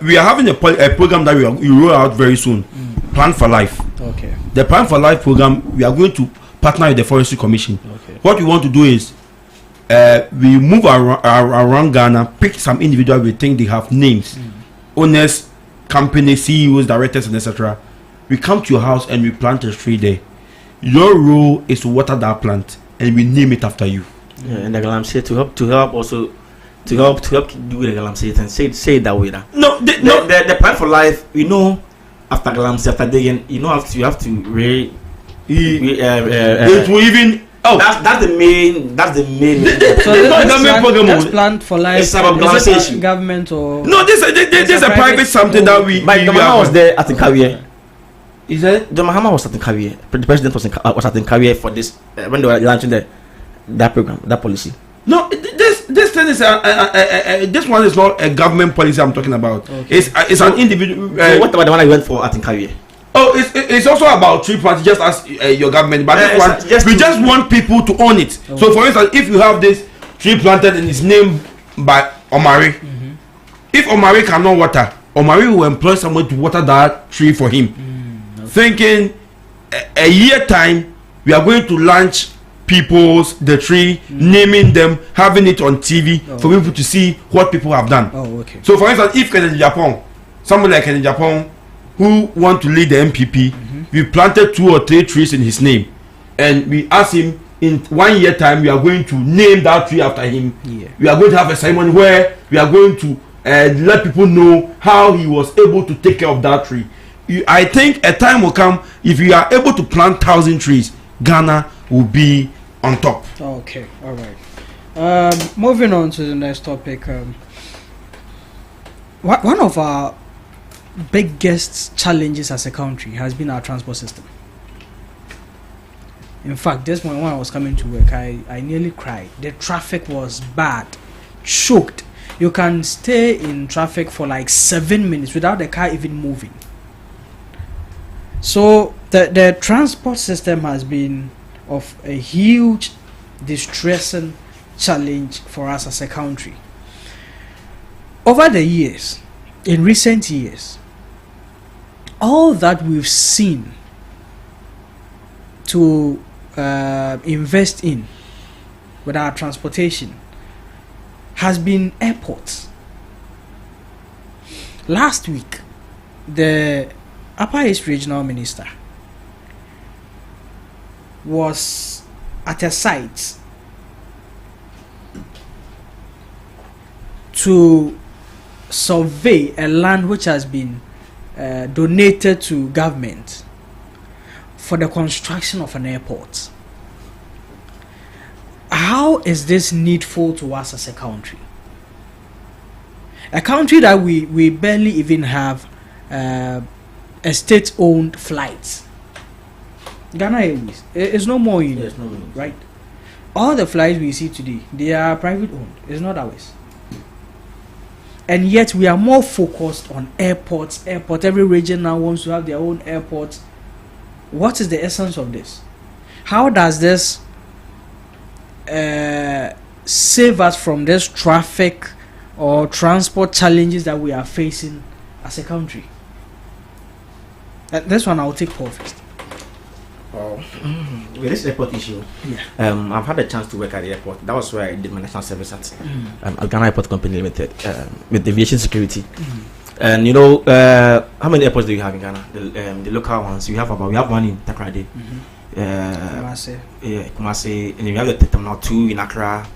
Speaker 12: we are having a program that we roll out very soon. Plan for Life.
Speaker 11: Okay.
Speaker 12: The Plan for Life program, we are going to partner with the Forestry Commission.
Speaker 11: Okay.
Speaker 12: What we want to do is we move around Ghana, pick some individuals we think they have names, owners, company, CEOs, directors, and etc. We come to your house and we plant a tree there. Your role is to water that plant, and we name it after you.
Speaker 13: Yeah, and the galamsey to help also to help do the galamsey and say it that way. The Plan for Life, you know, after galamsey, after digging, you know, you have to
Speaker 12: it will even. Oh,
Speaker 13: that's the main.
Speaker 11: So this Plan for Life.
Speaker 13: It's about glaciation.
Speaker 11: Government or
Speaker 12: no? This is a private something that we.
Speaker 13: But the Mahama was there at the career.
Speaker 12: Is it?
Speaker 13: The Mahama was at the career. The president was at the career for this when they were launching that program, that policy.
Speaker 12: No, this thing is this one is not a government policy I'm talking about.
Speaker 11: Okay.
Speaker 12: It's an individual.
Speaker 13: So what about the one I went for at the career?
Speaker 12: Oh, it's also about tree planting, just as your government. But this one, we just want people to own it.
Speaker 11: Okay.
Speaker 12: So, for instance, if you have this tree planted and it's named by Omari, if Omari cannot water, Omari will employ someone to water that tree for him. Thinking a year time, we are going to launch the tree, naming them, having it on TV for people to see what people have done.
Speaker 11: Oh, okay.
Speaker 12: So, for instance, if Kennedy Japan, someone like Kennedy Japan, who want to lead the MPP, we planted 2 or 3 trees in his name, and we asked him in 1 year time we are going to name that tree after him. We are going to have a ceremony where we are going to let people know how he was able to take care of that tree. I think a time will come, if we are able to plant 1,000 trees, Ghana will be on top.
Speaker 11: Okay, all right. Moving on to the next topic. One of our biggest challenges as a country has been our transport system. In fact, this morning when I was coming to work, I nearly cried. The traffic was bad, choked. You can stay in traffic for like 7 minutes without the car even moving. So the transport system has been of a huge distressing challenge for us as a country. Over the years, in recent years, all that we've seen to invest in with our transportation has been airports. Last week, the Upper East Regional Minister was at a site to survey a land which has been donated to government for the construction of an airport. How is this needful to us as a country? A country that we barely even have a state-owned flight. Ghana Airways is no more in,
Speaker 13: yes, no more.
Speaker 11: Right? All the flights we see today, they are private-owned. It's not ours. And yet we are more focused on airports. Every region now wants to have their own airports. What is the essence of this? How does this save us from this traffic or transport challenges that we are facing as a country? This one I'll take Paul first.
Speaker 13: With this airport issue, I've had a chance to work at the airport. That was where I did my national service at Ghana Airport Company Limited with aviation security. And you know, how many airports do you have in Ghana? The local ones. We have one in Takoradi, Kumasi, and you have the Terminal 2 in Accra,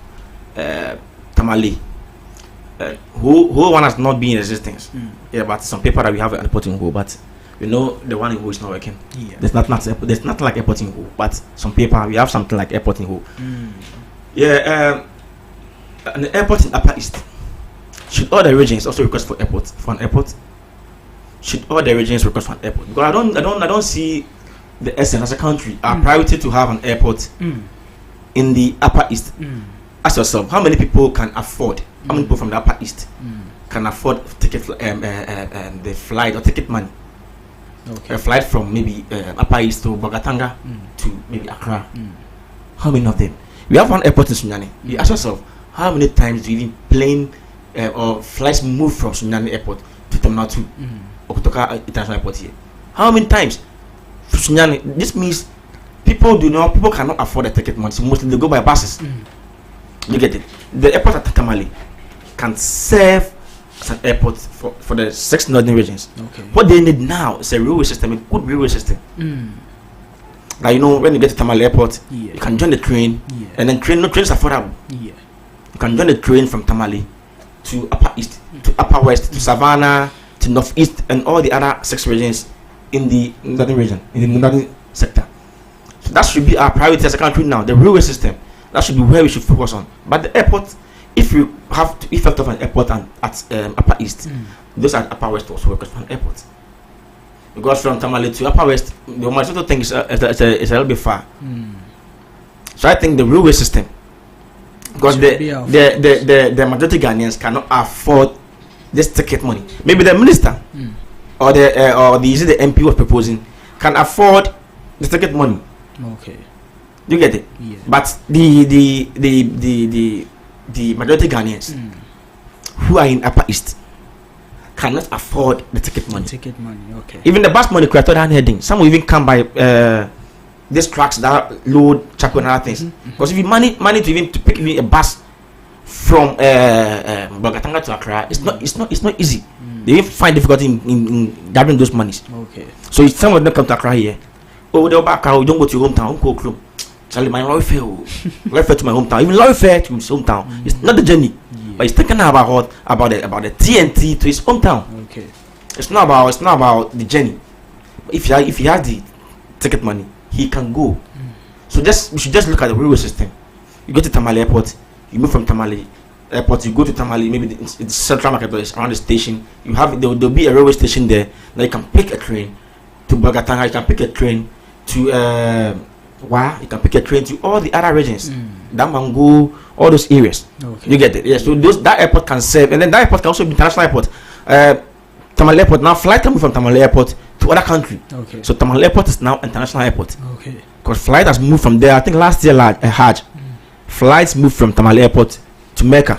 Speaker 13: Tamale. Who one has not been in existence. But some paper that we have at the airport in Ho, but you know the one in Ho is not working. There's not like airport in Ho, but some paper we have something like airport in Ho. An airport in Upper East. Should all the regions also request for an airport? Should all the regions request for an airport? Because I don't see the essence as a country. Our priority to have an airport in the Upper East. Ask yourself, how many people can afford? How many people from the Upper East can afford ticket the flight or ticket money? A flight from maybe Upper East to Bogatanga to maybe Accra. How many of them? We have one airport in Sunyani. You ask yourself, how many times do even plane or flights move from Sunyani Airport to Terminal 2 or Kotoka International Airport here? How many times? Sunyani. This means people cannot afford the ticket money. So mostly they go by buses. You get it? The airport at Tamale can serve as an airport for the 6 northern regions. What they need now is a railway system, a good railway system. Like, you know, when you get to Tamale Airport, you can join the train, and then train is affordable. You can join the train from Tamale to Upper East, to Upper West, to Savannah, to Northeast, and all the other 6 regions in the northern region, in the northern sector. So that should be our priority as a country now. The railway system, that should be where we should focus on. But the airport, if you have to effect of an airport and at Upper East, those at Upper West also request for an airport. Because from Tamale to Upper West, the majority thing is a little bit far. So I think the railway system, because the majority Ghanaians cannot afford this ticket money. Maybe the minister or the MP was proposing can afford the ticket money. You get it? But the majority Ghanaians who are in Upper East cannot afford the ticket money. Even the bus money created heading. Some will even come by these trucks that load charcoal and other things. Because if you money to even to pick a bus from Bogatanga to Accra, it's not easy. They even find difficulty in gathering those monies. So if some of them come to Accra here, they'll back out, don't go to your hometown, go home. Charlie, my lorry fare to my hometown, even lorry fare to his hometown. It's not the journey, but he's thinking about the TNT to his hometown. It's not about the journey. If he has the ticket money, he can go. So we should just look at the railway system. You go to Tamale Airport, you move from Tamale Airport, you go to Tamale, maybe it's Central Market is around the station. There'll be a railway station there. Now you can pick a train to Bogatanga, you can pick a train to you can pick a train to all the other regions. Damango, all those areas. You get it? Yes. So that airport can serve, and then that airport can also be international airport. Tamale Airport now flight can move from Tamale Airport to other country. So Tamale Airport is now international airport. Because flight has moved from there. I think last year Hajj flights moved from Tamale Airport to Mecca.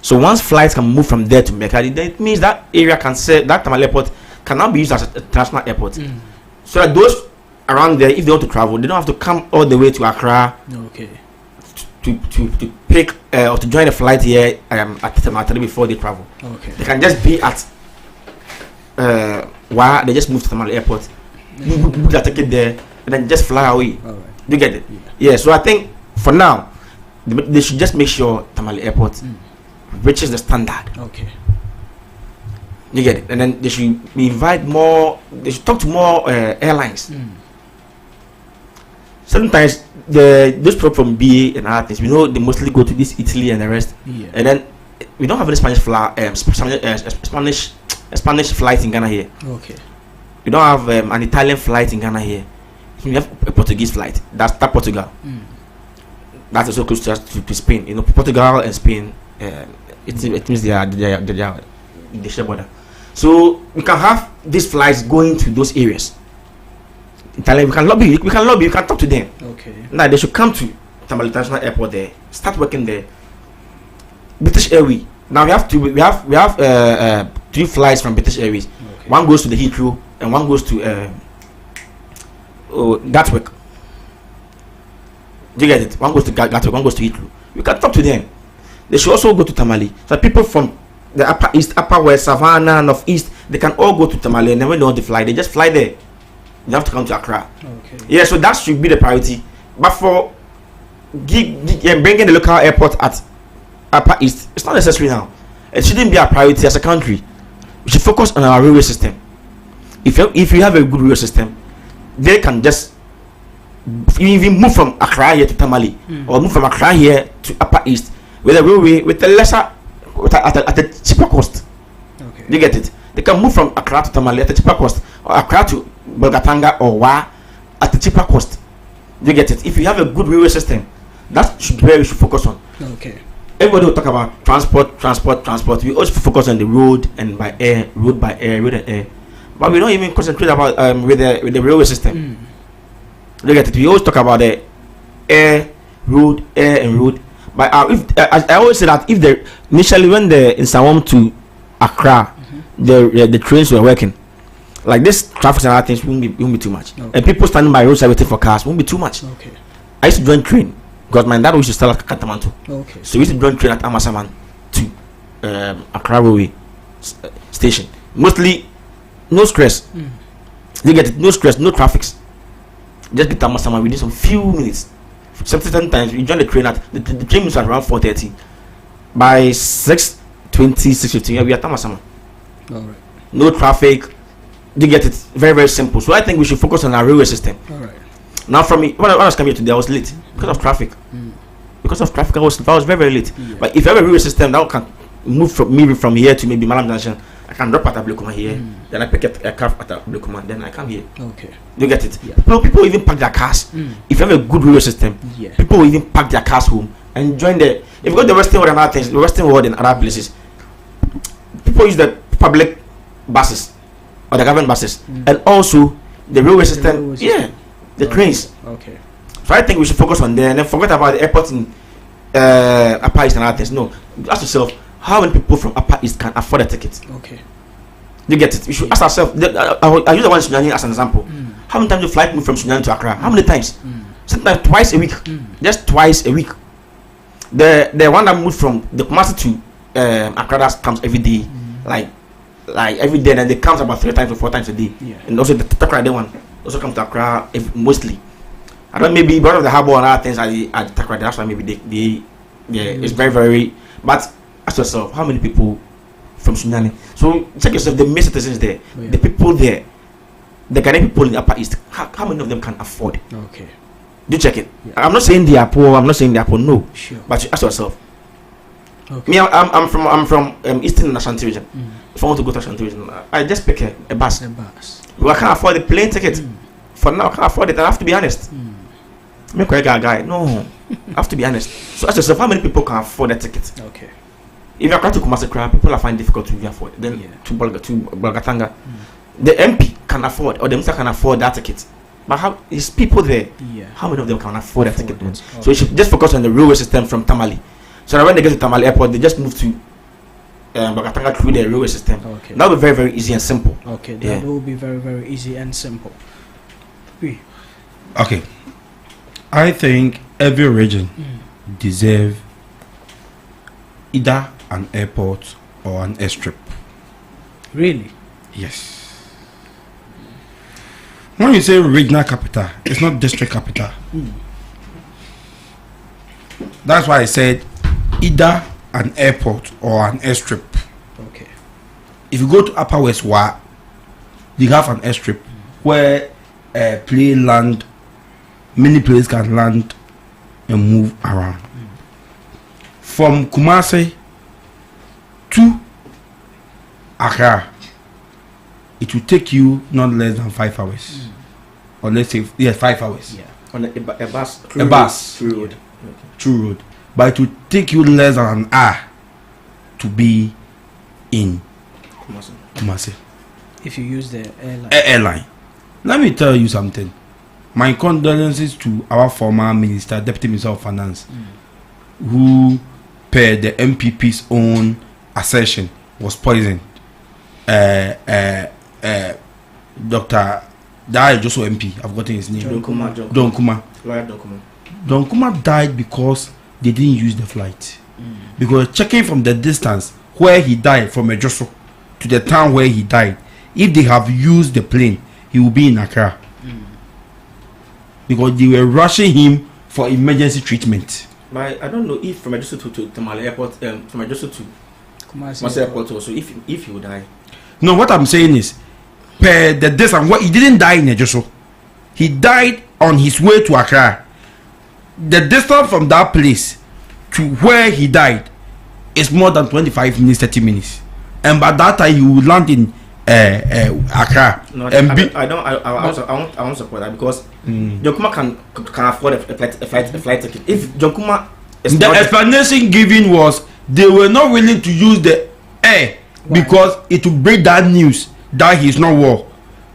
Speaker 13: So once flights can move from there to Mecca, it means that area can serve, that Tamale Airport can now be used as an international airport. So that those around there, if they want to travel, they don't have to come all the way to Accra.
Speaker 11: Okay.
Speaker 13: To pick or to join a flight here at Tamale before they travel.
Speaker 11: Okay.
Speaker 13: They can just be at where they just move to Tamale Airport, book their ticket there, and then just fly away.
Speaker 11: All right.
Speaker 13: You get it? Yeah. So I think for now, they should just make sure Tamale Airport reaches the standard.
Speaker 11: Okay.
Speaker 13: You get it? And then they should invite more. They should talk to more airlines. Sometimes those people from BA and other things, we know they mostly go to this Italy and the rest.
Speaker 11: Yeah.
Speaker 13: And then we don't have any Spanish flight in Ghana here.
Speaker 11: Okay.
Speaker 13: We don't have an Italian flight in Ghana here. We have a Portuguese flight. That's Portugal. That's also close to Spain. You know, Portugal and Spain. It means they share border. So we can have these flights going to those areas. Italian, we can lobby, we can talk to them.
Speaker 11: Okay.
Speaker 13: Now they should come to Tamale International Airport there, start working there. British Airways. Now we have 3 flights from British Airways. Okay. One goes to the Heathrow and one goes to Gatwick. Do you get it? One goes to Gatwick, one goes to Heathrow. We can talk to them. They should also go to Tamale. So people from the Upper East, Upper West, Savannah, North East, they can all go to Tamale, and then when they want to fly, they just fly there. You have to come to Accra. Okay. Yeah, so that should be the priority. But for bringing the local airport at Upper East, it's not necessary now. It shouldn't be a priority as a country. We should focus on our railway system. If you have a good railway system, they can just even move from Accra here to Tamale, or move from Accra here to Upper East with a railway with a lesser, at a cheaper cost. Okay. You get it? They can move from Accra to Tamale at a cheaper cost, or Accra to Bolgatanga or Wa at a cheaper cost. You get it? If you have a good railway system, that should be where we should focus on.
Speaker 11: Okay.
Speaker 13: Everybody will talk about transport. We also focus on the road and by air, road and air. But we don't even concentrate about with the railway system. You get it? We always talk about the air and road. But if I always say that if initially when in Sawam to Accra, the trains were working, like this traffic and other things won't be too much. Okay. And people standing by roadside waiting for cars won't be too much.
Speaker 11: Okay.
Speaker 13: I used to join train because my dad used to sell at Katamanto.
Speaker 11: Okay.
Speaker 13: So we used to join train at Amasaman to Accra Railway station. Mostly no stress. You get it? No stress, no traffic. Just get to Amasaman within some few minutes. Sometimes you join the train at the train is at around 4:30. By 6:20, 6:15, we are at Amasaman.
Speaker 11: All right.
Speaker 13: No traffic. You get it? Very, very simple. So I think we should focus on our railway system.
Speaker 11: All right.
Speaker 13: Now, from me, when I was coming here today, I was late because of traffic. Because of traffic, I was very, very late. Yeah. But if you have a railway system that can move from here to maybe Malam Junction, I can drop at Ablekuma here, then I pick up a car at Ablekuma, then I come here.
Speaker 11: Okay.
Speaker 13: You get it?
Speaker 11: Yeah.
Speaker 13: People even park their cars. If you have a good railway system, people will even park their cars home and join the. If you go to the Western World and other things, the Western World and other places, people use the public buses or the government buses, and also the railway system. The trains.
Speaker 11: Okay.
Speaker 13: So I think we should focus on there and then forget about the airport in Upper East and other things. No, ask yourself how many people from Upper East can afford a ticket.
Speaker 11: Okay.
Speaker 13: You get it? We should ask ourselves. I use the one in Sunyani as an example. How many times do flight move from Sunyani to Accra? How many times? Sometimes twice a week. Just twice a week. The one that moved from the Kumasi to Accra that comes every day, like every day, and they comes about 3 times or 4 times a day.
Speaker 11: Yeah.
Speaker 13: And also the Takrade one also comes to Accra mostly. I don't maybe one of the harbour and other things at Takrade. That's why maybe they it's very, very. But ask yourself, how many people from Sunyani? So check yourself. The main citizens there, the people there, the Ghanaian people in the Upper East. How many of them can afford?
Speaker 11: Okay.
Speaker 13: Do check it.
Speaker 11: Yeah.
Speaker 13: I'm not saying they are poor. No.
Speaker 11: Sure.
Speaker 13: But you ask yourself.
Speaker 11: Okay.
Speaker 13: Me, I'm from Eastern and Ashanti region. If I want to go to Ashanti region, I just pick a bus. Well, I can't afford the plane ticket. For now, I can't afford it. I have to be honest. Me quite a guy. No, I have to be honest. So ask yourself, how many people can afford that ticket?
Speaker 11: Okay.
Speaker 13: If you are trying to Kumasi Accra, people are finding difficult to afford. Then to Bolgatanga, the MP can afford, or the minister can afford that ticket. But how is people there?
Speaker 11: Yeah.
Speaker 13: How many of them can afford that ticket? Okay. So you should just focus on the railway system from Tamale. So that when they get to Tamale Airport, they just move to Bolgatanga through the railway system.
Speaker 11: Okay.
Speaker 13: That will be very, very easy and simple.
Speaker 11: Okay, that will be very, very easy and simple.
Speaker 12: Okay. I think every region deserves either an airport or an airstrip.
Speaker 11: Really?
Speaker 12: Yes. When you say regional capital, it's not district capital. That's why I said either an airport or an airstrip.
Speaker 11: Okay.
Speaker 12: If you go to Upper West Wa, you have an airstrip where plane land, many planes can land and move around. From Kumasi to Accra, it will take you not less than 5 hours. Or let's say 5 hours.
Speaker 13: Yeah. On a bus.
Speaker 12: A bus.
Speaker 13: Through road.
Speaker 12: Through road. But it will take you less than an hour to be in Kumasi.
Speaker 11: If you use the airline.
Speaker 12: Airline. Let me tell you something. My condolences to our former minister, Deputy Minister of Finance, who, per the MPP's own assertion, was poisoned. Dr. That is just MP. I've gotten his name.
Speaker 13: Don Kuma. Lawyer Don Kuma.
Speaker 12: Don Kuma died because they didn't use the flight. Because checking from the distance where he died from Ejoso to the town where he died, if they have used the plane, he will be in Accra. Because they were rushing him for emergency treatment.
Speaker 13: But I don't know if from Ejoso to Tamale Airport, from Ejoso to Kumasi Airport also, if he would die.
Speaker 12: No, what I'm saying is, per the distance, he didn't die in Ejoso. He died on his way to Accra. The distance from that place to where he died is more than 25 minutes, 30 minutes. And by that time, he will land in Accra.
Speaker 13: No, I won't support that because John Kuma can afford a flight ticket. If John Kuma
Speaker 12: the explanation given was they were not willing to use the air because it will break that news that he's not well.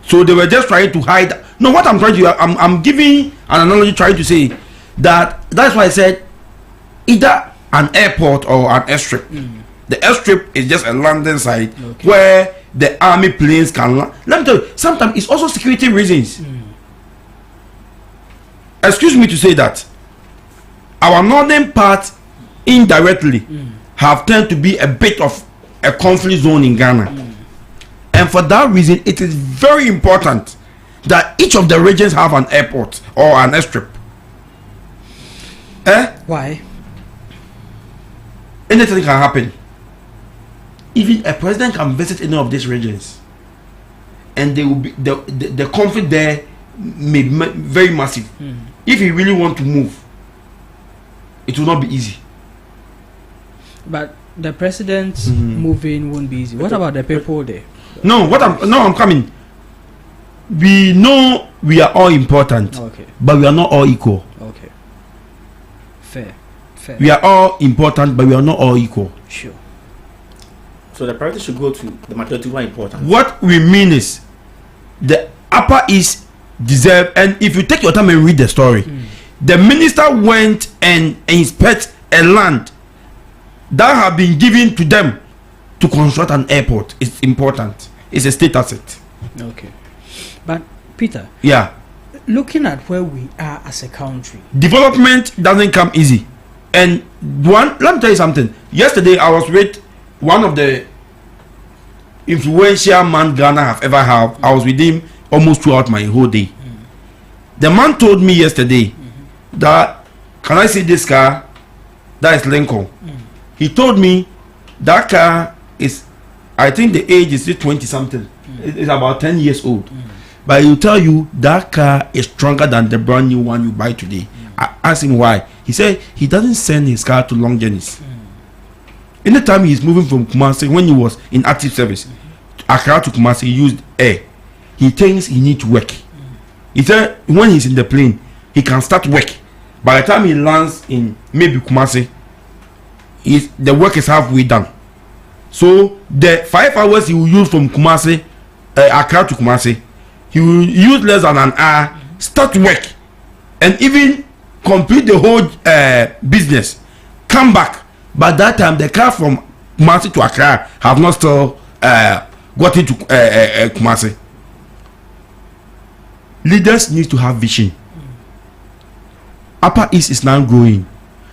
Speaker 12: So they were just trying to hide. No, what I'm trying to I'm giving an analogy, trying to say that's why I said either an airport or an airstrip. The airstrip is just a landing site where the army planes can land. Let me tell you, sometimes it's also security reasons. Excuse me to say that our northern part indirectly have tended to be a bit of a conflict zone in Ghana. And for that reason, it is very important that each of the regions have an airport or an airstrip.
Speaker 11: Why?
Speaker 12: Anything can happen. Even a president can visit any of these regions, and they will be the conflict there may be very massive. If he really want to move, it will not be easy.
Speaker 11: But the president's moving won't be easy. What about the people there?
Speaker 12: No, I'm coming. We know we are all important, but we are not all equal.
Speaker 11: Okay. Fair.
Speaker 12: We are all important, but we are not all equal.
Speaker 11: Sure.
Speaker 13: So the priority should go to the majority who are important.
Speaker 12: What we mean is the Upper East deserve, and if you take your time and read the story, the minister went and inspect a land that have been given to them to construct an airport. It's important. It's a state asset.
Speaker 11: Okay. But Peter,
Speaker 12: looking
Speaker 11: at where we are as a country,
Speaker 12: development doesn't come easy. And let me tell you something. Yesterday I was with one of the influential man Ghana have ever had. I was with him almost throughout my whole day. The man told me yesterday that, can I see this car? That is Lincoln. He told me that car is, I think the age is 20 something. It's about 10 years old. But he'll tell you that car is stronger than the brand new one you buy today. I asked him why. He said he doesn't send his car to long journeys. Anytime he's moving from Kumasi, when he was in active service, Accra to Kumasi, he used air. He thinks he needs to work. He said when he's in the plane, he can start work. By the time he lands in maybe Kumasi, the work is halfway done. So the 5 hours he will use from Kumasi, Accra to Kumasi, he will use less than an hour, start work, and even complete the whole business, come back. By that time, the car from Kumasi to Accra have not still got into Kumasi. leaders need to have vision. Upper East is now growing.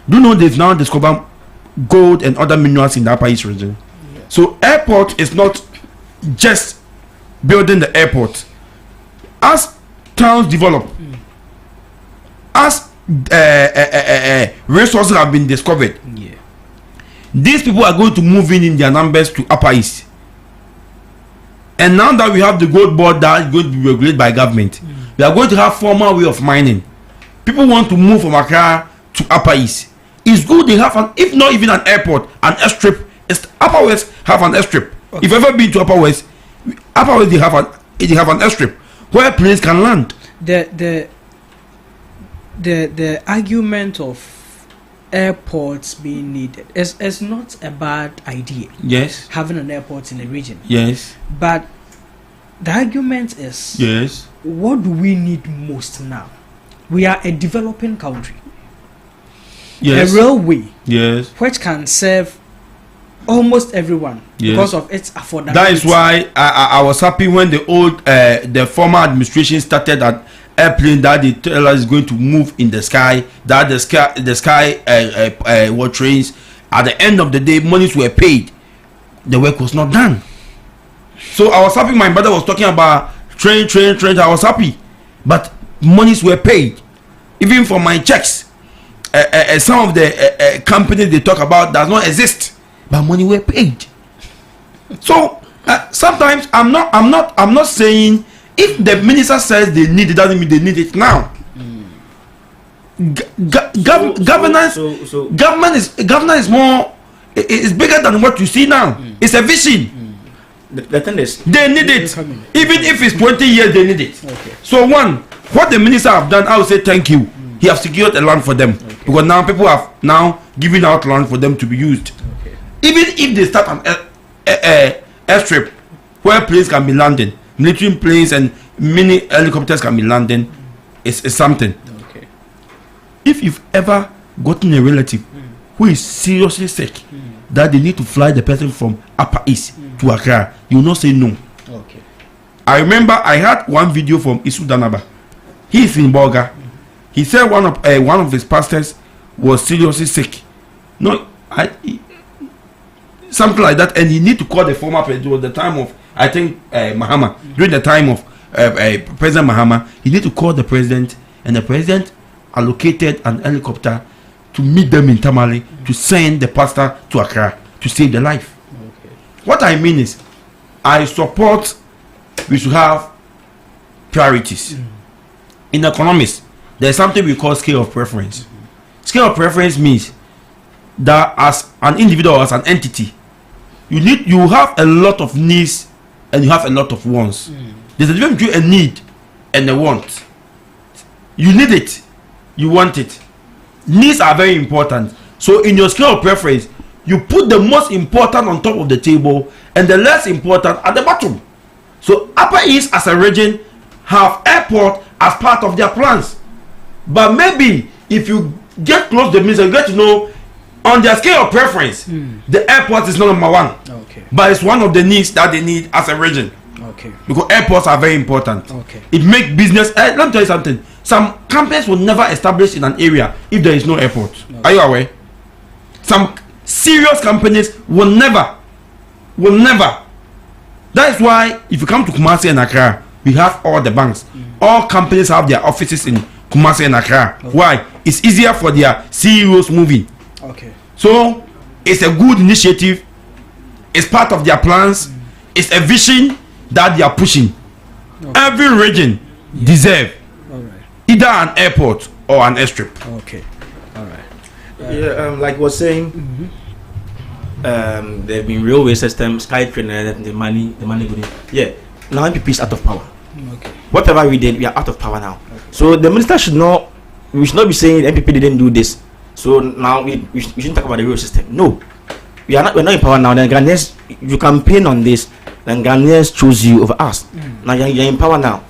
Speaker 12: Do you know they've now discovered gold and other minerals in the Upper East region? So airport is not just building the airport. As towns develop, as resources have been discovered, these people are going to move in their numbers to Upper East. And now that we have the gold board that is going to be regulated by government, we are going to have formal way of mining. People want to move from Accra to Upper East. It's good they have if not even an airport, an airstrip. Upper West have an airstrip. Okay. If you've ever been to Upper West they have an airstrip where planes can land.
Speaker 11: The argument of airports being needed is not a bad idea.
Speaker 12: Yes.
Speaker 11: Having an airport in the region.
Speaker 12: Yes.
Speaker 11: But the argument is,
Speaker 12: yes,
Speaker 11: what do we need most now? We are a developing country.
Speaker 12: Yes.
Speaker 11: A railway,
Speaker 12: yes,
Speaker 11: which can serve almost everyone, yes, because of its affordability.
Speaker 12: That is why I was happy when the former administration started that airplane that they tell us is going to move in the sky. That the sky what trains. At the end of the day, monies were paid. The work was not done. So I was happy. My brother was talking about train. I was happy, but monies were paid. Even for my checks, some of the companies they talk about does not exist, but money were paid. So sometimes I'm not saying if the minister says they need it doesn't mean they need it now. Governance is more, it's bigger than what you see now. It's a vision.
Speaker 13: The thing is,
Speaker 12: they need it. Even if it's 20 years, they need it. Okay. So what the minister have done, I will say thank you. He have secured a land for them, because now people have now given out land for them to be used. Even if they start an airstrip where planes can be landing, military planes and mini helicopters can be landing, it's something. If you've ever gotten a relative who is seriously sick, that they need to fly the person from Upper East to Accra, you will not say no.
Speaker 11: Okay.
Speaker 12: I remember I had one video from Isu Danaba. He is in Bolga. He said one of his pastors was seriously sick. Something like that, and he need to call the former president. It was the time of, I think, Mahama. During the time of President Mahama, he need to call the president, and the president allocated an helicopter to meet them in Tamale to send the pastor to Accra to save the life. What I mean is, I support we should have priorities. In economics, there's something we call scale of preference. Scale of preference means that as an individual, as an entity, you have a lot of needs and you have a lot of wants. There's a difference between a need and a want. You need it, you want it. Needs are very important. So in your scale of preference, you put the most important on top of the table and the less important at the bottom. So Upper East as a region have airport as part of their plans. But maybe if you get close to the minister, you get to know on their scale of preference, the airport is not number one. But it's one of the needs that they need as a region. Because airports are very important. It makes business. Let me tell you something. Some companies will never establish in an area if there is no airport. Are you aware? Some serious companies will never. That is why if you come to Kumasi and Accra, we have all the banks. All companies have their offices in Kumasi and Accra. Why? It's easier for their CEOs moving. So it's a good initiative. It's part of their plans. It's a vision that they are pushing. Every region deserve either an airport or an airstrip.
Speaker 13: Like was saying, there have been railway system, SkyTrain, and the money going. Yeah, now MPP is out of power. Whatever we did, we are out of power now. So the minister should not. We should not be saying MPP didn't do this. So now we shouldn't talk about the railway system. No, we're not in power now. Then Ghanaians, you campaign on this. Then Ghanaians choose you over us. Now you're in power now.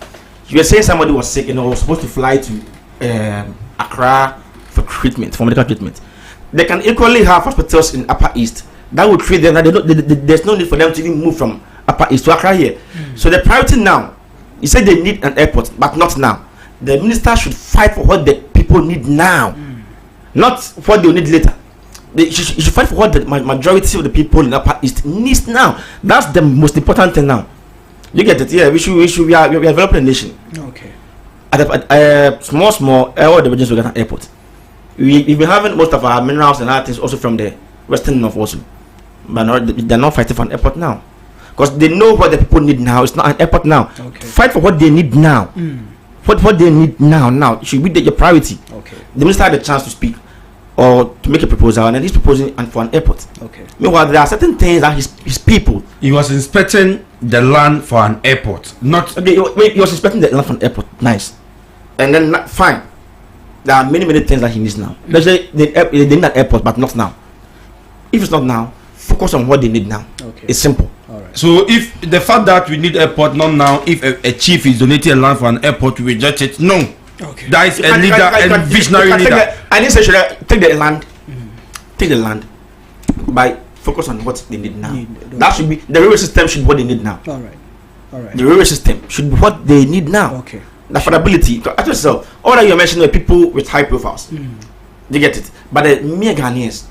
Speaker 13: You were saying somebody was sick and was supposed to fly to Accra for treatment, for medical treatment. They can equally have hospitals in Upper East that will treat them. There's no need for them to even move from Upper East to Accra here. So the priority now You said they need an airport, but not now. The minister should fight for what the people need now, not what they will need later. You should fight for what the majority of the people in Upper East needs now. That's the most important thing now. You get it? Yeah, we are developing a nation.
Speaker 11: Okay.
Speaker 13: At small, all the regions will get an airport. We've been having most of our minerals and other things also from the western north also. But they're not fighting for an airport now. Because they know what the people need now. It's not an airport now.
Speaker 11: Okay.
Speaker 13: Fight for what they need now. What they need now. It should be your priority.
Speaker 11: Okay.
Speaker 13: The minister had a chance to speak or to make a proposal, and then he's proposing for an airport.
Speaker 11: Okay.
Speaker 13: Meanwhile, there are certain things that his people.
Speaker 12: He was inspecting the land for an airport, not.
Speaker 13: Okay, he was inspecting the land for an airport. Nice. And then fine. There are many things that he needs now. Let's say they need an airport, but not now. If it's not now, focus on what they need now.
Speaker 11: Okay.
Speaker 13: It's simple.
Speaker 11: All right.
Speaker 12: So if the fact that we need airport not now, if a chief is donating a land for an airport, we reject it. No.
Speaker 11: Okay.
Speaker 12: That is a leader and visionary leader.
Speaker 13: I didn't say should I take the land. Take the land by focus on what they need now. That should be the railway system. Should be what they need now.
Speaker 11: All right.
Speaker 13: The railway system should be what they need now.
Speaker 11: Okay.
Speaker 13: The affordability. As yourself, all that you're mentioning are people with high profiles. They get it. But the mere Ghanaians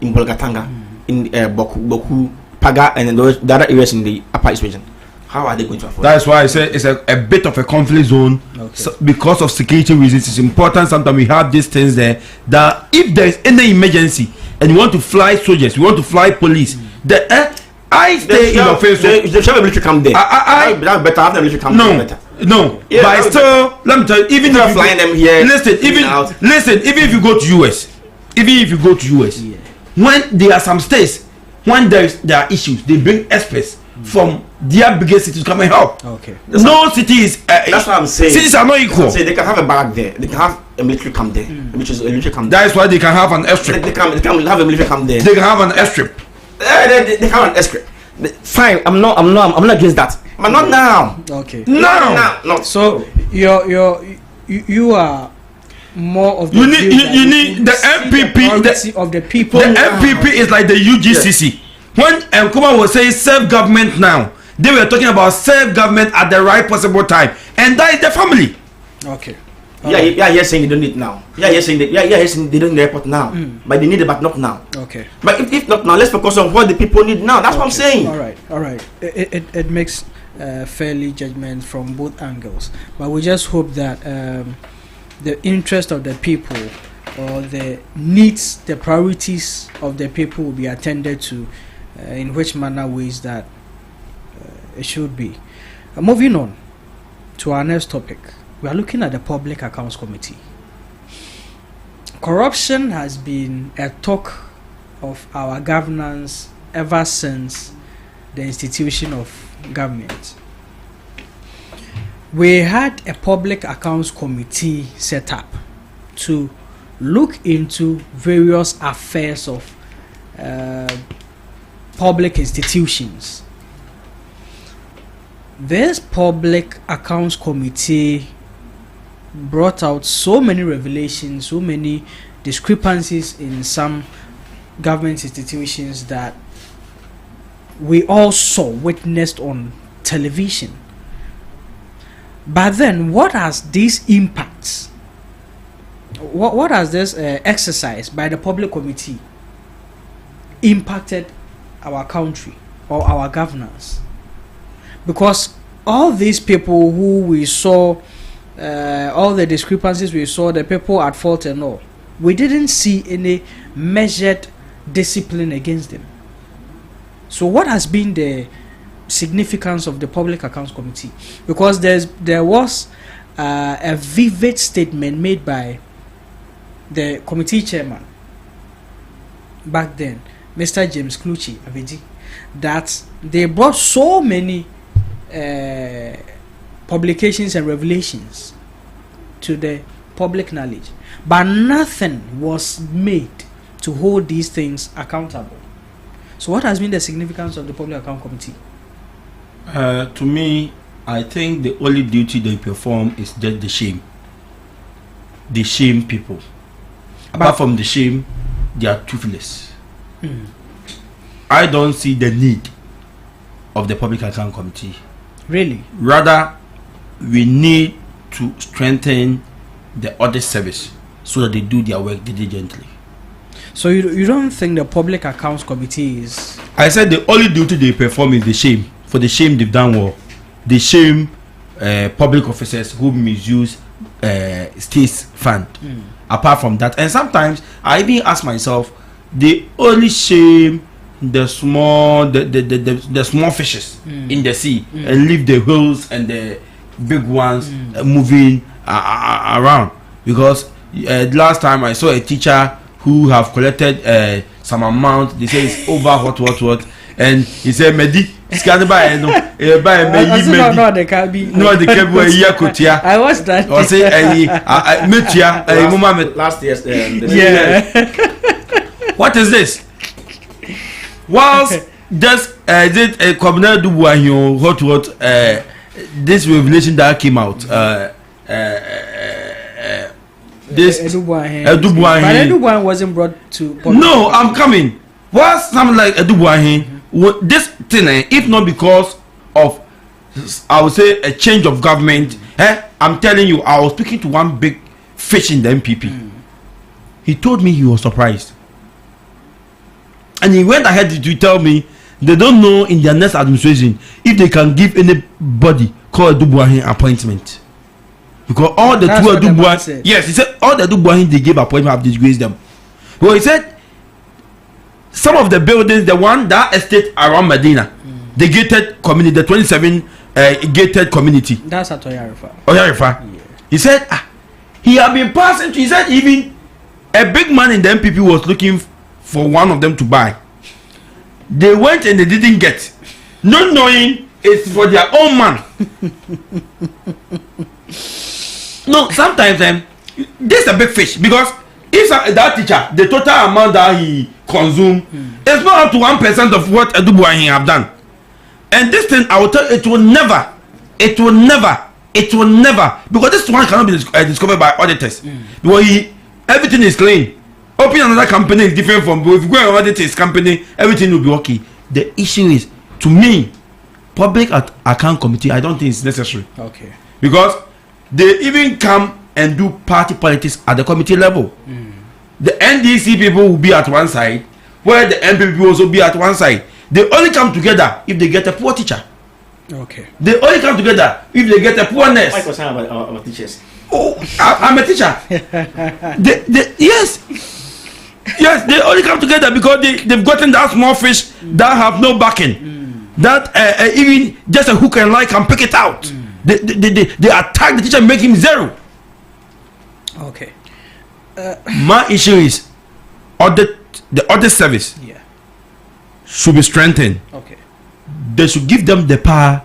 Speaker 13: in Bolgatanga, in Boku, Paga, and the other areas in the Upper East region, how are they going to afford?
Speaker 12: That's why I say it's a bit of a conflict zone. Okay. So because of security reasons. It's important sometimes we have these things there that if there's any emergency and you want to fly soldiers, you want to fly police, I stay in your face.
Speaker 13: They should have a military come there. That's better. Have the military come there. Better.
Speaker 12: No, yeah, but still, let me tell you, even if you
Speaker 13: flying them here,
Speaker 12: listen, even if you go to US, when there are some states, when there are issues, they bring experts from their biggest cities to come and help.
Speaker 11: Okay.
Speaker 12: No city is.
Speaker 13: That's what I'm saying.
Speaker 12: Cities are not equal.
Speaker 13: They can have a barrack there. They can have a military camp there, which is a military camp.
Speaker 12: That is why they can have an airstrip.
Speaker 13: They can have a military camp there.
Speaker 12: They can have an airstrip.
Speaker 13: They can have an airstrip. Fine, I'm not against that, but not now.
Speaker 11: Okay.
Speaker 13: No.
Speaker 11: So you are more of the
Speaker 12: you need the MPP
Speaker 11: of the people.
Speaker 12: The MPP is like the UGCC. When Nkrumah was saying self-government now, they were talking about self-government at the right possible time, and that is the family.
Speaker 11: Okay.
Speaker 13: You're saying they don't need it now. You're saying they don't need the airport now, but they need it, but not now.
Speaker 11: Okay.
Speaker 13: But if not now, let's focus on what the people need now. That's what I'm saying.
Speaker 11: All right. It makes fairly judgment from both angles, but we just hope that the interest of the people or the needs, the priorities of the people will be attended to in which manner ways that it should be. Moving on to our next topic. We are looking at the Public Accounts Committee. Corruption has been a talk of our governance ever since the institution of government. We had a Public Accounts Committee set up to look into various affairs of public institutions. This Public Accounts Committee brought out so many revelations, so many discrepancies in some government institutions that we all witnessed on television. But then, what has these impacts? What has this exercise by the public committee impacted our country or our governance? Because all these people who we saw, all the discrepancies we saw, the people at fault and all, we didn't see any measured discipline against them. So what has been the significance of the Public Accounts Committee? Because there was a vivid statement made by the committee chairman back then, Mr. James Kluchi Aveji, that they brought so many publications and revelations to the public knowledge, but nothing was made to hold these things accountable. So what has been the significance of the Public Account Committee?
Speaker 12: To me, I think the only duty they perform is just the shame. They shame people. Apart from the shame, they are toothless. I don't see the need of the Public Account Committee.
Speaker 11: Really?
Speaker 12: Rather, we need to strengthen the audit service so that they do their work diligently.
Speaker 11: So you don't think the Public Accounts Committee is?
Speaker 12: I said the only duty they perform is the shame. For the shame they've done well. They shame public officers who misuse state fund. Apart from that, and sometimes I even ask myself, they only shame the small fishes in the sea and leave the whales and the big ones moving around. Because last time I saw a teacher who have collected some amount, they say it's over what, and he said Medi scan by no
Speaker 11: they can be I watched that.
Speaker 12: Or say metia
Speaker 13: last year's
Speaker 12: what is this? Whilst just did a Communal Dubois what this revelation that came out this
Speaker 11: Dubois but Dubois wasn't brought to
Speaker 12: no, I'm coming. Was something like Dubois this thing, if not because of, I would say, a change of government, I'm telling you, I was speaking to one big fish in the MPP. He told me he was surprised. And he went ahead to tell me they don't know in their next administration if they can give anybody called Dubois appointment. Because all the two Dubois, yes, he said all the Dubois they gave appointment have disgraced them. Well, he said some of the buildings, the one that estate around Medina, the gated community, the 27 gated community.
Speaker 11: That's at Oyarifa.
Speaker 12: Yeah. He said he had been passing to, he said even a big man in the MPP was looking for one of them to buy. They went and they didn't get, not knowing it's for their own man. No, sometimes this is a big fish, because if that teacher, the total amount that he consumed is not up to 1% of what Dubois have done. And this thing, I will tell you, it will never, because this one cannot be discovered by auditors. Because everything is clean. Open another company is different from, if you go and audit his company, everything will be okay. The issue is, to me, Public Account Committee, I don't think it's necessary.
Speaker 11: Okay.
Speaker 12: Because they even come and do party politics at the committee level. The NDC people will be at one side, where the MPP will also be at one side. They only come together if they get a poor teacher.
Speaker 11: Okay.
Speaker 12: They only come together if they get a poor nurse.
Speaker 13: Why concern about teachers?
Speaker 12: Oh, I'm a teacher. Yes, they only come together because they've gotten that small fish that have no backing. That even just a hook and line can pick it out. They attack the teacher and make him zero.
Speaker 11: Okay.
Speaker 12: My issue is the audit service should be strengthened.
Speaker 11: Okay.
Speaker 12: They should give them the power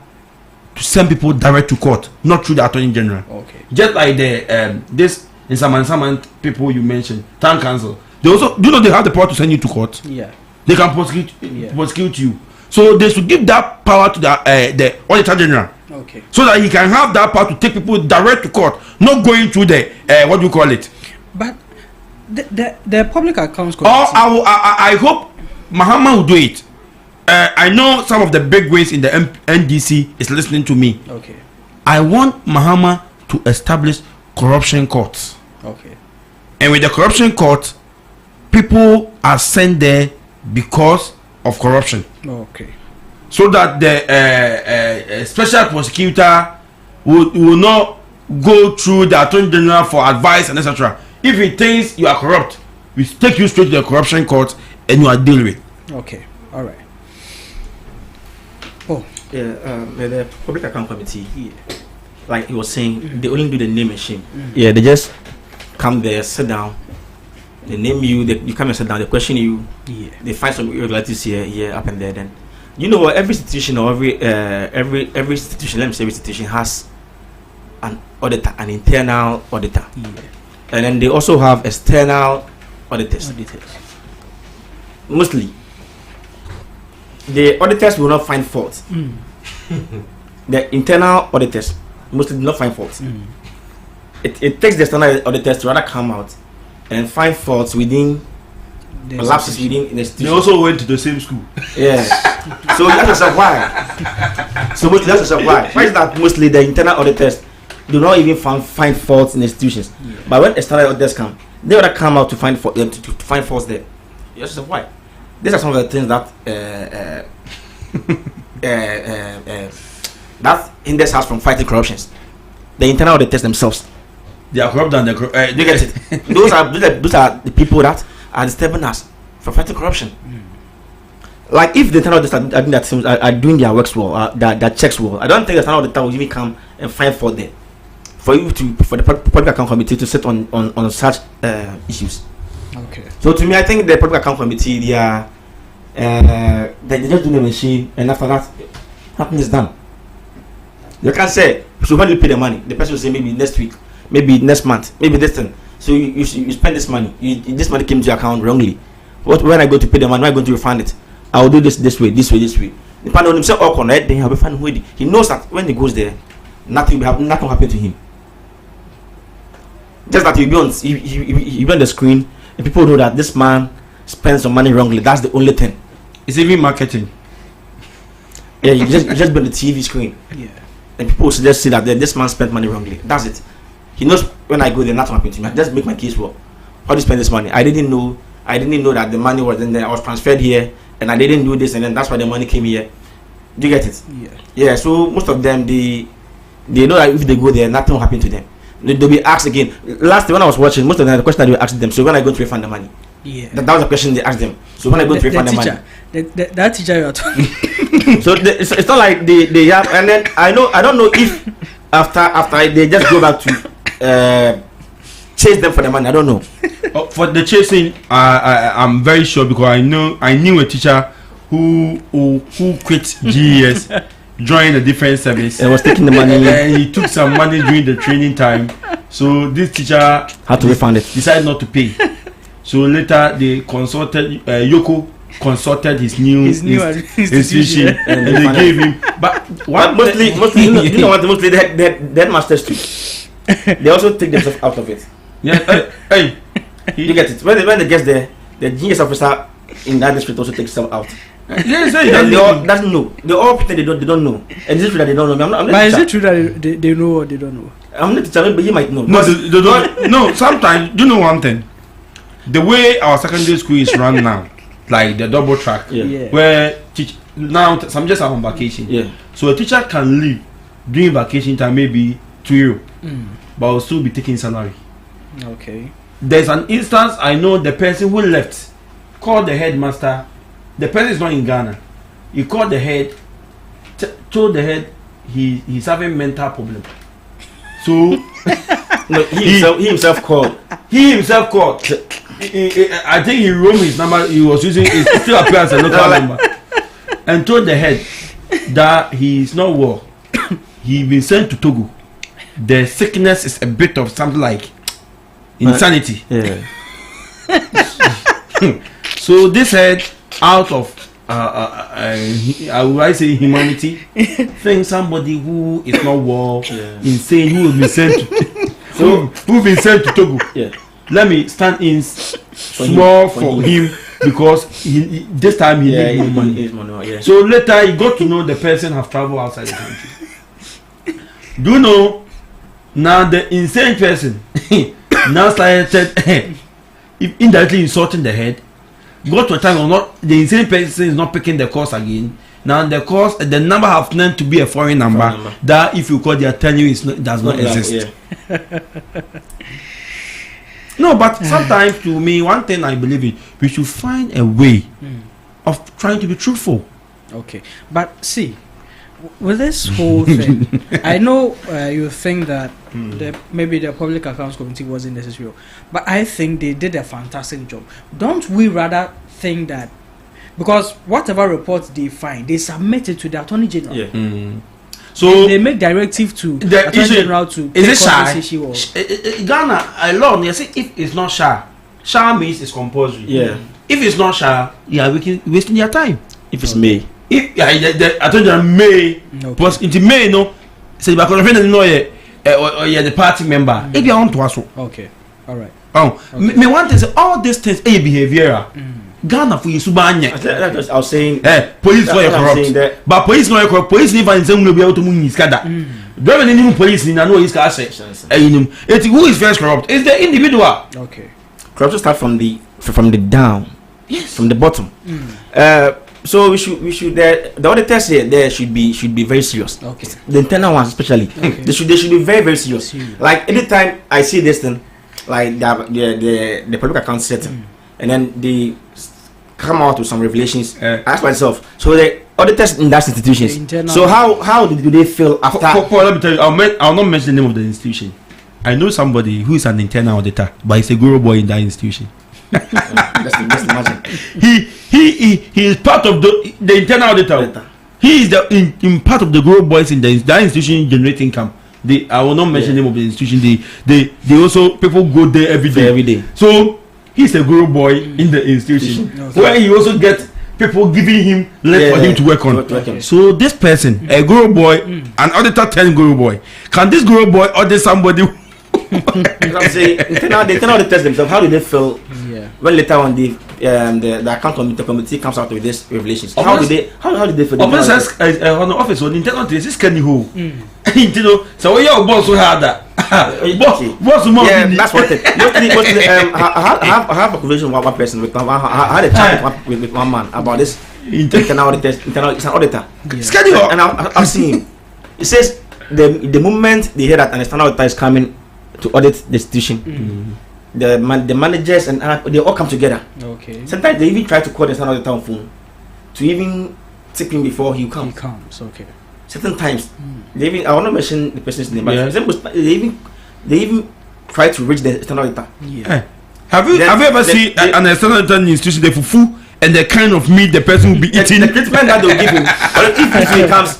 Speaker 12: to send people direct to court, not through the Attorney General.
Speaker 11: Okay.
Speaker 12: Just like the this in Saman people you mentioned, town council. They also they have the power to send you to court.
Speaker 11: Yeah.
Speaker 12: They can prosecute you. So they should give that power to the Auditor General.
Speaker 11: Okay.
Speaker 12: So that he can have that power to take people direct to court, not going through the what do you call it?
Speaker 11: But the Public Accounts Committee.
Speaker 12: I hope Mahama will do it. I know some of the big ways in the NDC is listening to me.
Speaker 11: Okay.
Speaker 12: I want Mahama to establish corruption courts.
Speaker 11: Okay.
Speaker 12: And with the corruption court, people are sent there because of corruption.
Speaker 11: Okay.
Speaker 12: So that the special prosecutor will not go through the Attorney General for advice and etc. If he thinks you are corrupt, we take you straight to the corruption court and you are dealt with.
Speaker 11: Okay. All right.
Speaker 13: The Public Account Committee, like he was saying, they only do the name and shame. Yeah, they just come there, sit down, they name you, you come and sit down, they question you, they find some irregularities here, up and there. Then, you know, every institution or every institution, let me say, every institution has an auditor, an internal auditor, and then they also have external auditors. Mostly, the auditors will not find fault. The internal auditors mostly do not find fault. It takes the external auditors to rather come out and find faults within lapses within the institution.
Speaker 12: They also went to the same school.
Speaker 13: Yes. So you ask yourself why. So mostly that's yourself why. Why is that mostly the internal auditors do not even find faults in institutions, but when external auditors come, they would come out to find faults there. You ask yourself why. These are some of the things that that hinders us from fighting corruptions. The internal auditors themselves,
Speaker 12: they are corrupt and they
Speaker 13: you get it. those are the people that are disturbing us from fighting corruption. Like if the internal auditors are doing their works well, their checks well, I don't think the internal auditor will even come and find fault there for the public account committee to sit on such issues.
Speaker 11: Okay.
Speaker 13: So to me, I think the public account committee they just do the machine, and after that, nothing is done. You can say, so when you pay the money, the person will say maybe next week, maybe next month, maybe this thing. So you spend this money. This money came to your account wrongly. When I go to pay the money, I'm going to refund it. I will do this way. The man on himself all connect, then he'll be fine with it. He knows that when he goes there, nothing will happen to him. Just that he'll be on the screen, and people know that this man spends some money wrongly. That's the only thing.
Speaker 12: It's even marketing.
Speaker 13: Yeah, you just be on the TV screen.
Speaker 11: Yeah.
Speaker 13: And people will just see that this man spent money wrongly. That's it. He knows when I go there, nothing happens to me. I just make my case work. How do you spend this money? I didn't know that the money was in there. I was transferred here, and I didn't do this, and then that's why the money came here. Do you get it?
Speaker 11: Yeah.
Speaker 13: Yeah. So most of them, they know that if they go there, nothing will happen to them. They'll be asked again. Last time when I was watching, most of them the question that they were asking them. So when are you going to refund the money?
Speaker 11: Yeah.
Speaker 13: That was the question they asked them. So when are you going to refund the money?
Speaker 11: That teacher you are talking.
Speaker 13: So it's not like they have, and then I don't know if after they just go back to chase them for the money. I don't know.
Speaker 12: For the chasing, I'm very sure because I knew a teacher who quit GES, joined a different service.
Speaker 13: And was taking the money.
Speaker 12: And he took some money during the training time. So this teacher
Speaker 13: had to refund it.
Speaker 12: Decided not to pay. So later they consulted Yoko. Consulted his new institution and they gave him. But
Speaker 13: mostly you know what? Mostly the headmasters too. They also take themselves out of it.
Speaker 12: Yeah, hey,
Speaker 13: you get it. When they get there, the genius officer in that district also takes them out.
Speaker 12: Yes,
Speaker 13: they all doesn't know. They all pretend they don't know. And this is that they don't know. I'm not
Speaker 11: but is it true that they know or they don't know?
Speaker 13: I'm not teacher, but you might know.
Speaker 12: No, they don't. No, sometimes do you know one thing? The way our secondary school is run now. Like the double track, where now some just are on vacation.
Speaker 13: Yeah.
Speaker 12: So a teacher can leave during vacation time, maybe to Europe, but will still be taking salary.
Speaker 11: Okay.
Speaker 12: There's an instance I know the person who left called the headmaster. The person is not in Ghana. He called the head, told the head he's having mental problem. So
Speaker 13: no, he himself called.
Speaker 12: He himself called. I think he wrote his number. He was using it still appears as a local number, and told the head that he is not well. He been sent to Togo. The sickness is a bit of something like insanity.
Speaker 13: Yeah.
Speaker 12: So this head, out of I say humanity, think somebody who is not well, insane, who will be sent to who been sent to Togo.
Speaker 13: Yeah.
Speaker 12: Let me stand in small for him because this time he needs money.
Speaker 13: Yeah.
Speaker 12: So later he got to know the person have traveled outside the country. Do you know now the insane person now started indirectly insulting the head. Got to a time or not the insane person is not picking the course again. Now the number have learned to be a foreign number that if you call they are telling you it does not exist. No, but sometimes to me, one thing I believe in, we should find a way of trying to be truthful.
Speaker 11: Okay, but see, with this whole thing, I know you think that maybe the Public Accounts Committee wasn't necessary, but I think they did a fantastic job. Don't we rather think that because whatever reports they find, they submit it to the Attorney General.
Speaker 13: Yeah.
Speaker 11: So they make directive to the Attorney General to
Speaker 12: is it shy? Ghana a law they say if it's not shy means it's compulsory.
Speaker 13: Yeah.
Speaker 12: If it's not shy, you are wasting your time.
Speaker 13: If it's May.
Speaker 12: If the Attorney General may plus into May no say because of no or the party member. If you want to also.
Speaker 11: Okay. All right.
Speaker 12: Me want to say all these things behavioral. Ghana for Yusubanya.
Speaker 13: I was saying,
Speaker 12: police were corrupt, but police were corrupt. Police never will be able to move his kada. There any new police in know his car say. Who is first corrupt? It's the individual.
Speaker 11: Okay.
Speaker 13: Corruption start from the down.
Speaker 12: Yes.
Speaker 13: From the bottom. So we should the auditors here there should be very serious.
Speaker 11: Okay.
Speaker 13: The internal ones especially. Okay. They should be very, very serious. Like anytime I see this thing, like the public account setting, and then they come out with some revelations. I ask myself, so the auditors in that institutions. So how do they feel after?
Speaker 12: Let me tell you, I'll not mention the name of the institution. I know somebody who is an internal auditor, but he's a guru boy in that institution.
Speaker 13: Just imagine.
Speaker 12: He is part of the internal auditor. He is in part of the guru boys in that institution generating income. I will not mention the name of the institution. They also people go there every day. So he's a guru boy in the institution where he also gets people giving him less for him to work on. So this person, a guru boy, an auditor 10 guru boy, can this guru boy order somebody?
Speaker 13: I'm saying they cannot test themselves. How do they feel when later on the account committee comes out with this revelations? How do they feel?
Speaker 12: On the office on the internal this is Kenny who you know, so your boss will have that. Boss more.
Speaker 13: Yeah, that's what it. Mostly, I have a conversation with one person. I had a chat with one man about this internal auditor. It's an auditor. And I've seen him. It says the moment they hear that an external auditor is coming to audit the institution, the managers and they all come together.
Speaker 11: Okay.
Speaker 13: Sometimes they even try to call the external auditor on phone to even tip him before he comes.
Speaker 11: He comes. Okay.
Speaker 13: Certain times, they even, I want to mention the person's name, but they even try to reach the external auditor.
Speaker 12: Yeah. Have you ever seen an external auditor institution, the fufu and the kind of meat the person will be eating?
Speaker 13: The treatment that they'll give him. But if he comes,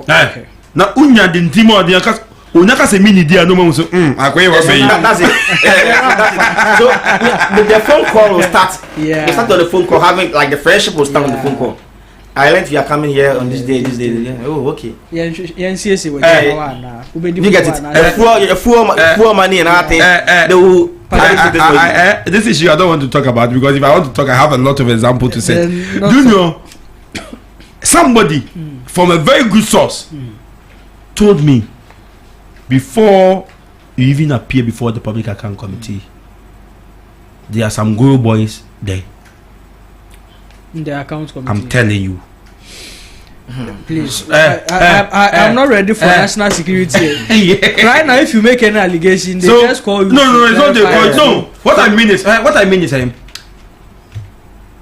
Speaker 12: okay. Now, unya the intimo the cause unaka se mini dia no so akwe wa say.
Speaker 13: That's it. So the phone call will start.
Speaker 11: Yeah.
Speaker 13: We start on the phone call, having like the friendship will start on the phone call. I learned you are coming here on this day. Oh, okay.
Speaker 11: Yeah,
Speaker 13: you get it. A full money and everything. They will.
Speaker 12: This issue I don't want to talk about because if I want to talk, I have a lot of examples to say. Do you know somebody from a very good source told me before you even appear before the public account committee, there are some guru boys there.
Speaker 11: In the account committee.
Speaker 12: I'm telling you.
Speaker 11: Please, I'm not ready for national security. Right now, if you make any allegation, they just call you.
Speaker 12: No, it's not the call. No, what I mean is,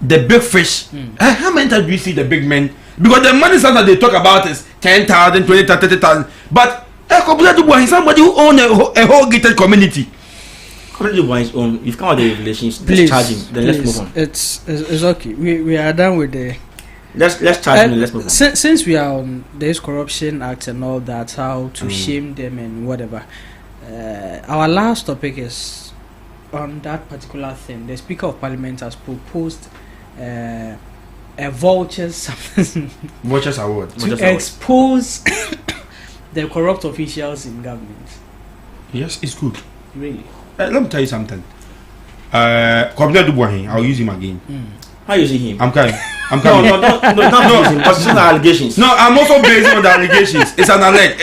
Speaker 12: the big fish. How many times do you see the big men? Because the money that they talk about is 10,000, 20,000, 30,000. But somebody who owns a whole gated community.
Speaker 13: Community wise own. You've come out the revelations. Let's charge him. Then let's move on.
Speaker 11: It's okay. We are done with the.
Speaker 13: Let's charge him. Let's move on.
Speaker 11: Since we are on this corruption act and all that, how to shame them and whatever. Our last topic is on that particular thing. The Speaker of Parliament has proposed a vultures
Speaker 12: award
Speaker 11: to expose the corrupt officials in government.
Speaker 12: Yes, it's good.
Speaker 11: Really.
Speaker 12: Let me tell you something. I'll use him again.
Speaker 13: How using him?
Speaker 12: I'm coming.
Speaker 13: No, not using him. It's not allegations.
Speaker 12: No, I'm also based on the allegations. It's an alleged.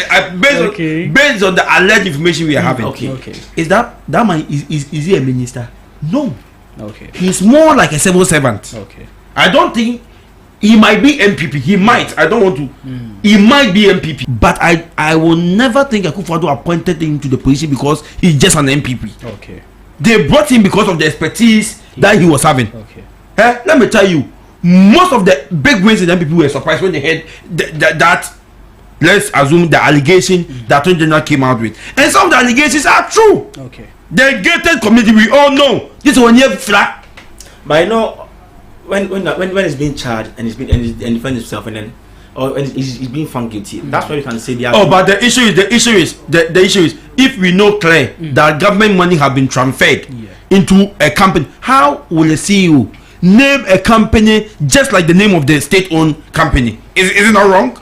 Speaker 12: Based on the alleged information we are having.
Speaker 11: Okay.
Speaker 12: Is that man is he a minister? No.
Speaker 11: Okay.
Speaker 12: He's more like a civil servant.
Speaker 11: Okay.
Speaker 12: I don't think he might be MPP. He might. I don't want to. He might be MPP. But I will never think Akufo-Addo appointed him to the position because he's just an MPP.
Speaker 11: Okay.
Speaker 12: They brought him because of the expertise that he was having.
Speaker 11: Okay.
Speaker 12: Let me tell you, most of the big wins in MPP were surprised when they heard that let's assume the allegation that Attorney General came out with. And some of the allegations are true.
Speaker 11: Okay.
Speaker 12: The gated community, we all know. This one here flat.
Speaker 13: But I know when it's being charged and defends himself and then when he's being found guilty, that's why you can say
Speaker 12: but the issue is if we know clear that government money have been transferred into a company, how will a CEO name a company just like the name of the state-owned company? Is it not wrong?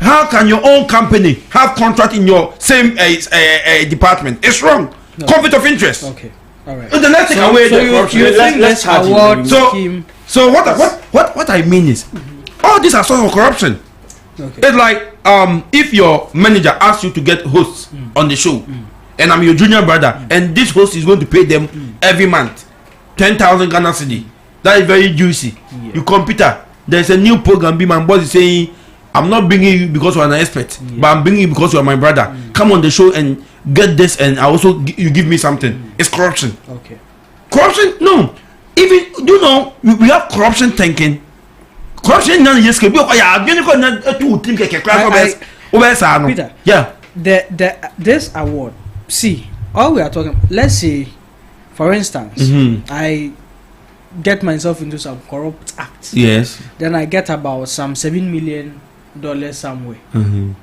Speaker 12: How can your own company have contract in your same department? It's wrong. No. Conflict of interest.
Speaker 11: Okay. All right.
Speaker 12: So then let's take away the corruption.
Speaker 11: You think let's award scheme?
Speaker 12: So what I mean is, all these are sort of corruption. Okay. It's like if your manager asks you to get hosts on the show, and I'm your junior brother, and this host is going to pay them every month 10,000 Ghana cedi. That is very juicy. Yeah. You computer, there's a new program. My boss is saying, I'm not bringing you because you're an expert, but I'm bringing you because you're my brother. Come on the show and get this, and I also you give me something. It's corruption.
Speaker 11: Okay.
Speaker 12: Corruption? No. Even we have corruption thinking. Corruption none yes can be
Speaker 11: Peter. Yeah. This award. See, all we are talking. Let's say, for instance, I get myself into some corrupt act.
Speaker 12: Yes.
Speaker 11: Then I get about some $7 million somewhere.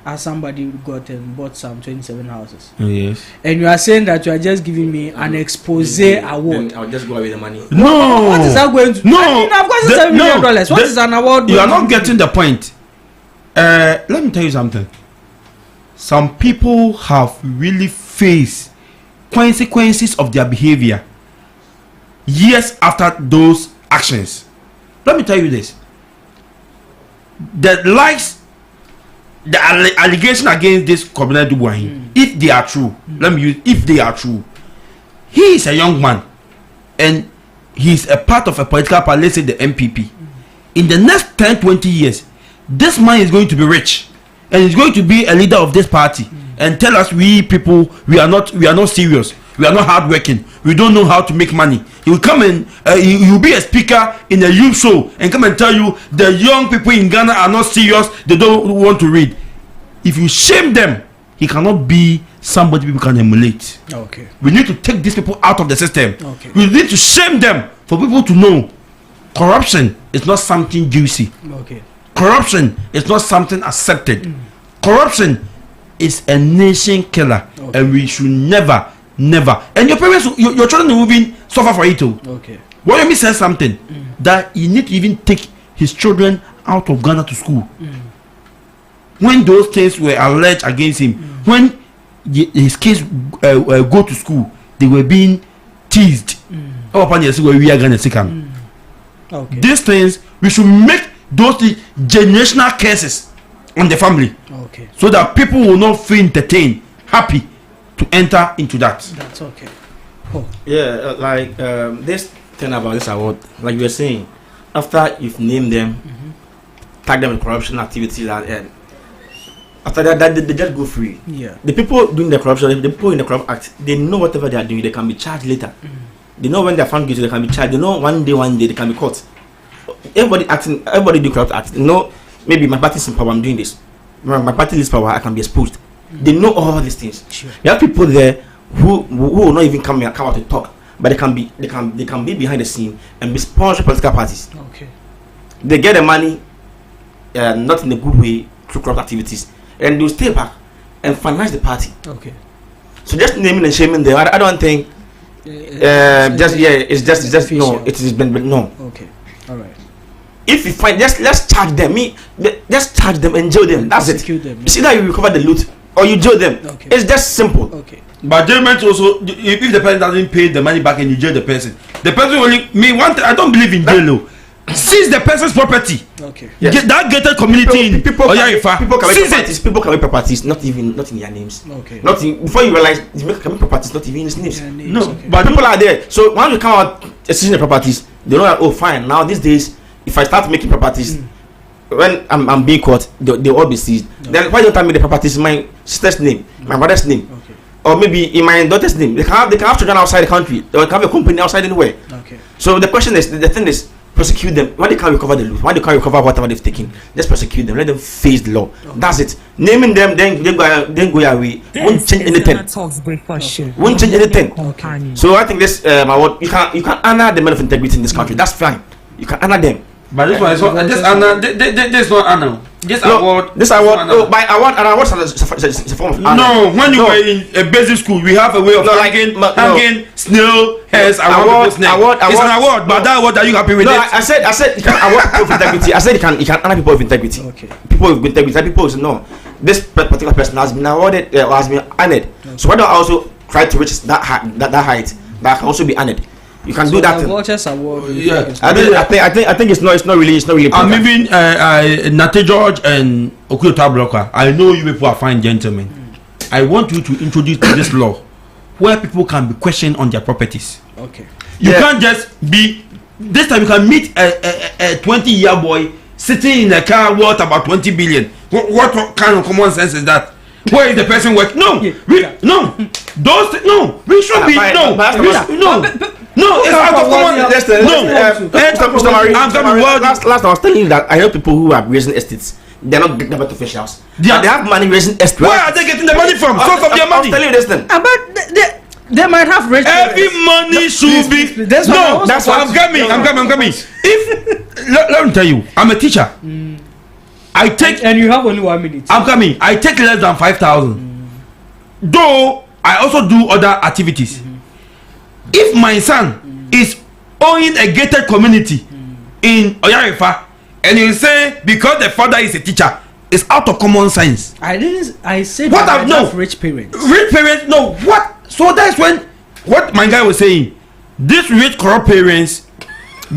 Speaker 11: As somebody got and bought some 27 houses.
Speaker 12: Yes.
Speaker 11: And you are saying that you are just giving me an expose award.
Speaker 13: I'll just go away with the money.
Speaker 12: No.
Speaker 11: What is that going to?
Speaker 12: No.
Speaker 11: I mean, I've got $7 million. What is an award?
Speaker 12: You are not getting the point. Let me tell you something. Some people have really faced consequences of their behavior years after those actions. Let me tell you this. The allegation against this Kobina Dubois, if they are true, let me use if they are true, he is a young man and he's a part of a political party, let's say the MPP. In the next 10-20 years, this man is going to be rich and he's going to be a leader of this party and tell us we people we are not serious, we are not hardworking, we don't know how to make money. He will come and he will be a speaker in a youth show and come and tell you the young people in Ghana are not serious, they don't want to read. If you shame them, he cannot be somebody people can emulate.
Speaker 11: Okay.
Speaker 12: We need to take these people out of the system.
Speaker 11: Okay.
Speaker 12: We need to shame them for people to know corruption is not something juicy.
Speaker 11: Okay.
Speaker 12: Corruption is not something accepted. Corruption is a nation killer, and we should never. And your parents, your children will even suffer for it too.
Speaker 11: Okay.
Speaker 12: What you said something that you need to even take his children out of Ghana to school. When those things were alleged against him, when his kids go to school, they were being teased.
Speaker 11: Okay.
Speaker 12: These things we should make those generational curses on the family.
Speaker 11: Okay.
Speaker 12: So that people will not feel entertained, happy to enter into that.
Speaker 11: That's okay.
Speaker 13: Yeah, like this thing about this award, like you were saying, after you've named them, tag them in corruption activities, and after that they just go free.
Speaker 11: Yeah.
Speaker 13: The people doing the corruption, the people in the corrupt act, they know whatever they are doing, they can be charged later. They know when they are found guilty, they can be charged. They know one day they can be caught. Everybody do corrupt acts. You know, maybe my party is in power, I'm doing this. My party is power, I can be exposed. They know all these things.
Speaker 11: Sure.
Speaker 13: You have people there who will not even come out to talk, but they can be behind the scene and be sponsored political parties.
Speaker 11: Okay.
Speaker 13: They get the money, not in a good way through corrupt activities, and they'll stay back and finance the party.
Speaker 11: Okay.
Speaker 13: So just naming and shaming them, I don't think. It's just no. It is been no.
Speaker 11: Okay. All right.
Speaker 13: If you find, let's charge them. Just charge them and jail them. That's it.
Speaker 11: Them.
Speaker 13: You see that you recover the loot or you jail them.
Speaker 11: Okay.
Speaker 13: It's just simple.
Speaker 11: Okay.
Speaker 12: But jailment also, if the person doesn't pay the money back and you jail the person only I don't believe in jail. Seize the person's property.
Speaker 11: Okay.
Speaker 12: Yes. Get that gated community
Speaker 13: people can
Speaker 12: people
Speaker 13: can make properties not in their names.
Speaker 11: Okay.
Speaker 13: Not in, before you realize can make properties not even in his names.
Speaker 12: No,
Speaker 11: okay.
Speaker 13: But people are there. So once you come out seizing the properties, they know that, oh fine, now these days if I start making properties when I'm being caught, they all be seized. Okay. Then why don't I make the properties in my sister's name, my brother's name?
Speaker 11: Okay.
Speaker 13: Or maybe in my daughter's name. They can have children outside the country. They can have a company outside anywhere.
Speaker 11: Okay.
Speaker 13: So the question is, the thing is, prosecute them. Why they can't recover the loot? Why they can't recover whatever they've taken? Just prosecute them. Let them face the law. Okay. That's it. Naming them, then go away. Won't change anything. Won't change anything.
Speaker 11: Okay.
Speaker 13: So I think this award, you can honor the men of integrity in this country. That's fine. You can honor them.
Speaker 12: But this one is not this honor. This not honor. This award.
Speaker 13: By award, and awards are a form of honor.
Speaker 12: No, when you were in a basic school, we have a way of hanging snail hairs around people's neck. It's an award, but that award, are you happy with it?
Speaker 13: I said you can award people of integrity. I said you can honor people of integrity.
Speaker 11: Okay.
Speaker 13: People with integrity. People who know this particular person has been awarded or has been honored. Okay. So why don't I also try to reach that height that can also be honored. You can do that.
Speaker 11: Vultures Award.
Speaker 12: Yeah,
Speaker 13: I think it's not really.
Speaker 12: I'm even Nate George and Okuta Blocker. I know you people are fine gentlemen. I want you to introduce this law where people can be questioned on their properties.
Speaker 11: Okay.
Speaker 12: You can't just be. This time you can meet a 20-year boy sitting in a car worth about 20 billion. What kind of common sense is that? Where is the person working? No, we should be no. It's out of common.
Speaker 13: I'm coming. Last I was telling you that I know people who are raising estates. They're not government officials. They have money raising estates.
Speaker 12: Where are they getting the money from? Source of their money.
Speaker 13: I'm telling you this thing.
Speaker 11: But they might have rich.
Speaker 12: Every money should be. That's why I'm coming. If let me tell you, I'm a teacher. I take
Speaker 11: and you have only 1 minute.
Speaker 12: I'm coming. I take less than 5,000. Though I also do other activities. If my son is owning a gated community in Oyarifa, and you say because the father is a teacher, it's out of common sense.
Speaker 11: I said
Speaker 12: what I've known.
Speaker 11: Rich parents.
Speaker 12: No. What? So that's when what my guy was saying. These rich corrupt parents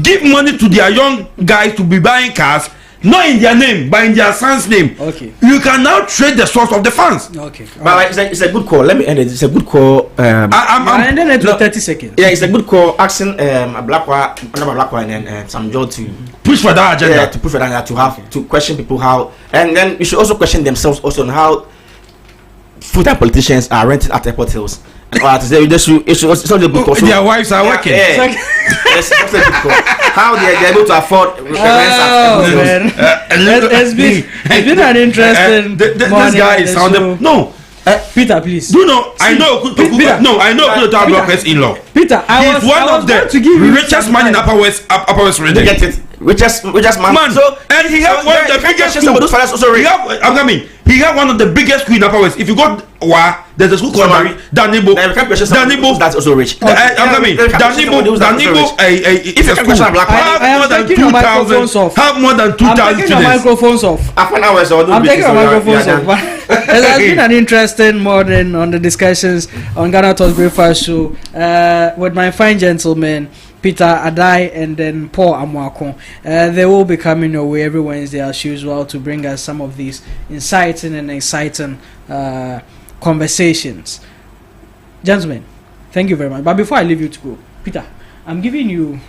Speaker 12: give money to their young guys to be buying cars, not in their name, but in their son's name.
Speaker 11: Okay.
Speaker 12: You can now trade the source of the funds.
Speaker 11: Okay.
Speaker 13: But like, it's a good call. Let me end it. It's a good call.
Speaker 11: I'm ending it to 30 seconds.
Speaker 13: Yeah, it's a good call. Asking another black one and some Joe to
Speaker 12: push for that agenda.
Speaker 13: Yeah, to push for that agenda, to have to question people how, and then you should also question themselves also on how full-time politicians are rented at airport hills. Their wives
Speaker 12: are working.
Speaker 13: How they're able to afford
Speaker 11: it's been an interesting
Speaker 12: this guy is sounding
Speaker 11: Peter, please.
Speaker 12: Do you know? I know. I know. Blockers in-law.
Speaker 11: Peter,
Speaker 12: he's one of the richest man in Upper West region.
Speaker 13: Get it? Richest man.
Speaker 12: So, and he have one of the biggest schools. He have one of the biggest schools in Upper West. If you go there's a school called Danibo.
Speaker 13: That's also rich.
Speaker 12: Danibo. If you question a black have more than 2,000 students.
Speaker 11: I'm taking your microphones off. I'm taking your microphones off. It has been an interesting morning on the discussions on Ghana Talks Breakfast Show with my fine gentlemen Peter Adai and then Paul Amwako. They will be coming your way every Wednesday as usual to bring us some of these inciting and exciting conversations. Gentlemen, thank you very much. But before I leave you to go, Peter, I'm giving you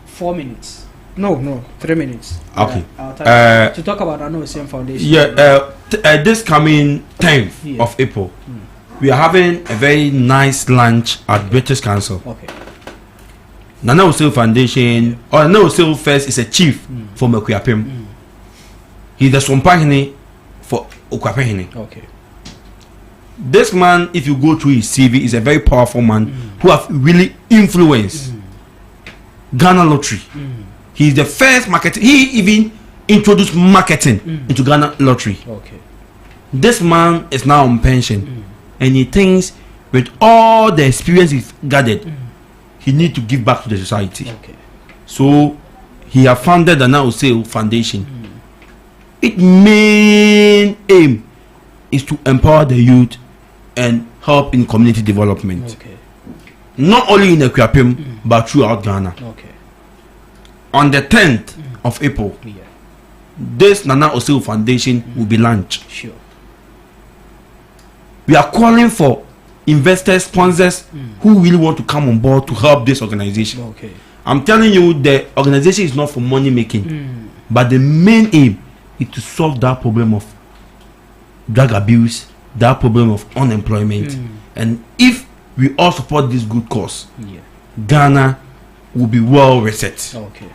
Speaker 11: 4 minutes. No, 3 minutes.
Speaker 12: Okay.
Speaker 11: To talk about ANOSM Foundation.
Speaker 12: Yeah, this coming 10th of April, we are having a very nice lunch at British Council.
Speaker 11: Okay.
Speaker 12: Nana Oseo Foundation, or Nana Oseo first is a chief from Okuapem. He's the Sompahini for Okuapehini.
Speaker 11: Okay.
Speaker 12: This man, if you go through his CV, is a very powerful man who have really influenced Ghana Lottery. He's the first marketing. He even introduced marketing into Ghana Lottery.
Speaker 11: Okay.
Speaker 12: This man is now on pension, and he thinks with all the experience he's gathered, he need to give back to the society.
Speaker 11: Okay.
Speaker 12: So he have founded the Nana Oseo Foundation. Its main aim is to empower the youth and help in community development.
Speaker 11: Okay.
Speaker 12: Not only in Akuapem, but throughout Ghana.
Speaker 11: Okay.
Speaker 12: On the 10th of April, this Nana Oseo Foundation will be launched.
Speaker 11: Sure.
Speaker 12: We are calling for investors, sponsors who really want to come on board to help this organization.
Speaker 11: Okay.
Speaker 12: I'm telling you, the organization is not for money making, but the main aim is to solve that problem of drug abuse, that problem of unemployment. And if we all support this good cause, Ghana will be well reset.
Speaker 11: Okay.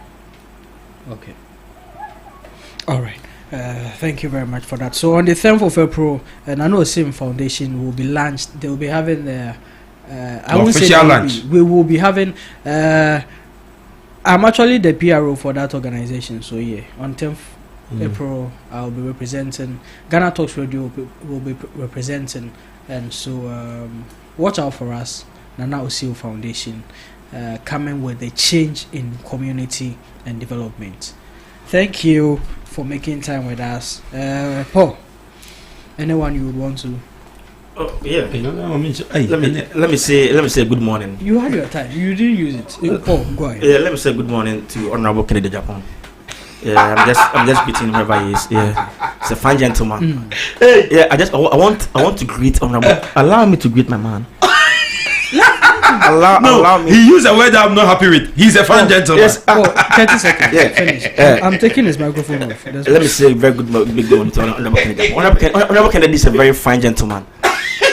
Speaker 11: All right. Thank you very much for that. So on the 10th of April, ANOSM Foundation will be launched. They will be having
Speaker 12: official launch.
Speaker 11: We will be having. I'm actually the PRO for that organization. So on 10th April, I'll be representing Ghana Talks Radio. Will be representing, and so watch out for us. Nana Oseo Foundation coming with a change in community and development. Thank you for making time with us. Paul, anyone you would want to
Speaker 13: Oh, yeah.
Speaker 12: Let
Speaker 13: me say good morning.
Speaker 11: You had your time. You didn't use it. Oh, go ahead.
Speaker 13: Yeah, let me say good morning to Honorable Kennedy Japan. Yeah, I'm just greeting him wherever he is. Yeah, he's a fine gentleman. Yeah, I want to greet Honorable. Allow me to greet my man. allow me.
Speaker 12: He used a word that I'm not happy with. He's a fine gentleman.
Speaker 13: Yes.
Speaker 11: 30 seconds.
Speaker 13: Yeah.
Speaker 11: Finish. I'm taking his microphone off.
Speaker 13: Let me say a very big morning to Honorable Kennedy. Honorable Kennedy is a very fine gentleman.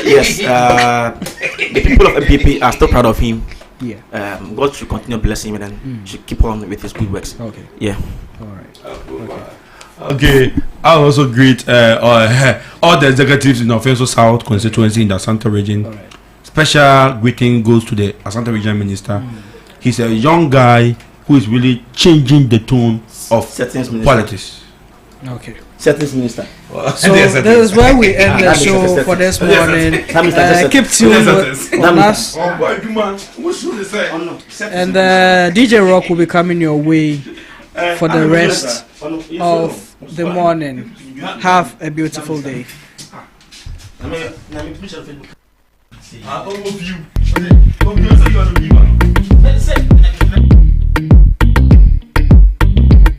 Speaker 13: Yes. The people of MPP are still proud of him.
Speaker 11: Yeah.
Speaker 13: God should continue blessing him and should keep on with his good works.
Speaker 11: Okay.
Speaker 13: Yeah.
Speaker 11: All right.
Speaker 12: Okay. I also greet all the executives in the Offenso South constituency in the Asante region.
Speaker 11: All right.
Speaker 12: Special greeting goes to the Asante region minister. He's a young guy who is really changing the tone of politics.
Speaker 11: Okay.
Speaker 13: Settings minister.
Speaker 11: So this is where we end the show for this morning. Keep tuned on us. And DJ Rock will be coming your way for the rest of the morning. Have a beautiful day.
Speaker 12: I love you.